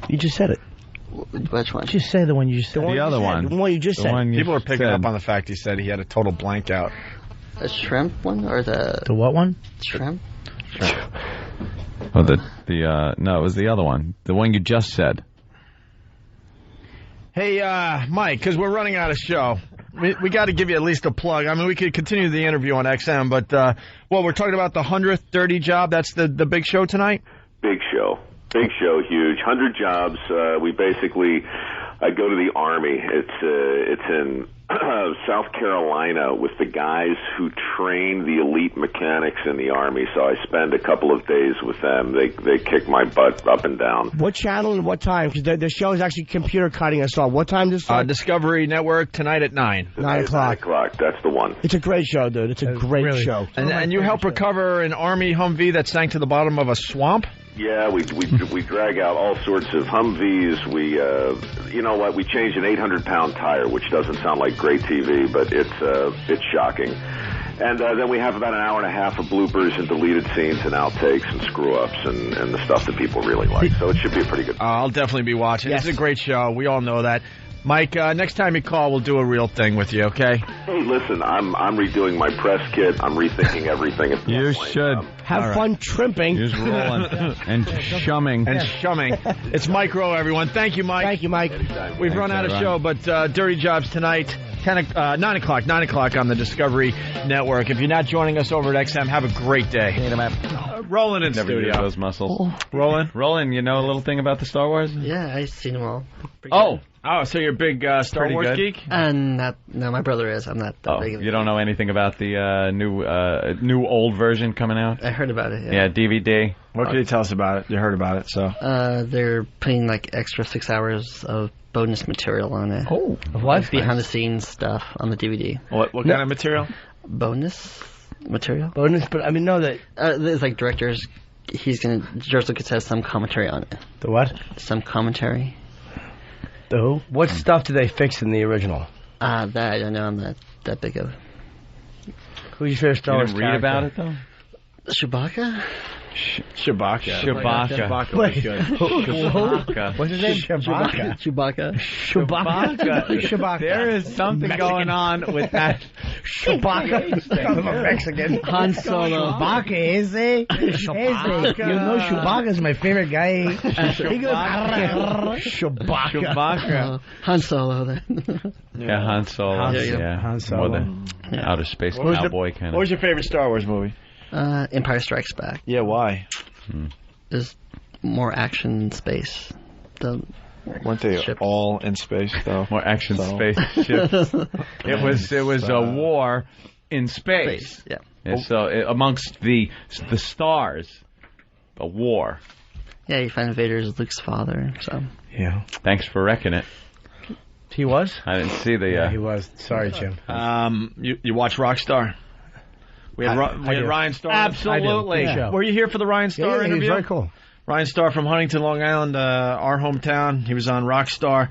You just said it. Which one? Just say the one you just said. The other one. The one you just said. People are picking up on the fact he said he had a total blank out. The shrimp one or the... The what one? Shrimp? Oh, no, it was the other one. The one you just said. Hey, Mike, because we're running out of show. We got to give you at least a plug. I mean, we could continue the interview on XM, but, we're talking about the 100th Dirty Job. That's the big show tonight? Big show. Big show, huge. 100 jobs. We basically... I go to the Army. It's in South Carolina with the guys who train the elite mechanics in the Army. So I spend a couple of days with them. They kick my butt up and down. What channel and what time? Because the show is actually computer cutting us off. What time does it start? Discovery Network tonight at 9. 9 o'clock. 9 o'clock. That's the one. It's a great show, dude. It's a great show. And you help recover an Army Humvee that sank to the bottom of a swamp? Yeah, we drag out all sorts of Humvees. We, you know what? We changed an 800-pound tire, which doesn't sound like great TV, but it's shocking. And then we have about an hour and a half of bloopers and deleted scenes and outtakes and screw-ups and the stuff that people really like. So it should be a pretty good. I'll definitely be watching. Yes. It's a great show. We all know that. Mike, next time you call, we'll do a real thing with you, okay? Hey, listen, I'm redoing my press kit. I'm rethinking everything. You should. Have fun trimping. Here's Roland. And shumming. It's Mike Rowe, everyone. Thank you, Mike. Thank you, Mike. We've run out of show, but Dirty Jobs tonight, 9 o'clock on the Discovery Network. If you're not joining us over at XM, have a great day. Roland in Never studio. used those muscles. Oh. Roland, you know a little thing about the Star Wars? Yeah, I've seen them all. Oh, so you're a big Star Pretty Wars good. geek? No, my brother is. I'm not that big of a You don't know anything about the new old version coming out? I heard about it, Yeah, DVD. What can you tell us about it? You heard about it, so. They're putting like extra 6 hours of bonus material on it. Oh, what? Behind the scenes stuff on the DVD. What kind of material? Bonus material. Bonus, but I mean, no, that there's like directors. George Lucas has some commentary on it. the what? Some commentary. The who? What stuff did they fix in the original? That I don't know. I'm not that big of. Who's your favorite Star You Wars didn't read about it, character? though? Chewbacca. Chewbacca. Chewbacca. Wait, Chewbacca. what's his name? Chewbacca. Chewbacca. There is something going on with that. Chewbacca. I'm a Mexican. Han Solo. Chewbacca, is he? Chewbacca. You know Chewbacca's my favorite guy. Chewbacca. Han Solo. Then. Yeah, Han Solo. Han Solo. More than outer space What was cowboy kind of. What was your favorite Star Wars movie? Empire Strikes Back. Yeah, why? There's more action in space. Weren't they all in space, though? More action spaceships. It was a war in space. Yeah. And so amongst the stars, a war. Yeah, you find Vader's Luke's father. So. Yeah. Thanks for wrecking it. He was? I didn't see the. Yeah, he was. Sorry, Jim. You watch Rockstar? We had Ryan Starr. Absolutely. Yeah. Were you here for the Ryan Starr interview? He's very cool. Ryan Starr from Huntington, Long Island, our hometown. He was on Rockstar.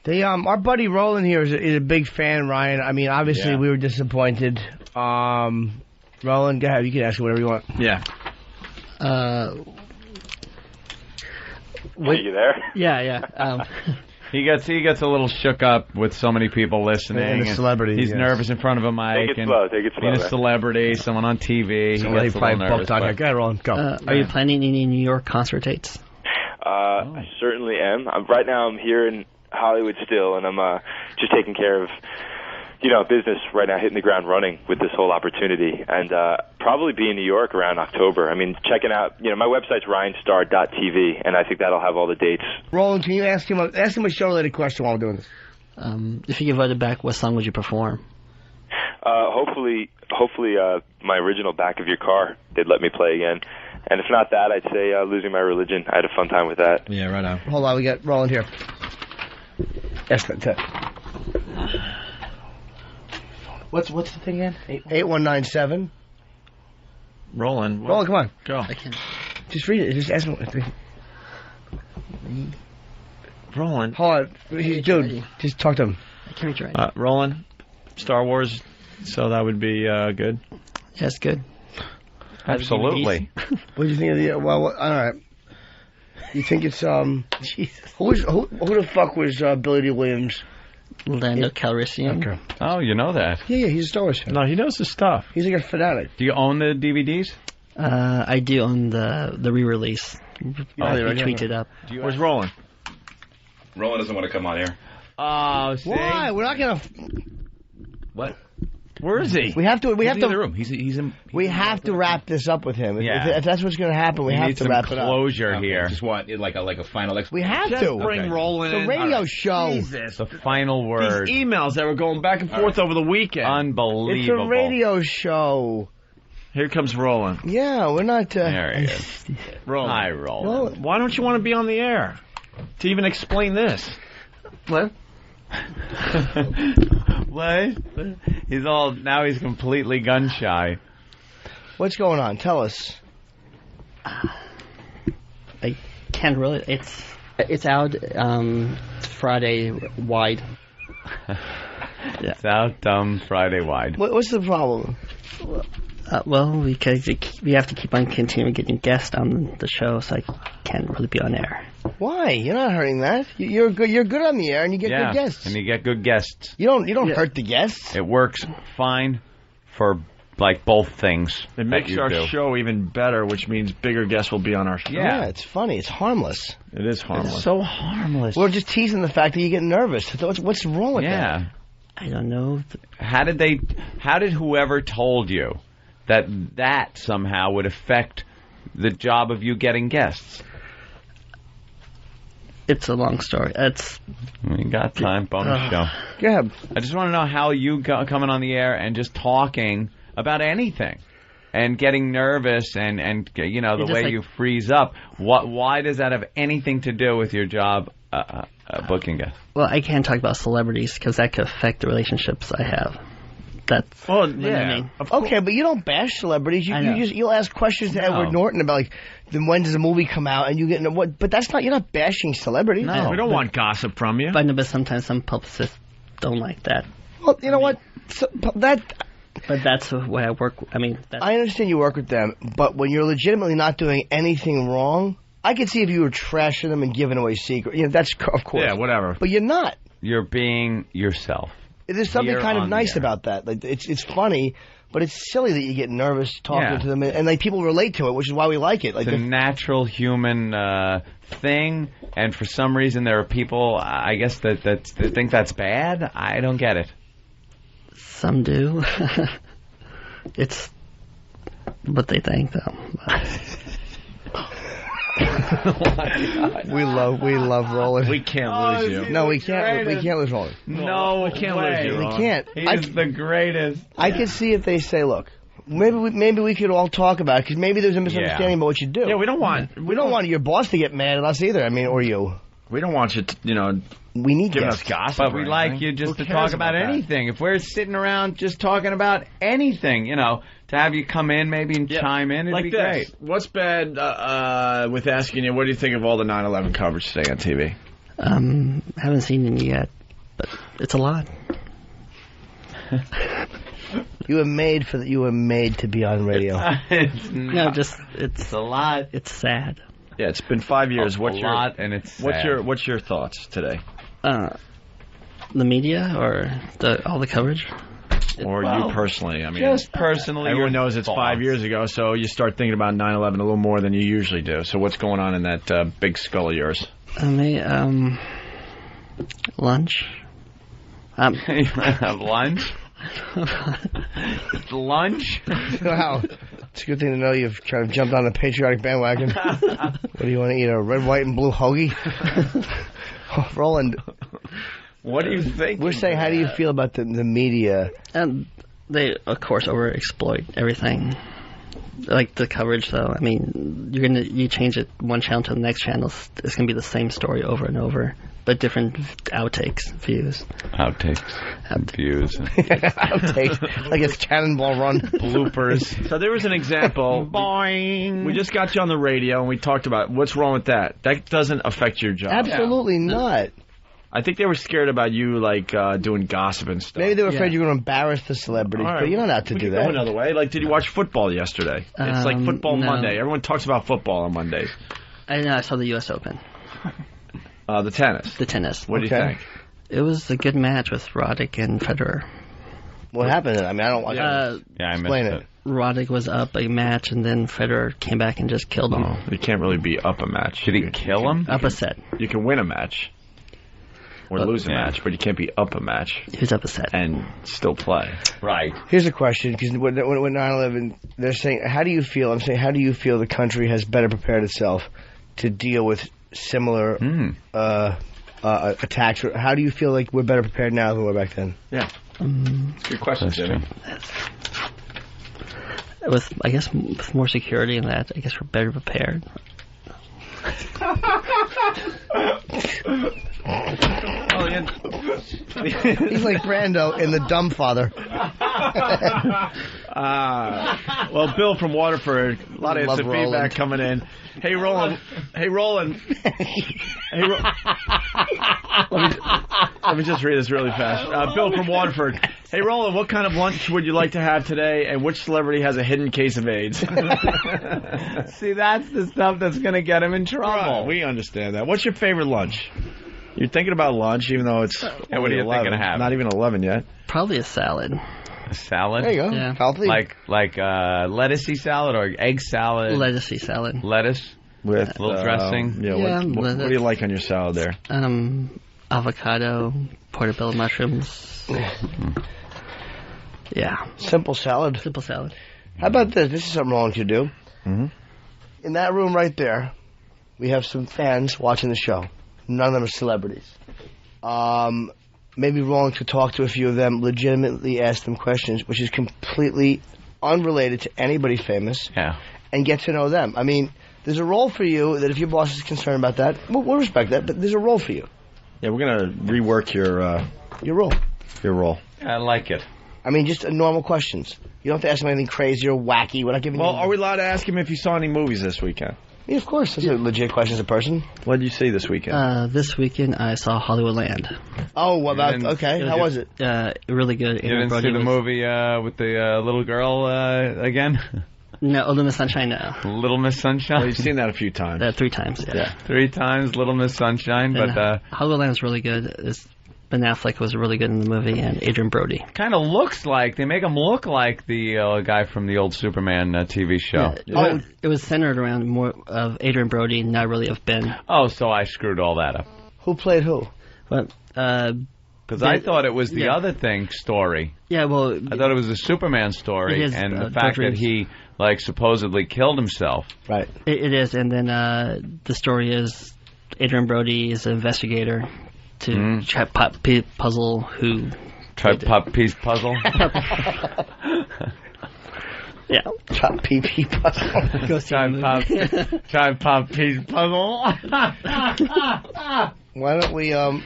Our buddy Roland here is a big fan, Ryan. I mean, obviously we were disappointed. Roland, go ahead. You can ask whatever you want. Yeah. Are you there? Yeah. He gets a little shook up with so many people listening. And a celebrity. He's nervous in front of a mic. Take it slow. Take it slow. Being a celebrity, someone on TV. He gets a little nervous. Go ahead, Roland. Go. Are you planning any New York concert dates? I certainly am. Right now I'm here in Hollywood still, and I'm just taking care of, business right now, hitting the ground running with this whole opportunity, and probably be in New York around October. I mean, checking out, my website's ryanstar.tv, and I think that'll have all the dates. Roland, can you ask him a show-related question while we're doing this? If you get voted back, what song would you perform? Hopefully, my original Back of Your Car, they'd let me play again. And if not that, I'd say Losing My Religion. I had a fun time with that. Yeah, right on. Hold on, we got Roland here. Yes, What's the thing again? 8197. Roland, come on. Go. I can't. Just read it. Just ask him. Roland. Hold on. Dude, just talk to him. I can't read right. Roland, Star Wars, so that would be good. Yeah, it's good. Absolutely. What do you think of the... Well, all right. You think it's... Jesus. Who the fuck was Billy D. Williams? Lando Calrissian. Okay. Oh, you know that. Yeah, he's a Star Wars fan. No, he knows his stuff. He's like a fanatic. Do you own the DVDs? I do on the re-release. He tweeted it up. Where's Roland? Roland doesn't want to come on here. Oh, see? Why? We're not gonna... What? Where is he? We have to... He's in the room. He's in... We have to wrap this up with him. Yeah. If that's what's going to happen, we have to wrap it up. Closure here. Just want like a final explanation. We have Just to. bring Roland It's in. a radio show. Jesus. The final word. These emails that were going back and forth over the weekend. Unbelievable. It's a radio show. Here comes Roland. Yeah, we're not... There he is. Roland. Hi, Roland. Why don't you want to be on the air to even explain this? What? What? He's completely gun shy. What's going on? Tell us. I can't really. It's out Friday wide. It's out Friday wide. What's the problem? Well, because we have to keep on continuing getting guests on the show, so I can't really be on air. Why? You're not hurting that. You're good. You're good on the air, and you get good guests. And you get good guests. You don't hurt the guests. It works fine for both things. It makes our show even better, which means bigger guests will be on our show. Yeah, it's funny. It's harmless. It is harmless. It's so harmless. We're just teasing the fact that you get nervous. What's wrong with that? I don't know. How did whoever told you that somehow would affect the job of you getting guests? It's a long story. We got time. Bonus show. Yeah. I just want to know how you coming on the air and just talking about anything and getting nervous and you know, the way you freeze up. Why does that have anything to do with your job booking guests? Well, I can't talk about celebrities because that could affect the relationships I have. That's well, what I mean. Okay, but you don't bash celebrities. You'll ask questions to Edward Norton about like, then when does the movie come out, and you get what? But that's not. You're not bashing celebrities. No, we don't want gossip from you. But sometimes some publicists don't like that. Well, you know what? But that's the way I work. I mean, I understand you work with them, but when you're legitimately not doing anything wrong, I could see if you were trashing them and giving away secrets. You know, that's of course. Yeah, whatever. But you're not. You're being yourself. There's something kind of nice about that. Like it's funny, but it's silly that you get nervous talking to them, and like people relate to it, which is why we like it. Like it's a natural human thing, and for some reason there are people, I guess, that think that's bad. I don't get it. Some do. It's what they think, though. We love Roland. We can't lose you. No, we can't. We can't lose Roland. No, we can't lose you. We can't. He's the greatest. I can see if they say, "Look, maybe we could all talk about it because maybe there's a misunderstanding about what you do." Yeah, we don't want your boss to get mad at us either. I mean, or you. We don't want you to, we need giving us gossip. But we like you just to talk about anything. If we're sitting around just talking about anything, to have you come in maybe and chime in, it'd be great. What's bad with asking you, what do you think of all the 9/11 coverage today on TV? Haven't seen it yet, but it's a lot. You were made to be on radio. It's a lot. It's sad. Yeah, it's been 5 years. What's your thoughts today? The media or all the coverage? Or you personally? I mean, just personally. Everyone knows it's 5 years ago, so you start thinking about 9/11 a little more than you usually do. So what's going on in that big skull of yours? Lunch. You have lunch? Lunch? Wow. It's a good thing to know you've kind of jumped on the patriotic bandwagon. What do you want to eat, a red, white, and blue hoagie? Roland. What do you think? We're saying, how do you feel about the media? They, of course, overexploit everything. Like the coverage, though. I mean, you change it one channel to the next channel, it's going to be the same story over and over, but different outtakes, views. Views. Outtakes. Like it's Cannonball Run. Bloopers. So there was an example. Boing. We just got you on the radio, and we talked about what's wrong with that. That doesn't affect your job. Absolutely not. I think they were scared about you, doing gossip and stuff. Maybe they were afraid you were going to embarrass the celebrities, but you're not out to do that. Go another way. Like, did you watch football yesterday? It's like Football Monday. Everyone talks about football on Mondays. I saw the U.S. Open. The tennis. The tennis. What do you think? It was a good match with Roddick and Federer. What happened? I mean, I don't. I explain it. Roddick was up a match, and then Federer came back and just killed him. You can't really be up a match. Did he kill him? Up a set. You can win a match. Or lose a match, but you can't be up a match. He was up a set. And still play. Right. Here's a question, because when 9/11, they're saying, how do you feel? I'm saying, how do you feel the country has better prepared itself to deal with similar attacks? How do you feel like we're better prepared now than we were back then? Yeah. Good question, Jimmy. I guess, with more security and that, I guess we're better prepared. He's like Brando in The Dumbfather. Well, Bill from Waterford, a lot of instant feedback coming in. Hey, Roland. Let me just read this really fast. Bill from Waterford. Hey, Roland, what kind of lunch would you like to have today, and which celebrity has a hidden case of AIDS? See, that's the stuff that's going to get him in trouble. Right, we understand that. What's your favorite lunch? You're thinking about lunch, even though it's what are you thinking of having? Not even 11 yet. Probably a salad. A salad? There you go. Yeah. Healthy. Like lettucey salad or egg salad? Lettucey salad. Lettuce? With a little dressing? What do you like on your salad there? Avocado, portobello mushrooms. Yeah. Simple salad. Simple salad. How about this? This is something Roland could do. Mm-hmm. In that room right there, we have some fans watching the show. None of them are celebrities. Maybe Roland could talk to a few of them, legitimately ask them questions, which is completely unrelated to anybody famous, and get to know them. I mean, there's a role for you that if your boss is concerned about that, we'll respect that, but there's a role for you. Yeah, we're going to rework your role. Your role. I like it. I mean, just normal questions. You don't have to ask him anything crazy or wacky. We're not giving you... Are we allowed to ask him if he saw any movies this weekend? Yeah, of course. That's a legit question as a person. What did you see this weekend? This weekend I saw Hollywoodland. Oh, what about... Okay, how was it? Really good. You didn't see the movie with the little girl again? No, Little Miss Sunshine, no. Little Miss Sunshine? Well, you've seen that a few times. 3 times, yeah. 3 times, Little Miss Sunshine, but... Hollywoodland's really good. Ben Affleck was really good in the movie, and Adrian Brody. Kind of looks like, they make him look like the guy from the old Superman TV show. Yeah, it was centered around more of Adrian Brody, not really of Ben. Oh, so I screwed all that up. Who played who? Because I thought it was the other thing story. Yeah, well... I thought it was the Superman story, and the fact that he, supposedly killed himself. Right. It is, and then the story is Adrian Brody is an investigator to try pop puzzle who... Try pop piece puzzle? Yeah. Try pee puzzle. Try pop piece puzzle. Why don't we, Oh,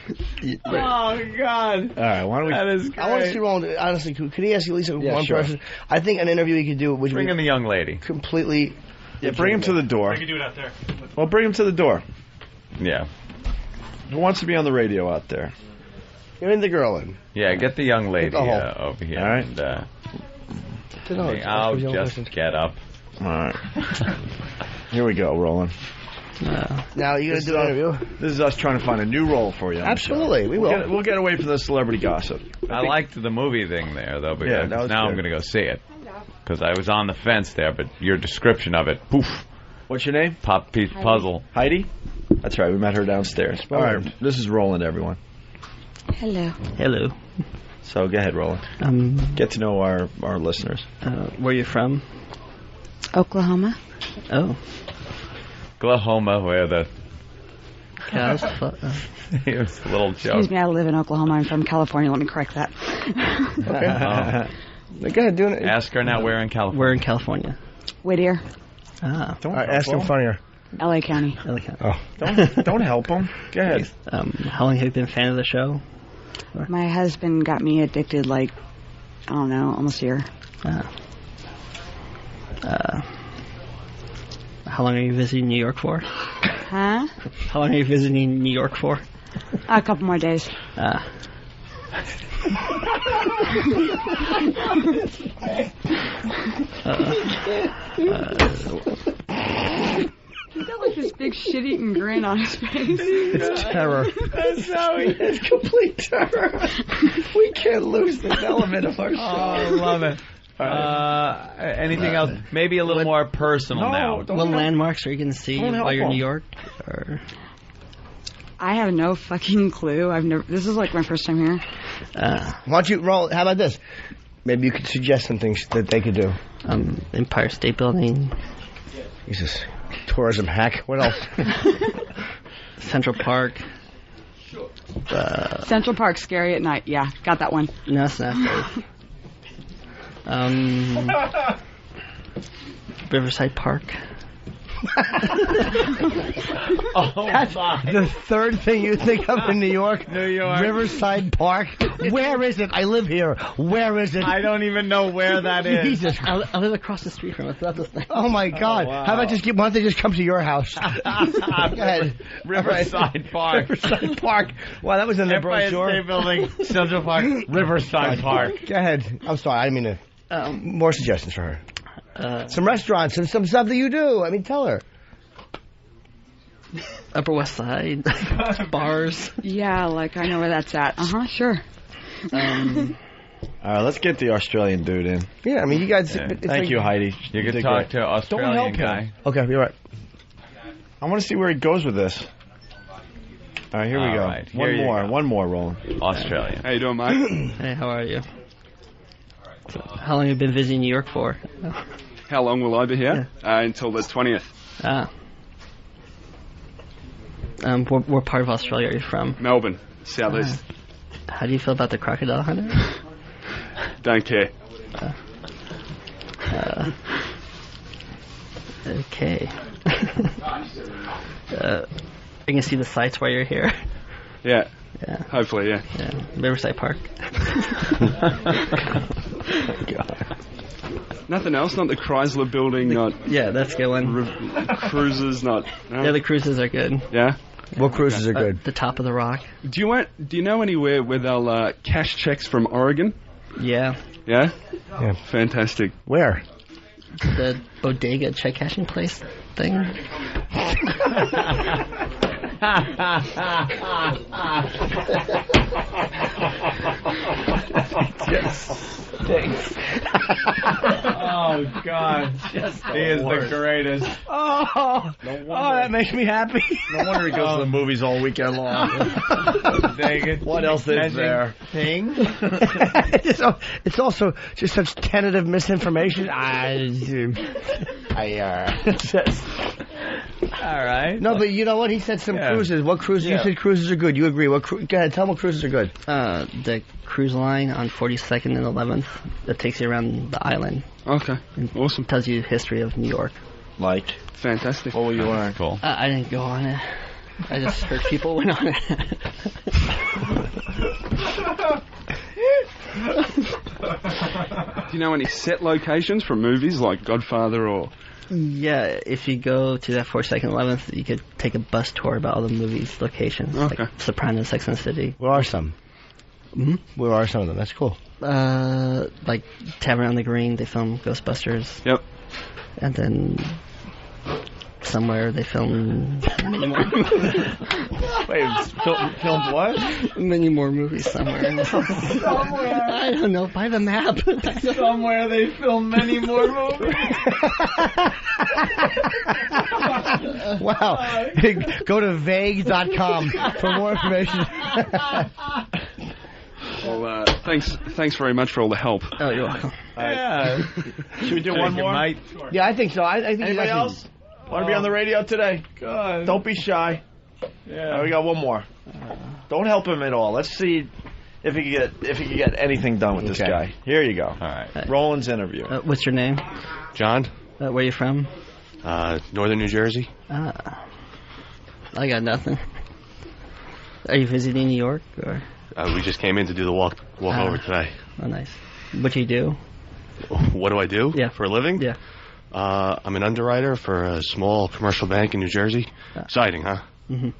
God. All right, why don't we... That is great. I want to see Roland, honestly, could he ask you at least one sure. person? I think an interview he could do... Which bring in the young lady. Completely... Yeah, bring him to the door. We can do it out there. Well, bring him to the door. Yeah. Who wants to be on the radio out there? Bring the girl in. Yeah, get the young lady over here. All right. And, I'll just get up. All right. Here we go, Roland. Now, you going to do an interview? This is us trying to find a new role for you. Absolutely, we will. We'll get away from the celebrity gossip. I liked the movie thing there, though, because that was now good. I'm going to go see it. Because I was on the fence there, but your description of it, poof. What's your name? Pop piece puzzle. Heidi? That's right, we met her downstairs. All right, this is Roland, everyone. Hello. Hello. So go ahead, Roland. Get to know our listeners. Where are you from? Oklahoma. Oh. Oklahoma, where the... It was a little joke. Excuse me, I live in Oklahoma. I'm from California. Let me correct that. Go ahead, do it. Ask her now where in California. We're in California. Whittier. Don't ask him funnier. LA County. LA County. Oh, don't help him. Go ahead. How long have you been a fan of the show? My husband got me addicted, I don't know, almost a year. How long are you visiting New York for? Huh? How long are you visiting New York for? A couple more days. He's got this big shit-eating grin on his face. It's terror. That's how he is. Complete terror. We can't lose this element of our show. Oh, I love it. Anything else? Maybe a little more personal now. What landmarks are you going to see while you're in New York? Or... I have no fucking clue. This is my first time here. Why don't you roll? How about this? Maybe you could suggest some things that they could do. Empire State Building. Jesus. Tourism hack. What else? Central Park. Central Park, scary at night. Yeah, got that one. No, it's not safe. Riverside Park. That's the third thing you think of in New York. New York. Riverside Park. Where is it? I live here. Where is it? I don't even know where that is. Jesus. I live across the street from it. Oh my God. Wow. How about why don't they just come to your house? Go ahead. Riverside Park. Riverside Park. Wow, that was in the brochure. Empire State Building, Central Park, Riverside Park. Go ahead. I'm sorry. I didn't mean to. More suggestions for her. Some restaurants and some stuff that you do. I mean, tell her. Upper West Side. Bars. Yeah, I know where that's at. Sure. All right, let's get the Australian dude in. Yeah, I mean, you guys... Yeah. Thank you, Heidi. You can talk to Australian Don't help guy. him. Okay, you're right. I want to see where he goes with this. All right, here we go. Right, One more, Roland. Australian. How you doing, Mike? Hey, how are you? How long have you been visiting New York for? How long will I be here? Until the 20th. What part of Australia are you from? Melbourne, southeast. How do you feel about the crocodile hunter? Don't care. Okay. You can see the sights while you're here. Yeah. Hopefully, yeah. Riverside Park. Nothing else? Not the Chrysler building? Not that's a good one. Cruises? Not. No? Yeah, the cruises are good. Yeah. What cruises are good? The top of the rock. Do you know anywhere where they'll cash checks from Oregon? Yeah. Yeah. Yeah. Fantastic. Where? The bodega check cashing place thing. Thanks. Oh God, he is the greatest. Oh, that makes me happy. No wonder he goes to the movies all weekend long. Dang it! What else is there? Thing. It's also just such tentative misinformation. All right. No, but you know what? He said some cruises. What cruises? You said cruises are good. You agree? Go ahead. Tell me what cruises are good. The cruise line on 42nd and 11th that takes you around the island. Okay. Awesome. Tells you the history of New York. Like? Fantastic. What will you learn? Cool. I didn't go on it. I just heard people went on it. Do you know any set locations from movies like Godfather or... Yeah, if you go to that 42nd 11th, you could take a bus tour about all the movies' locations. Okay. Like Sopranos, Sex and the City. Where are some? Mm-hmm. Where are some of them? That's cool. Like Tavern on the Green, they filmed Ghostbusters. Yep. And then somewhere they filmed many more. Wait, filmed what? Many more movies somewhere. Somewhere. I don't know. By the map. Somewhere they filmed many more movies. Wow. Go to vague.com for more information. Well, thanks very much for all the help. Oh, you're welcome. Yeah. Should we do one more? Yeah, I think so. I think Anybody else want to be on the radio today? Good. Don't be shy. Yeah. We got one more. Don't help him at all. Let's see if he can get anything done with this guy. Here you go. All right. Roland's interview. What's your name? John. Where are you from? Northern New Jersey. I got nothing. Are you visiting New York or? We just came in to do the walk over today. Oh, nice. What do you do? What do I do? Yeah. For a living? Yeah. I'm an underwriter for a small commercial bank in New Jersey. Exciting, huh? Mm-hmm.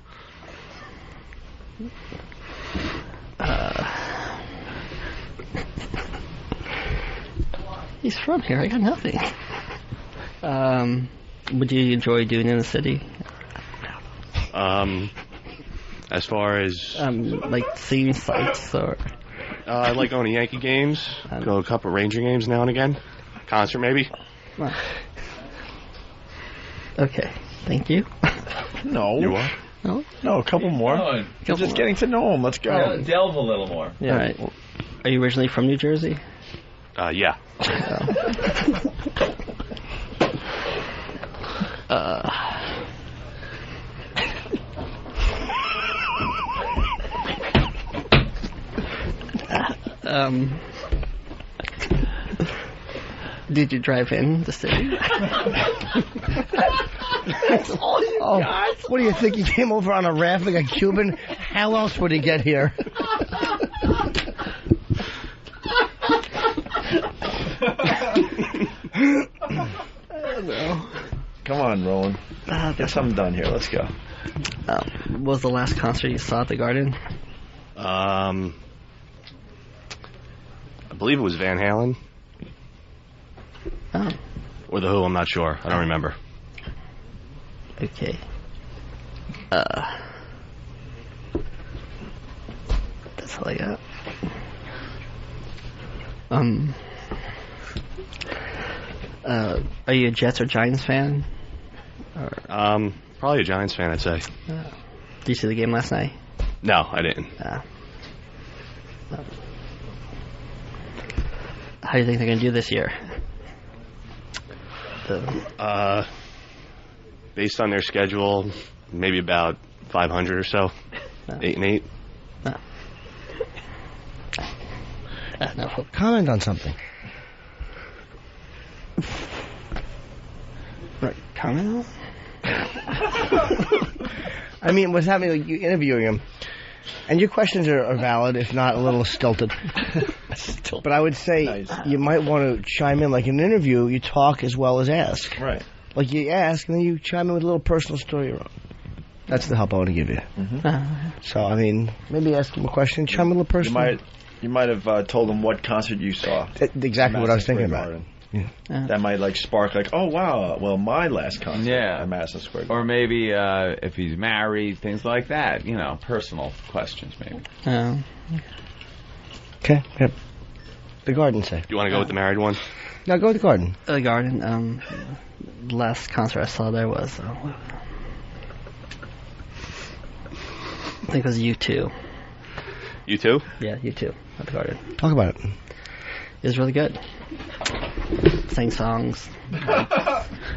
He's from here. I got nothing. Would you enjoy doing in the city? As far as like seeing sights or. I like going to Yankee games. Go to a couple of Ranger games now and again. Concert maybe. Okay. Thank you. No. You what? No, a couple more. You're just getting to know him. Let's go. Delve a little more. Yeah. All right. Are you originally from New Jersey? Yeah. Did you drive in the city? That's all you got. What do you think? He came over on a raft like a Cuban? How else would he get here? I don't know. Come on, Roland. Get something done here. Let's go. What was the last concert you saw at the Garden? I believe it was Van Halen. Oh. Or The Who, I'm not sure. I don't remember. Okay. That's all I got. Are you a Jets or Giants fan? Or... Probably a Giants fan, I'd say. Did you see the game last night? No, I didn't. How do you think they're going to do this year? Based on their schedule, maybe about 500 or so. 8-8. No. Comment on something. Right, comment on? I mean, what's happening, like, you interviewing him, and your questions are valid, if not a little stilted. But I would say you might want to chime in. Like in an interview, you talk as well as ask. Right. Like you ask, and then you chime in with a little personal story around. That's the help I want to give you. So, I mean, maybe ask him a question, chime in with a little personal. You might have told him what concert you saw. Exactly what I was thinking about. Yeah. That might like spark like, oh wow, well my last concert at Madison Square Garden. Or maybe if he's married, things like that. You know, personal questions maybe. Okay. Yep. The Garden, say. You want to go with the married one? No, go with the Garden. The Garden. The last concert I saw there was, I think it was U2. U2? Yeah, U2 at the Garden. Talk about it. It was really good. Sang songs.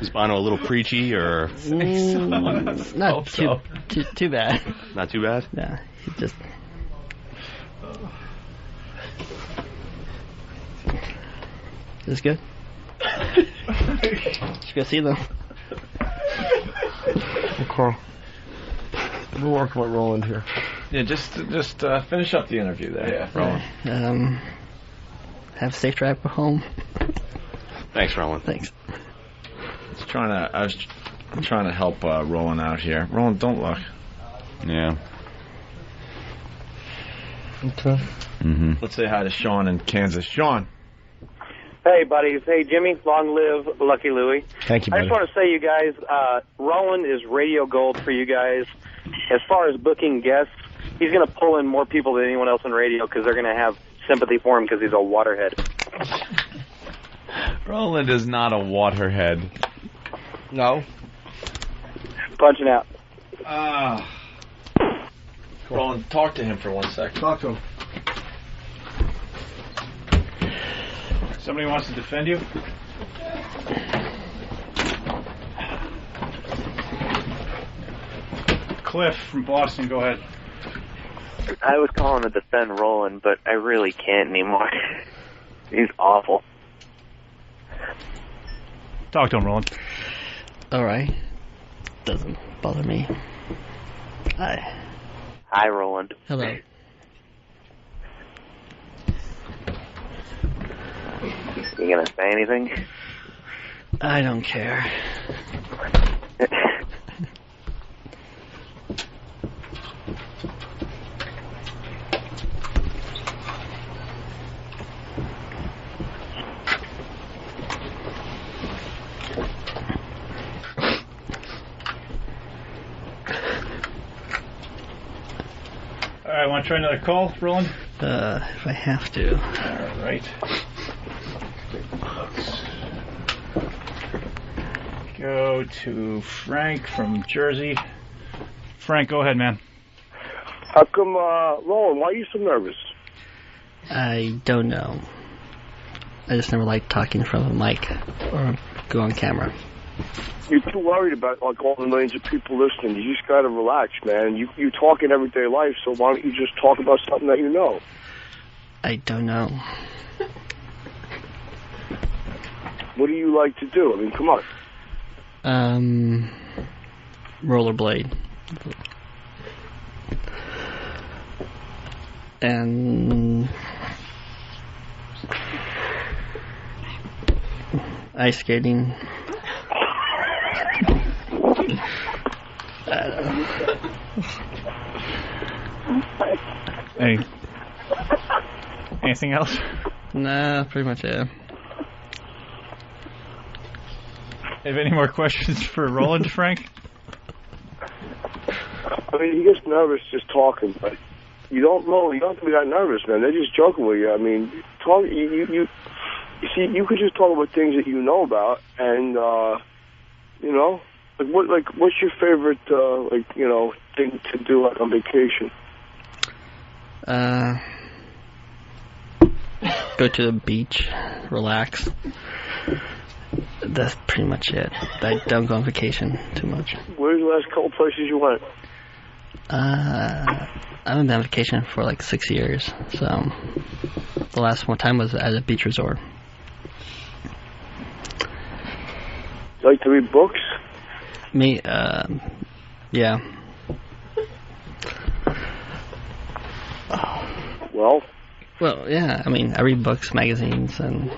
Is Bono a little preachy or? Not too bad. Not too bad? Yeah, he just. It was good. Should go see them. Okay. We're working with Roland here. Yeah, just finish up the interview there. Yeah, Roland. Have a safe drive home. Thanks, Roland. Thanks. I was trying to help Roland out here. Roland, don't look. Yeah. Okay. Let's say hi to Sean in Kansas. Sean. Hey, buddies. Hey, Jimmy. Long live Lucky Louie. Thank you, I buddy. just want to say, you guys, Roland is radio gold for you guys. As far as booking guests, he's going to pull in more people than anyone else on radio because they're going to have sympathy for him because he's a waterhead. Roland is not a waterhead. No. Punching out. Roland, talk to him for 1 second. Talk to him. Somebody wants to defend you? Cliff from Boston, go ahead. I was calling to defend Roland, but I really can't anymore. He's awful. Talk to him, Roland. All right. Doesn't bother me. Hi. Hi, Roland. Hello. You gonna say anything? I don't care. All right, want to try another call, Roland? If I have to. All right. Let's go to Frank from Jersey. Frank, go ahead, man. How come, Roland, why are you so nervous? I don't know. I just never liked talking in front of a mic or go on camera. You're too worried about like all the millions of people listening. You just gotta relax, man. You talk in everyday life, so why don't you just talk about something that you know? I don't know. What do you like to do? I mean, come on. Rollerblade. And ice skating. Hey. Anything else? Nah, pretty much it. Have any more questions for Roland, Frank? I mean, he gets nervous just talking, but you don't know. You don't have to be that nervous, man. They're just joking with you. I mean, talk. You see, you could just talk about things that you know about, and you know, what's your favorite thing to do like on vacation? Go to the beach relax. That's pretty much it. I don't go on vacation too much. Where's the last couple places you went? I haven't been on vacation for like 6 years, so the last one time was at a beach resort. Like to read books? Me, yeah. Well, yeah, I mean, I read books, magazines, and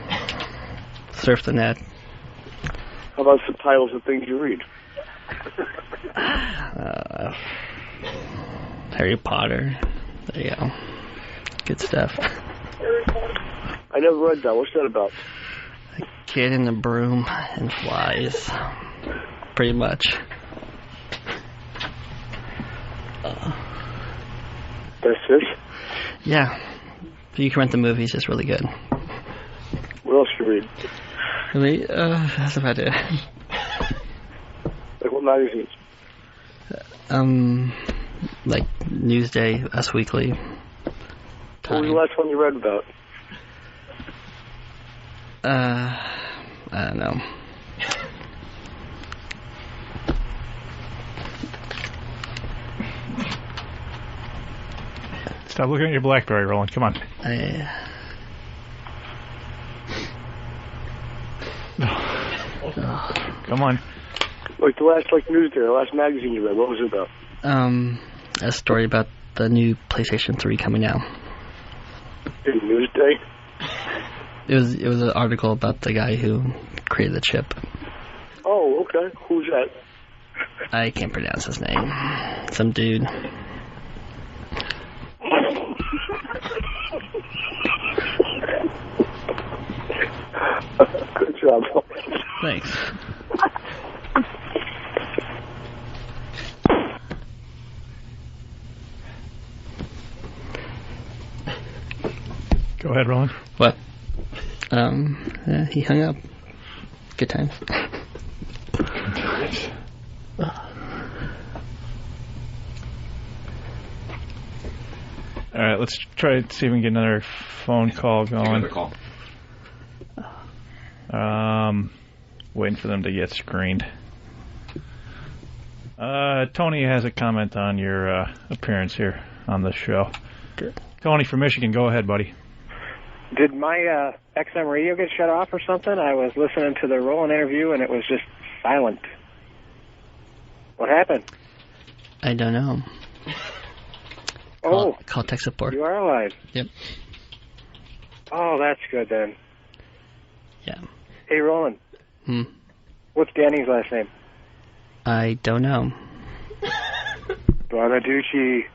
surf the net. how about some titles of things you read? Harry Potter. There you go. Good stuff. I never read that. What's that about? A kid in a broom and flies. Pretty much. That's it? Yeah. You can rent the movies. It's really good. What else you read? Really? That's about it. Like what magazines? Like Newsday, Us Weekly. What was the last one you read about? I don't know. Stop looking at your BlackBerry, Roland. Come on. Come on. Like the last Newsday, the last magazine you read, what was it about? A story about the new PlayStation 3 coming out. In Newsday? It was an article about the guy who created the chip. Oh, okay. Who's that? I can't pronounce his name. Some dude. Good job. Thanks. Go ahead, Roland. What? Yeah, he hung up. Good times. All right, let's try to see if we can get another phone call going. Another call. Waiting for them to get screened. Tony has a comment on your appearance here on the show. Good. Tony from Michigan, go ahead, buddy. Did my XM radio get shut off or something? I was listening to the Roland interview and it was just silent. What happened? I don't know. Call tech support. You are alive. Yep. Oh, that's good then. Yeah. Hey, Roland. What's Danny's last name? I don't know. Bonaduce.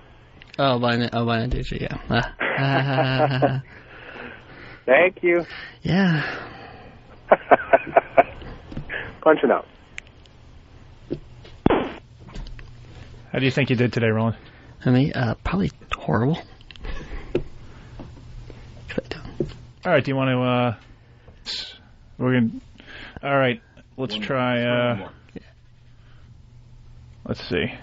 Bonaduce, yeah. Thank you. Yeah. Punching out. How do you think you did today, Roland? I mean, probably horrible. All right, do you want to, all right, let's try, let's see.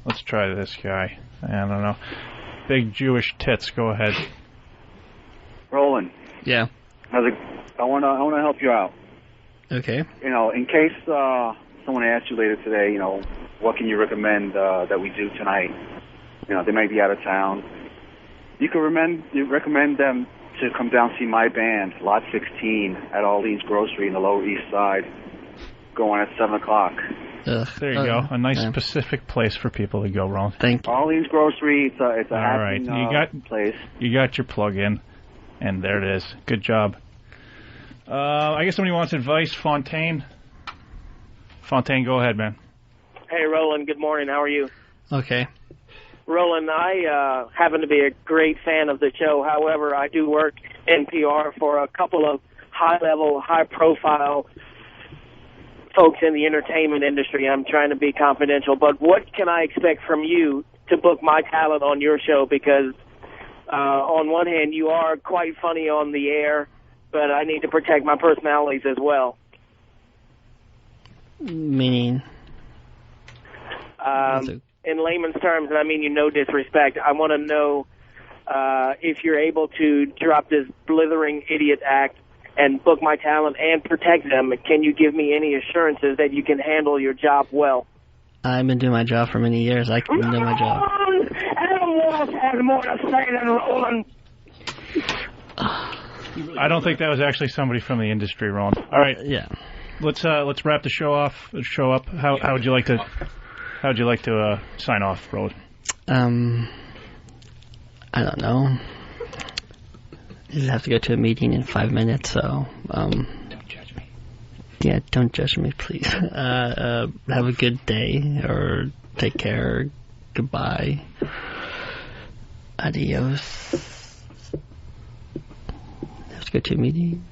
Let's try this guy. I don't know. Big Jewish tits, go ahead. Roland. Yeah. I want to help you out. Okay. You know, in case someone asks you later today, you know, what can you recommend that we do tonight? You know, they may be out of town. You can recommend them to come down and see my band, Lot 16, at Arlene's Grocery in the Lower East Side, going at 7 o'clock. There you go. A nice specific place for people to go, Roland. Thank you. Arlene's Grocery, it's a all right. place. You got your plug in, and there it is. Good job. I guess somebody wants advice. Fontaine, go ahead, man. Hey, Roland. Good morning. How are you? Okay. Roland, I happen to be a great fan of the show. However, I do work in PR for a couple of high-level, high-profile folks in the entertainment industry. I'm trying to be confidential, but what can I expect from you to book my talent on your show? Because on one hand, you are quite funny on the air, but I need to protect my personalities as well. Meaning? In layman's terms, and I mean you no disrespect, I want to know if you're able to drop this blithering idiot act and book my talent and protect them, can you give me any assurances that you can handle your job well? I've been doing my job for many years. I can do my job. Adam Walsh has more to say than Roland. I don't think that was actually somebody from the industry, Ron. All right. Yeah. Let's wrap the show up. How would you like to sign off, Roland? I don't know. I just have to go to a meeting in 5 minutes, so don't judge me. Yeah, don't judge me, please. Have a good day, or take care. Goodbye. Adios. Have to go to a meeting.